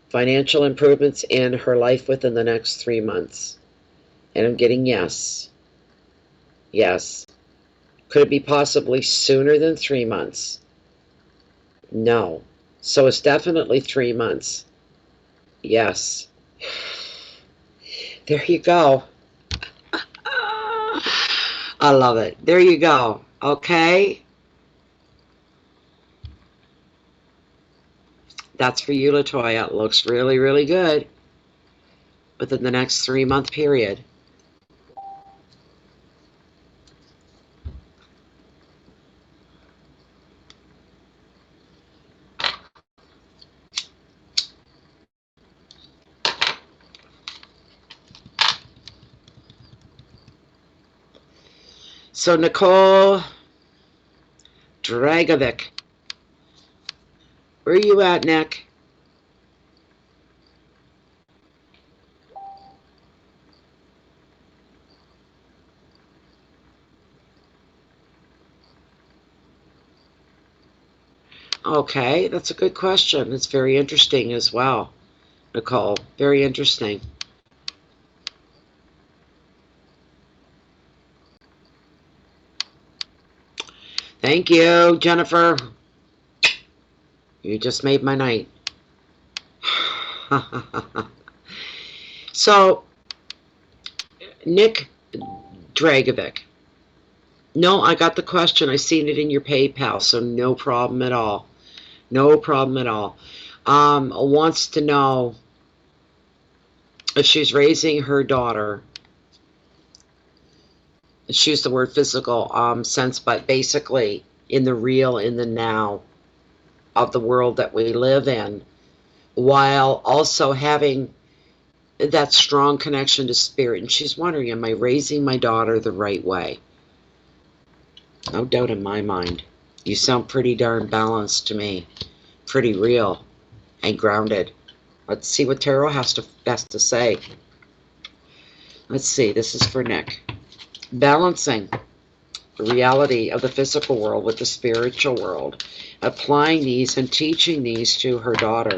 Financial improvements in her life within the next 3 months. And I'm getting yes. Yes. Could it be possibly sooner than 3 months? No. So it's definitely 3 months. Yes. There you go. I love it. There you go. Okay. That's for you, Latoya. It looks really, really good within the next 3-month period. So Nicole Dragovic, where are you at, Nick? Okay, that's a good question. It's very interesting as well, Nicole. Very interesting. Thank you, Jennifer. You just made my night. So, Nick Dragovic. No, I got the question. I seen it in your PayPal, so no problem at all. No problem at all. Wants to know if she's raising her daughter. She used the word physical sense, but basically in the real, in the now of the world that we live in, while also having that strong connection to spirit. And she's wondering, am I raising my daughter the right way? No doubt in my mind. You sound pretty darn balanced to me. Pretty real and grounded. Let's see what Tarot has to say. Let's see. This is for Nick. Balancing the reality of the physical world with the spiritual world. Applying these and teaching these to her daughter.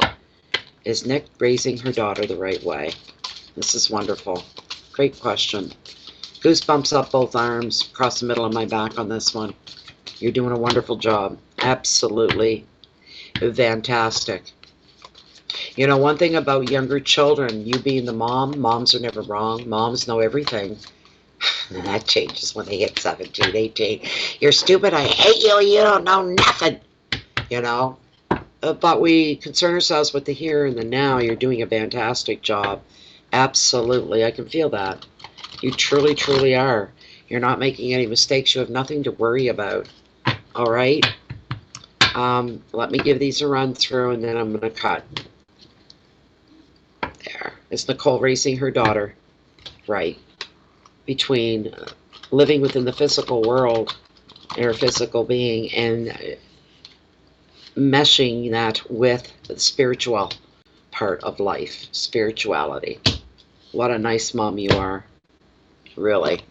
Is Nick raising her daughter the right way? This is wonderful. Great question. Goosebumps up both arms, across the middle of my back on this one. You're doing a wonderful job. Absolutely fantastic. You know, one thing about younger children, you being the mom, moms are never wrong. Moms know everything. And that changes when they hit 17, 18. You're stupid. I hate you. You don't know nothing. You know? But we concern ourselves with the here and the now. You're doing a fantastic job. Absolutely. I can feel that. You truly, truly are. You're not making any mistakes. You have nothing to worry about. All right? Let me give these a run through, and then I'm going to cut. There. Is Nicole raising her daughter? Right. Between living within the physical world, her physical being, and meshing that with the spiritual part of life. Spirituality. What a nice mom you are. Really.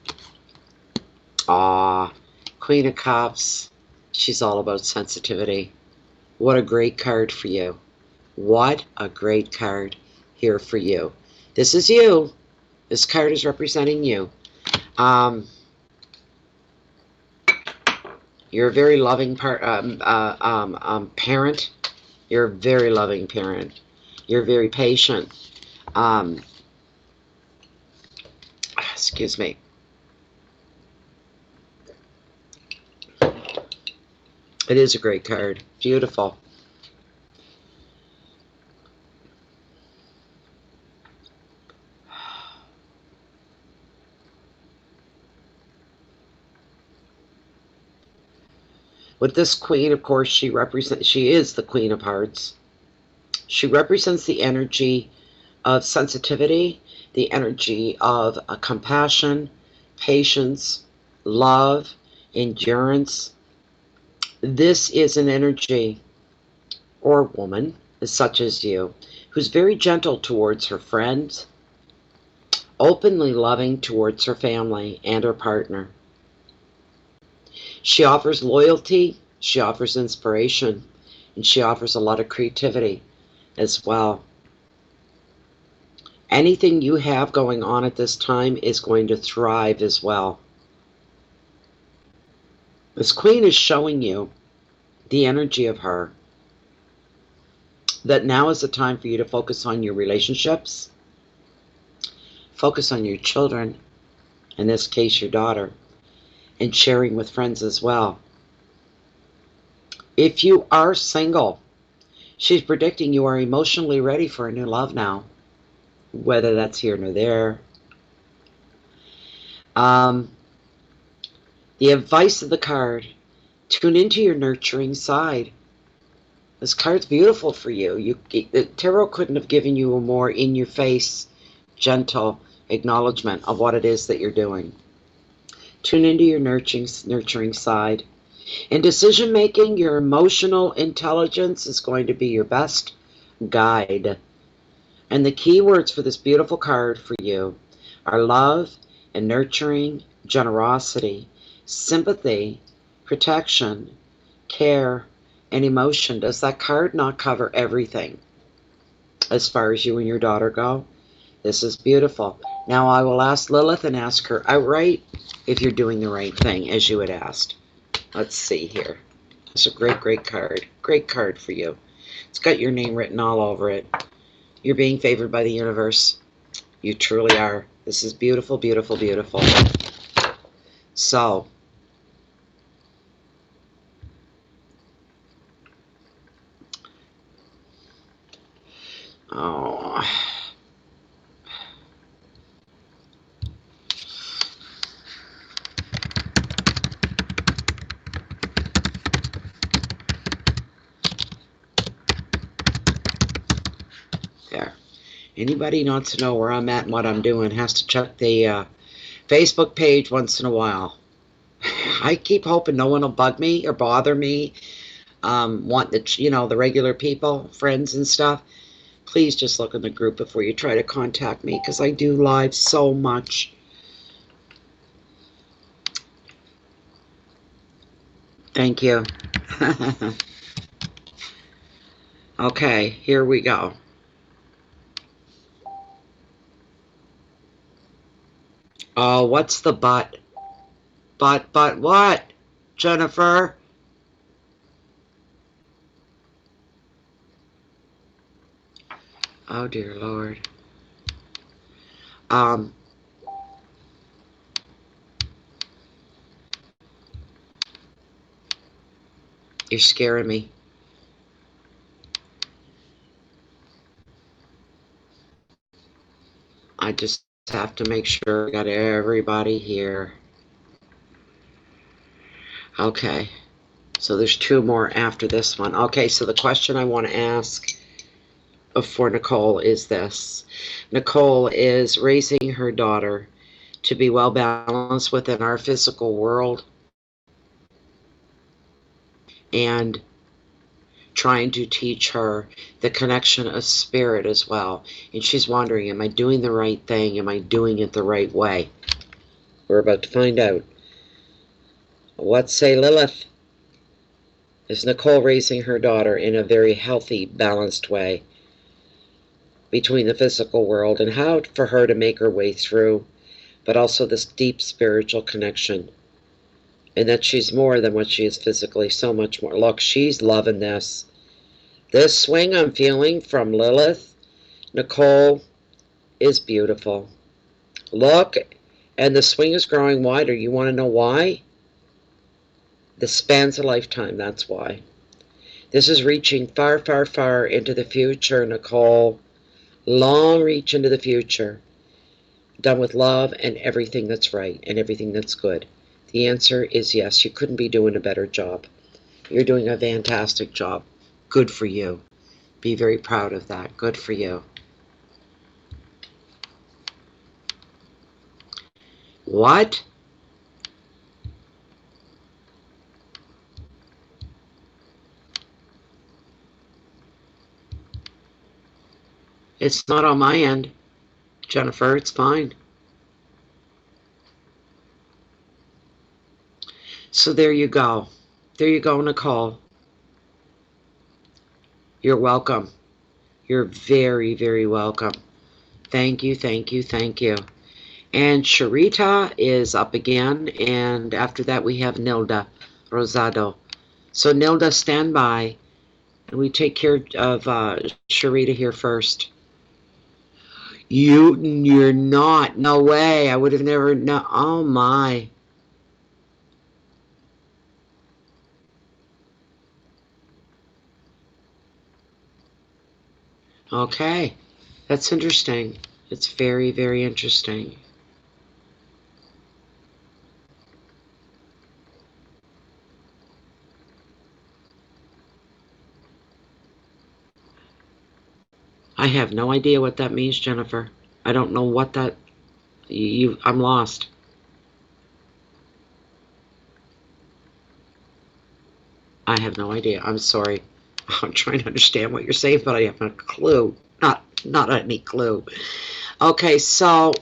Queen of Cups. She's all about sensitivity. What a great card for you. What a great card here for you. This is you. This card is representing you. You're a very loving parent. You're a very loving parent. You're very patient. Excuse me. It is a great card. Beautiful. With this queen, of course, she is the Queen of Hearts. She represents the energy of sensitivity, the energy of compassion, patience, love, endurance. This is an energy, or woman, such as you, who's very gentle towards her friends, openly loving towards her family and her partner. She offers loyalty, she offers inspiration, and she offers a lot of creativity as well. Anything you have going on at this time is going to thrive as well. This queen is showing you the energy of her, that now is the time for you to focus on your relationships, focus on your children, in this case your daughter, and sharing with friends as well. If you are single, she's predicting you are emotionally ready for a new love now, whether that's here or there. The advice of the card, tune into your nurturing side. This card's beautiful for you. The tarot couldn't have given you a more in-your-face, gentle acknowledgement of what it is that you're doing. Tune into your nurturing side. In decision-making, your emotional intelligence is going to be your best guide. And the key words for this beautiful card for you are love and nurturing, generosity, sympathy, protection, care, and emotion. Does that card not cover everything as far as you and your daughter go? This is beautiful. Now I will ask Lilith and ask her outright if you're doing the right thing, as you had asked. Let's see here. It's a great, great card. Great card for you. It's got your name written all over it. You're being favored by the universe. You truly are. This is beautiful, beautiful, beautiful. So, oh, there. Anybody wants to know where I'm at and what I'm doing has to check the Facebook page once in a while. I keep hoping no one will bug me or bother me. Want the regular people, friends and stuff. Please just look in the group before you try to contact me, because I do live so much. Thank you. Okay, here we go. Oh, what's the but? But what, Jennifer? Oh, dear Lord. You're scaring me. I just have to make sure I got everybody here. Okay. So there's two more after this one. Okay, so the question I want to ask for Nicole is this. Nicole is raising her daughter to be well balanced within our physical world and trying to teach her the connection of spirit as well. And she's wondering, am I doing the right thing? Am I doing it the right way? We're about to find out. What say Lilith? Is Nicole raising her daughter in a very healthy, balanced way between the physical world and how for her to make her way through, but also this deep spiritual connection, and that she's more than what she is physically, so much more. Look, she's loving this. This swing I'm feeling from Lilith, Nicole, is beautiful. Look, and the swing is growing wider. You want to know why? This spans a lifetime, that's why. This is reaching far, far, far into the future, Nicole. Long reach into the future. Done with love and everything that's right and everything that's good. The answer is yes. You couldn't be doing a better job. You're doing a fantastic job. Good for you. Be very proud of that. Good for you. What? It's not on my end, Jennifer. It's fine. So there you go. There you go, Nicole. You're welcome. You're very, very welcome. Thank you, thank you, thank you. And Sherita is up again. And after that, we have Nilda Rosado. So Nilda, stand by. And we take care of Sherita here first. You're not. No way. I would have never. No. Oh my. Okay. That's interesting. It's very, very interesting. I have no idea what that means, Jennifer. I don't know what that. I'm lost. I have no idea. I'm sorry. I'm trying to understand what you're saying, but I have no clue. Not any clue. Okay, so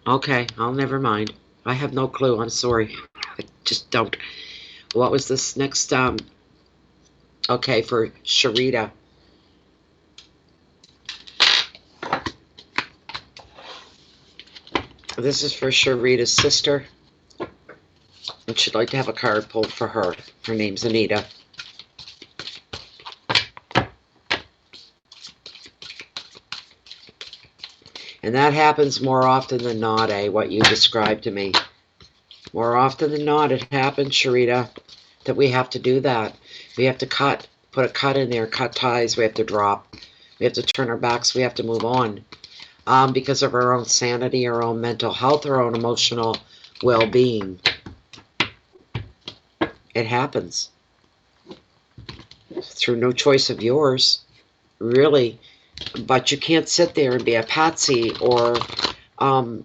okay, I'll never mind. I have no clue. I'm sorry. I just don't. What was this next? Okay, for Sherita. This is for Sherita's sister. And she'd like to have a card pulled for her. Her name's Anita. And that happens more often than not, what you described to me. More often than not, it happens, Sherita, that we have to do that. We have to put a cut in there, cut ties, we have to drop. We have to turn our backs, we have to move on. Because of our own sanity, our own mental health, our own emotional well-being. It happens. Through no choice of yours, really. But you can't sit there and be a patsy or,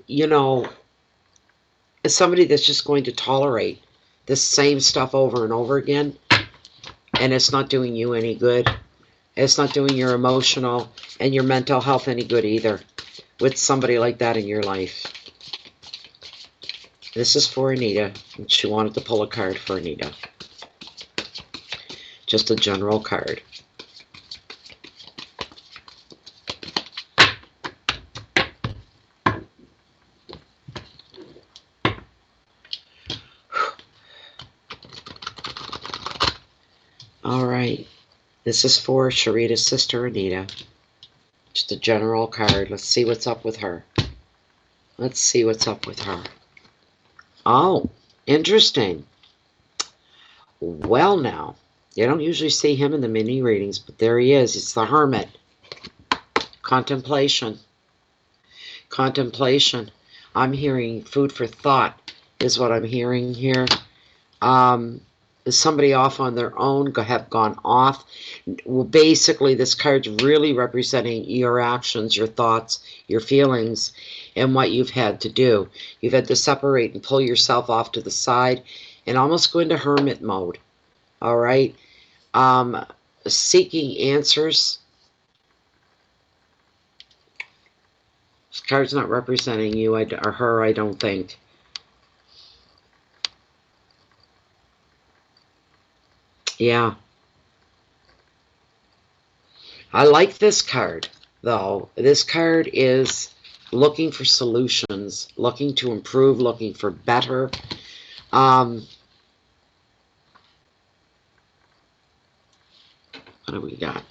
you know, somebody that's just going to tolerate the same stuff over and over again. And it's not doing you any good. It's not doing your emotional and your mental health any good either with somebody like that in your life. This is for Anita. She wanted to pull a card for Anita. Just a general card. All right. This is for Sherita's sister, Anita. Just a general card. Let's see what's up with her. Let's see what's up with her. Oh, interesting. Well, now, you don't usually see him in the mini readings, but there he is. It's the Hermit. Contemplation. Contemplation. I'm hearing food for thought is what I'm hearing here. Is somebody off on their own, have gone off? Well, basically, this card's really representing your actions, your thoughts, your feelings, and what you've had to do. You've had to separate and pull yourself off to the side and almost go into hermit mode. All right? Seeking answers. This card's not representing you or her, I don't think. Yeah. I like this card, though. This card is looking for solutions, looking to improve, looking for better. What do we got?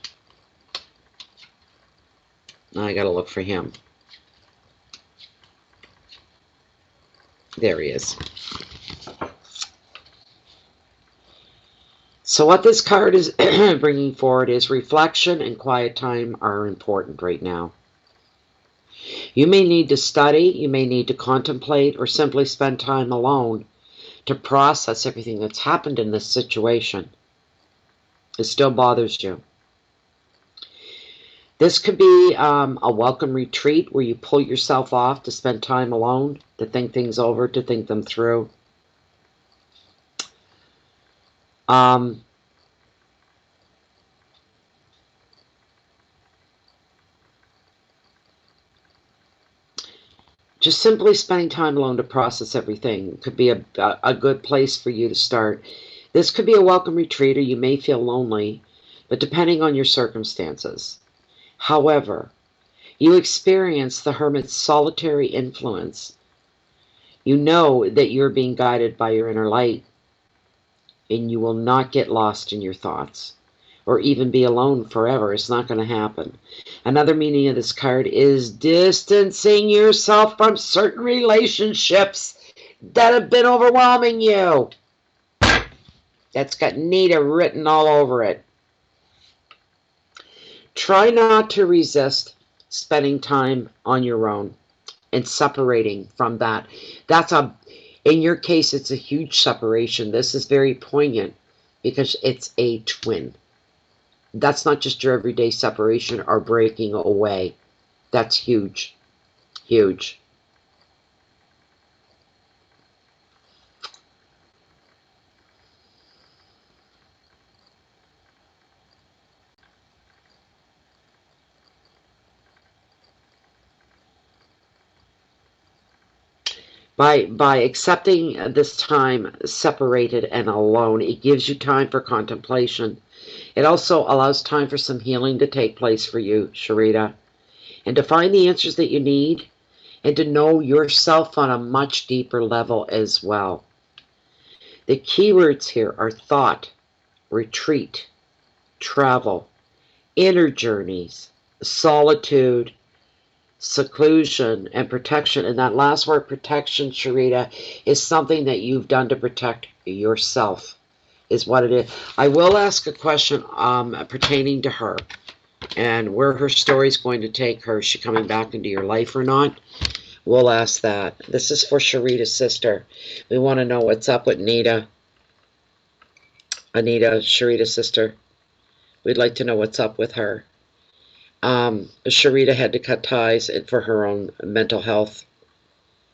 Now I gotta look for him. There he is. So what this card is bringing forward is reflection and quiet time are important right now. You may need to study, you may need to contemplate, or simply spend time alone to process everything that's happened in this situation. It still bothers you. This could be a welcome retreat where you pull yourself off to spend time alone, to think things over, to think them through. Just simply spending time alone to process everything could be a good place for you to start. This could be a welcome retreat, or you may feel lonely, but depending on your circumstances. However, you experience the Hermit's solitary influence. You know that you're being guided by your inner light, and you will not get lost in your thoughts, or even be alone forever. It's not going to happen. Another meaning of this card is distancing yourself from certain relationships that have been overwhelming you. That's got Nita written all over it. Try not to resist spending time on your own and separating from that. In your case, it's a huge separation. This is very poignant because it's a twin. That's not just your everyday separation or breaking away. That's huge. Huge. By accepting this time separated and alone, it gives you time for contemplation. It also allows time for some healing to take place for you, Sherita, and to find the answers that you need, and to know yourself on a much deeper level as well. The keywords here are thought, retreat, travel, inner journeys, solitude, seclusion, and protection. And that last word, protection, Sherita, is something that you've done to protect yourself, is what it is. I will ask a question pertaining to her and where her story is going to take her. Is she coming back into your life or not? We'll ask that. This is for Sherita's sister. We want to know what's up with Nita. Anita, Sherita's sister. We'd like to know what's up with her. Sherita had to cut ties for her own mental health,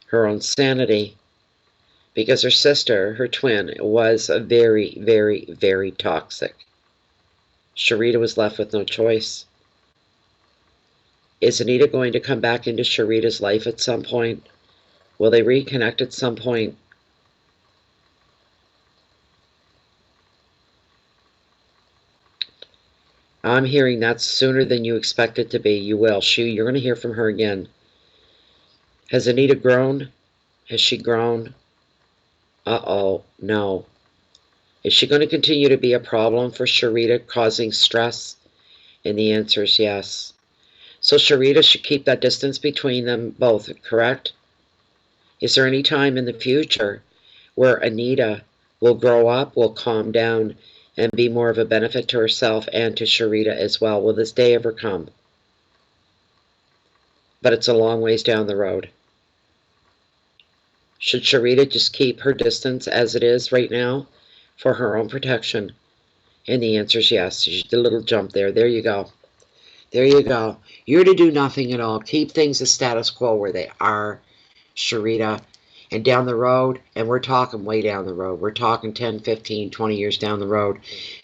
her own sanity, because her sister, her twin, was very, very, very toxic. Sherita was left with no choice. Is Anita going to come back into Sherita's life at some point? Will they reconnect at some point? I'm hearing that sooner than you expect it to be. You will. You're going to hear from her again. Has Anita grown? Has she grown? Uh-oh, no. Is she going to continue to be a problem for Sherita, causing stress? And the answer is yes. So Sherita should keep that distance between them both, correct? Is there any time in the future where Anita will grow up, will calm down, and be more of a benefit to herself and to Sherita as well? Will this day ever come? But it's a long ways down the road. Should Sherita just keep her distance as it is right now for her own protection? And the answer is yes. She did a little jump there. There you go. There you go. You're to do nothing at all. Keep things the status quo where they are, Sherita. And down the road, and we're talking way down the road, we're talking 10, 15, 20 years down the road,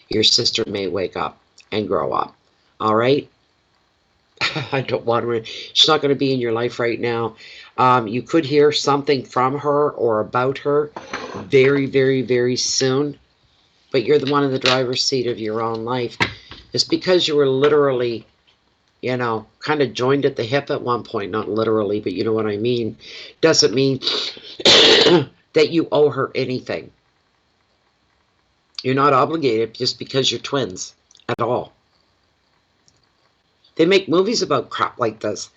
your sister may wake up and grow up. All right? I don't want to. She's not going to be in your life right now. You could hear something from her or about her very, very, very soon. But you're the one in the driver's seat of your own life. It's because you were literally, you know, kind of joined at the hip at one point. Not literally, but you know what I mean. Doesn't mean that you owe her anything. You're not obligated just because you're twins at all. They make movies about crap like this.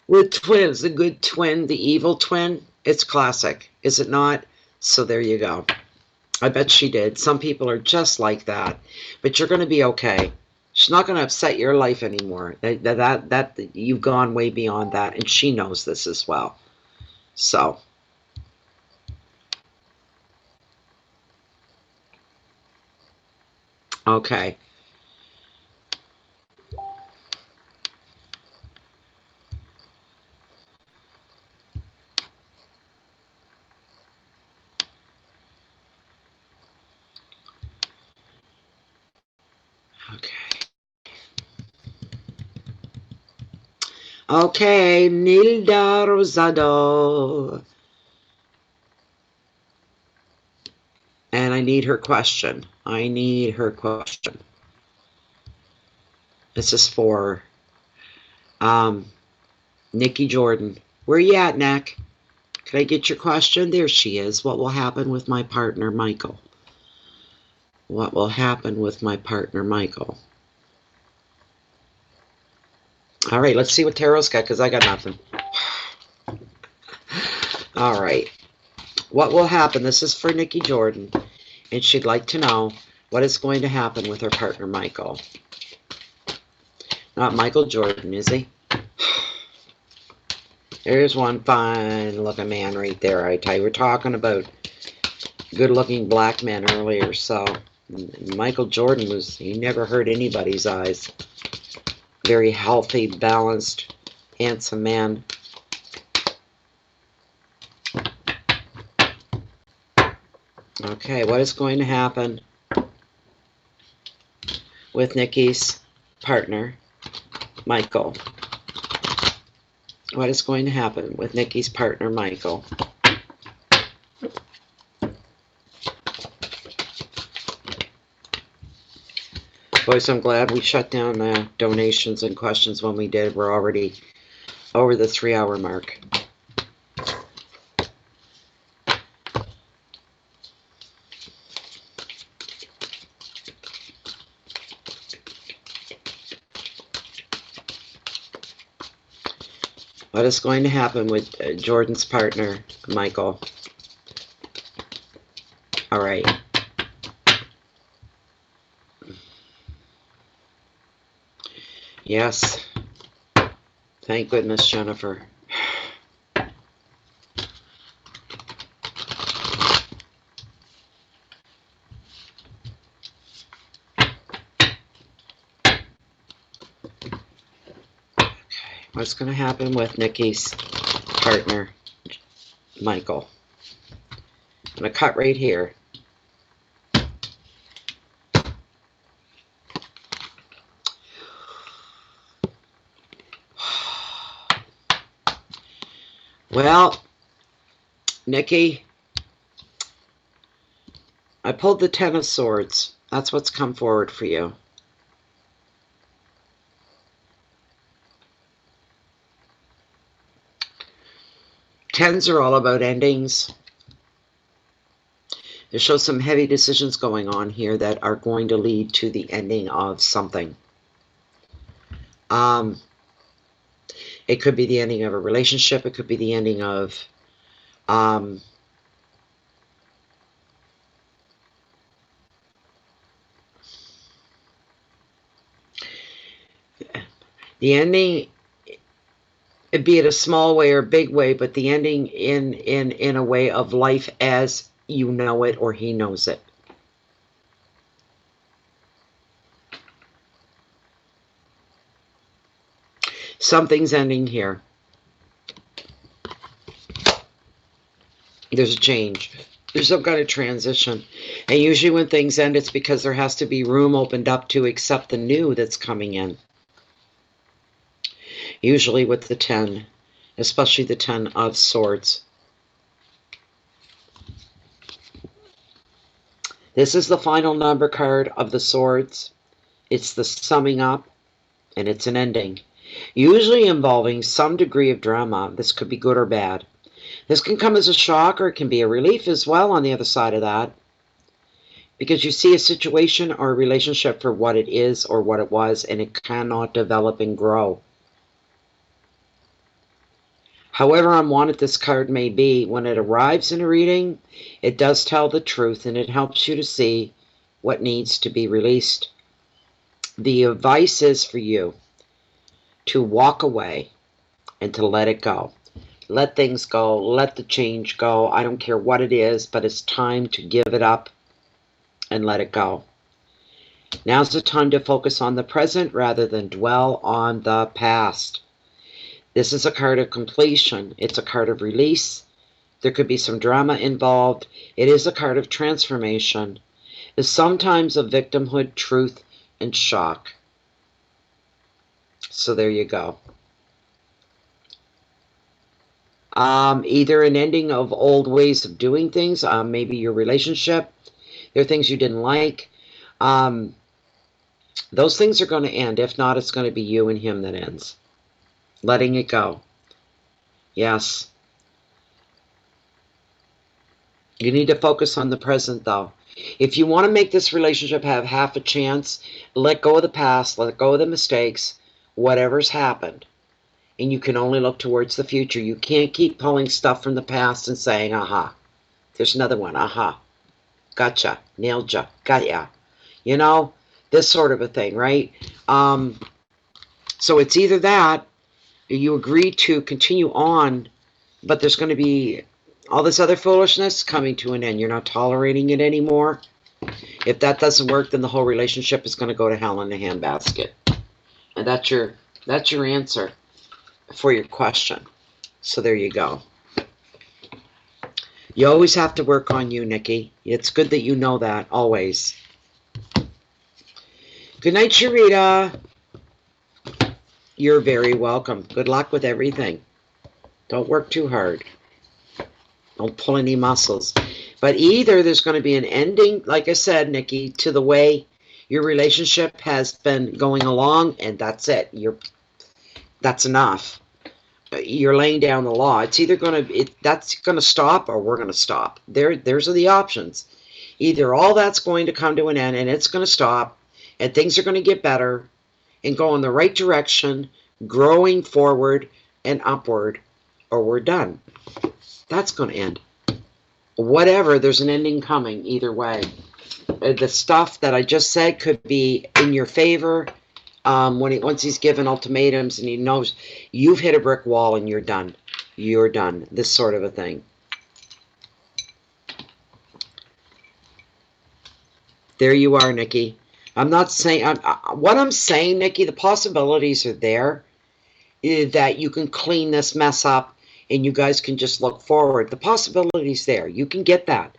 With twins, the good twin, the evil twin. It's classic, is it not? So there you go. I bet she did. Some people are just like that. But you're going to be okay, She's not going to upset your life anymore. That you've gone way beyond that, and she knows this as well. So, okay. Okay. Okay, Nilda Rosado. And I need her question. I need her question. This is for Nikki Jordan. Where you at, Nick? Can I get your question? There she is. What will happen with my partner, Michael? What will happen with my partner, Michael? All right, let's see what Tarot's got, because I got nothing. All right. What will happen? This is for Nikki Jordan, and she'd like to know what is going to happen with her partner, Michael. Not Michael Jordan, is he? There's one fine-looking man right there. I tell you, we're talking about good-looking black men earlier, so Michael Jordan he never hurt anybody's eyes. Very healthy, balanced, handsome man. Okay, what is going to happen with Nikki's partner, Michael? What is going to happen with Nikki's partner, Michael? Boys, I'm glad we shut down the donations and questions when we did. We're already over the 3-hour mark. What is going to happen with Jordan's partner, Michael? All right. Yes. Thank goodness, Jennifer. What's going to happen with Nikki's partner, Michael? I'm going to cut right here. Well, Nikki, I pulled the 10 of Swords. That's what's come forward for you. Tens are all about endings. There shows some heavy decisions going on here that are going to lead to the ending of something. It could be the ending of a relationship. It could be the ending of the ending, be it a small way or a big way, but the ending in a way of life as you know it or he knows it. Something's ending here. There's a change. There's some kind of transition. And usually when things end, it's because there has to be room opened up to accept the new that's coming in. Usually with the 10, especially the 10 of Swords. This is the final number card of the Swords. It's the summing up, and it's an ending. Usually involving some degree of drama. This could be good or bad. This can come as a shock, or it can be a relief as well on the other side of that. Because you see a situation or a relationship for what it is or what it was, and it cannot develop and grow. However unwanted this card may be, when it arrives in a reading, it does tell the truth, and it helps you to see what needs to be released. The advice is for you to walk away and to let it go. Let things go. Let the change go. I don't care what it is, but it's time to give it up and let it go. Now's the time to focus on the present rather than dwell on the past. This is a card of completion. It's a card of release. There could be some drama involved. It is a card of transformation. It's sometimes of victimhood, truth, and shock. So there you go. Either an ending of old ways of doing things, maybe your relationship, there are things you didn't like. Those things are going to end. If not, it's going to be you and him that ends. Letting it go. Yes. You need to focus on the present, though. If you want to make this relationship have half a chance, let go of the past, let go of the mistakes, whatever's happened. And you can only look towards the future. You can't keep pulling stuff from the past and saying, aha, there's another one, aha, gotcha, nailed ya, got ya. You know, this sort of a thing, right? So it's either that, you agree to continue on, but there's going to be all this other foolishness coming to an end. You're not tolerating it anymore. If that doesn't work, then the whole relationship is going to go to hell in a handbasket. And that's your answer for your question. So there you go. You always have to work on you, Nikki. It's good that you know that, always. Good night, Sherita. You're very welcome. Good luck with everything. Don't work too hard. Don't pull any muscles. But either there's going to be an ending, like I said, Nikki, to the way your relationship has been going along, and that's it. That's enough. You're laying down the law. It's either that's going to stop, or we're going to stop. There's the options. Either all that's going to come to an end and it's going to stop, and things are going to get better and go in the right direction, growing forward and upward, or we're done. That's going to end. Whatever, there's an ending coming either way. The stuff that I just said could be in your favor. Once he's given ultimatums and he knows you've hit a brick wall and you're done. You're done. This sort of a thing. There you are, Nikki. I'm not saying... what I'm saying, Nikki, the possibilities are there that you can clean this mess up and you guys can just look forward. The possibility's there. You can get that.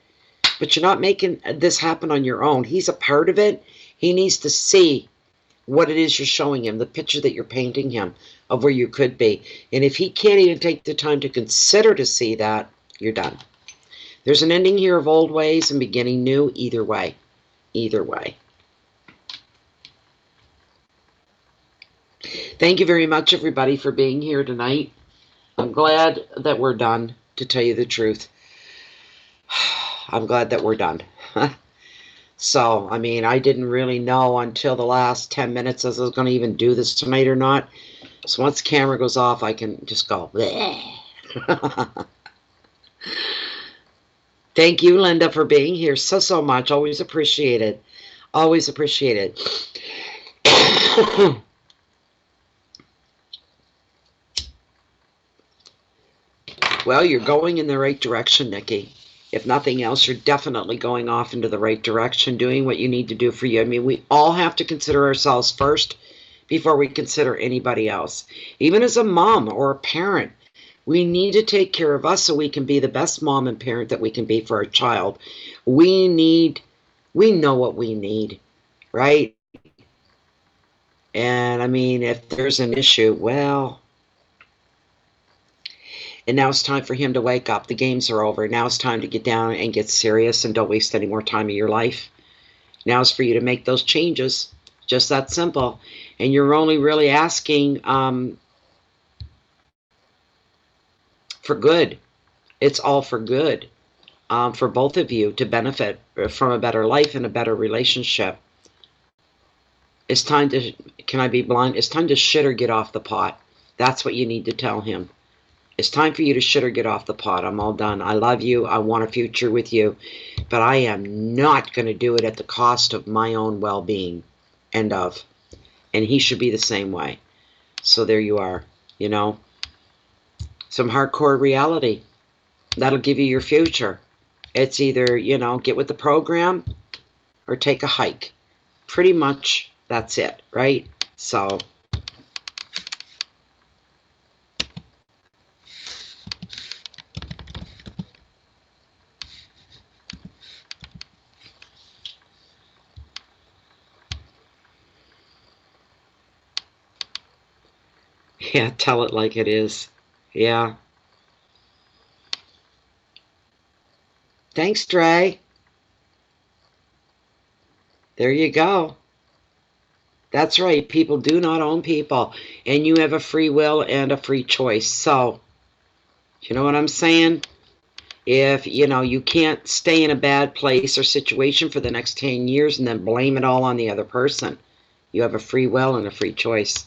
But you're not making this happen on your own. He's a part of it. He needs to see what it is you're showing him, the picture that you're painting him of where you could be. And if he can't even take the time to consider to see that, you're done. There's an ending here of old ways and beginning new either way. Either way. Thank you very much, everybody, for being here tonight. I'm glad that we're done, to tell you the truth. I'm glad that we're done. So, I mean, I didn't really know until the last 10 minutes as I was going to even do this tonight or not. So once the camera goes off, I can just go, bleh. Thank you, Linda, for being here so much. Always appreciated. Always appreciated. Well, you're going in the right direction, Nikki. If nothing else, you're definitely going off into the right direction, doing what you need to do for you. I mean, we all have to consider ourselves first before we consider anybody else. Even as a mom or a parent, we need to take care of us so we can be the best mom and parent that we can be for our child. We know what we need, right? And I mean, if there's an issue, well... And now it's time for him to wake up. The games are over. Now it's time to get down and get serious and don't waste any more time of your life. Now it's for you to make those changes. Just that simple. And you're only really asking for good. It's all for good. For both of you to benefit from a better life and a better relationship. It's time to, can I be blunt? It's time to shit or get off the pot. That's what you need to tell him. It's time for you to shit or get off the pot. I'm all done. I love you. I want a future with you. But I am not going to do it at the cost of my own well-being. End of. And he should be the same way. So there you are, you know. Some hardcore reality. That'll give you your future. It's either, you know, get with the program or take a hike. Pretty much that's it, right? So yeah, tell it like it is. Yeah. Thanks, Dre. There you go. That's right. People do not own people. And you have a free will and a free choice. So, you know what I'm saying? If, you know, you can't stay in a bad place or situation for the next 10 years and then blame it all on the other person. You have a free will and a free choice.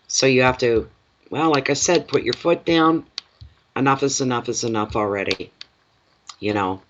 So you have to, well, like I said, put your foot down. Enough is enough already. You know.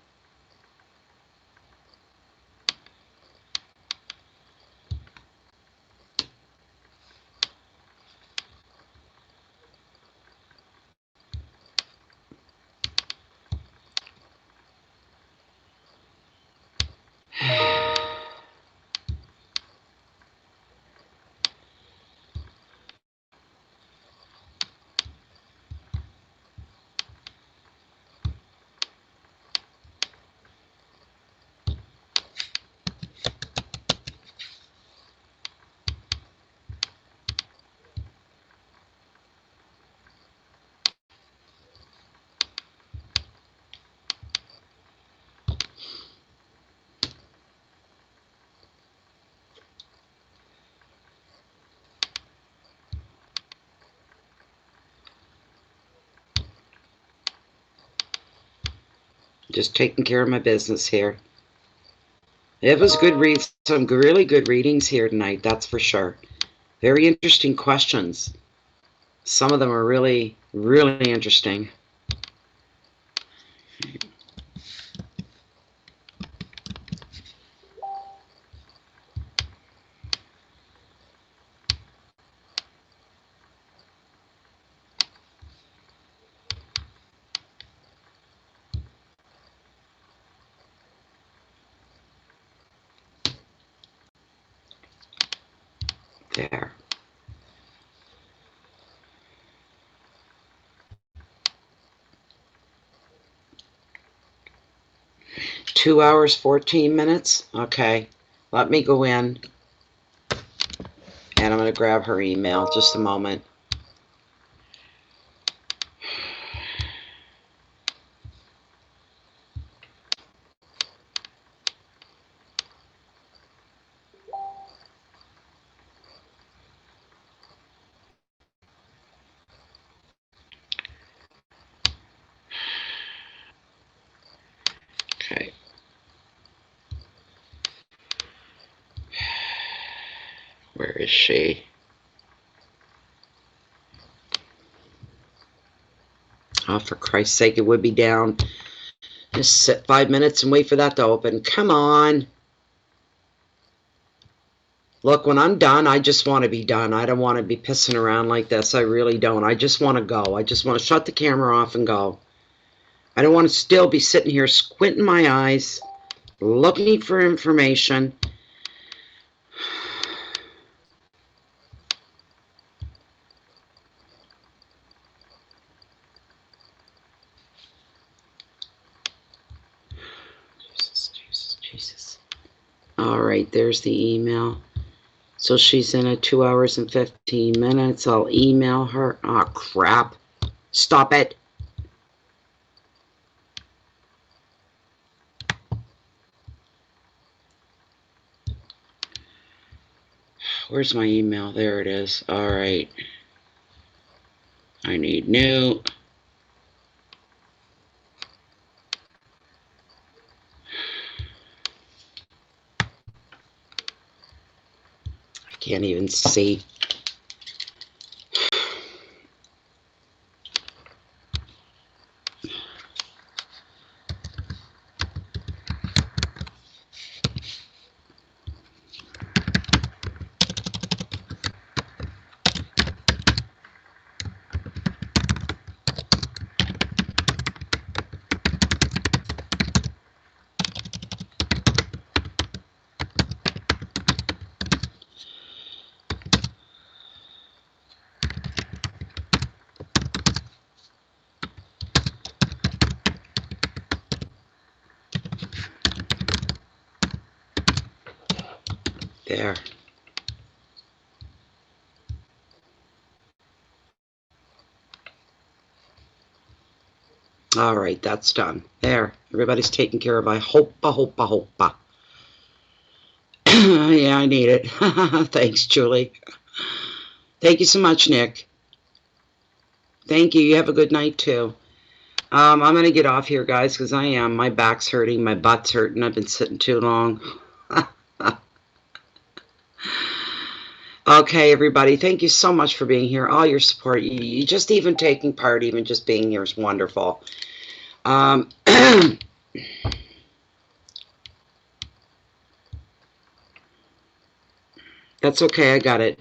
Just taking care of my business here. It was good read, some really good readings here tonight, that's for sure. Very interesting questions. Some of them are really, really interesting. There. Two hours, 14 minutes. Okay. Let me go in. And I'm going to grab her email. Just a moment. Okay. Where is she? Oh, for Christ's sake, it would be down. Just sit 5 minutes and wait for that to open. Come on. Look, when I'm done, I just want to be done. I don't want to be pissing around like this. I really don't. I just want to go. I just want to shut the camera off and go. I don't want to still be sitting here squinting my eyes, looking for information. Jesus. All right, there's the email. So she's in at 2 hours and 15 minutes. I'll email her. Oh, crap. Stop it. Where's my email? There it is. All right. I need new. I can't even see. There. All right, that's done. There. Everybody's taken care of. I hope. Yeah, I need it. Thanks, Julie. Thank you so much, Nick. Thank you. You have a good night, too. I'm going to get off here, guys, because I am. My back's hurting. My butt's hurting. I've been sitting too long. Okay, everybody. Thank you so much for being here. All your support. You just even taking part, even just being here is wonderful. That's okay. I got it.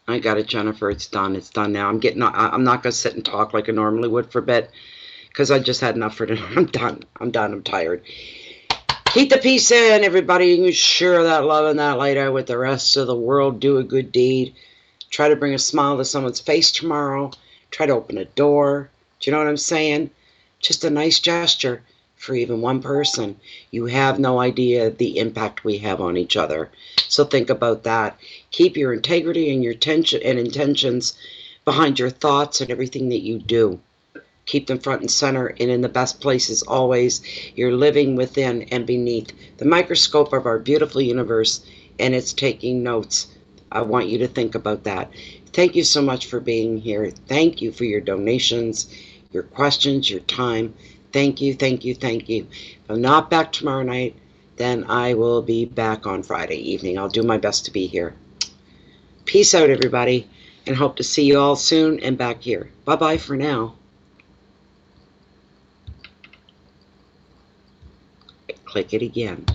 I got it, Jennifer. It's done. It's done now. I'm not going to sit and talk like I normally would for a bit because I just had enough for tonight. I'm done. I'm tired. Keep the peace in, everybody. You can share that love and that light out with the rest of the world. Do a good deed. Try to bring a smile to someone's face tomorrow. Try to open a door. Do you know what I'm saying? Just a nice gesture for even one person. You have no idea the impact we have on each other. So think about that. Keep your integrity and your intentions behind your thoughts and everything that you do. Keep them front and center and in the best places always. You're living within and beneath the microscope of our beautiful universe, and it's taking notes. I want you to think about that. Thank you so much for being here. Thank you for your donations, your questions, your time. Thank you, thank you, thank you. If I'm not back tomorrow night, then I will be back on Friday evening. I'll do my best to be here. Peace out, everybody, and hope to see you all soon and back here. Bye-bye for now. Click it again.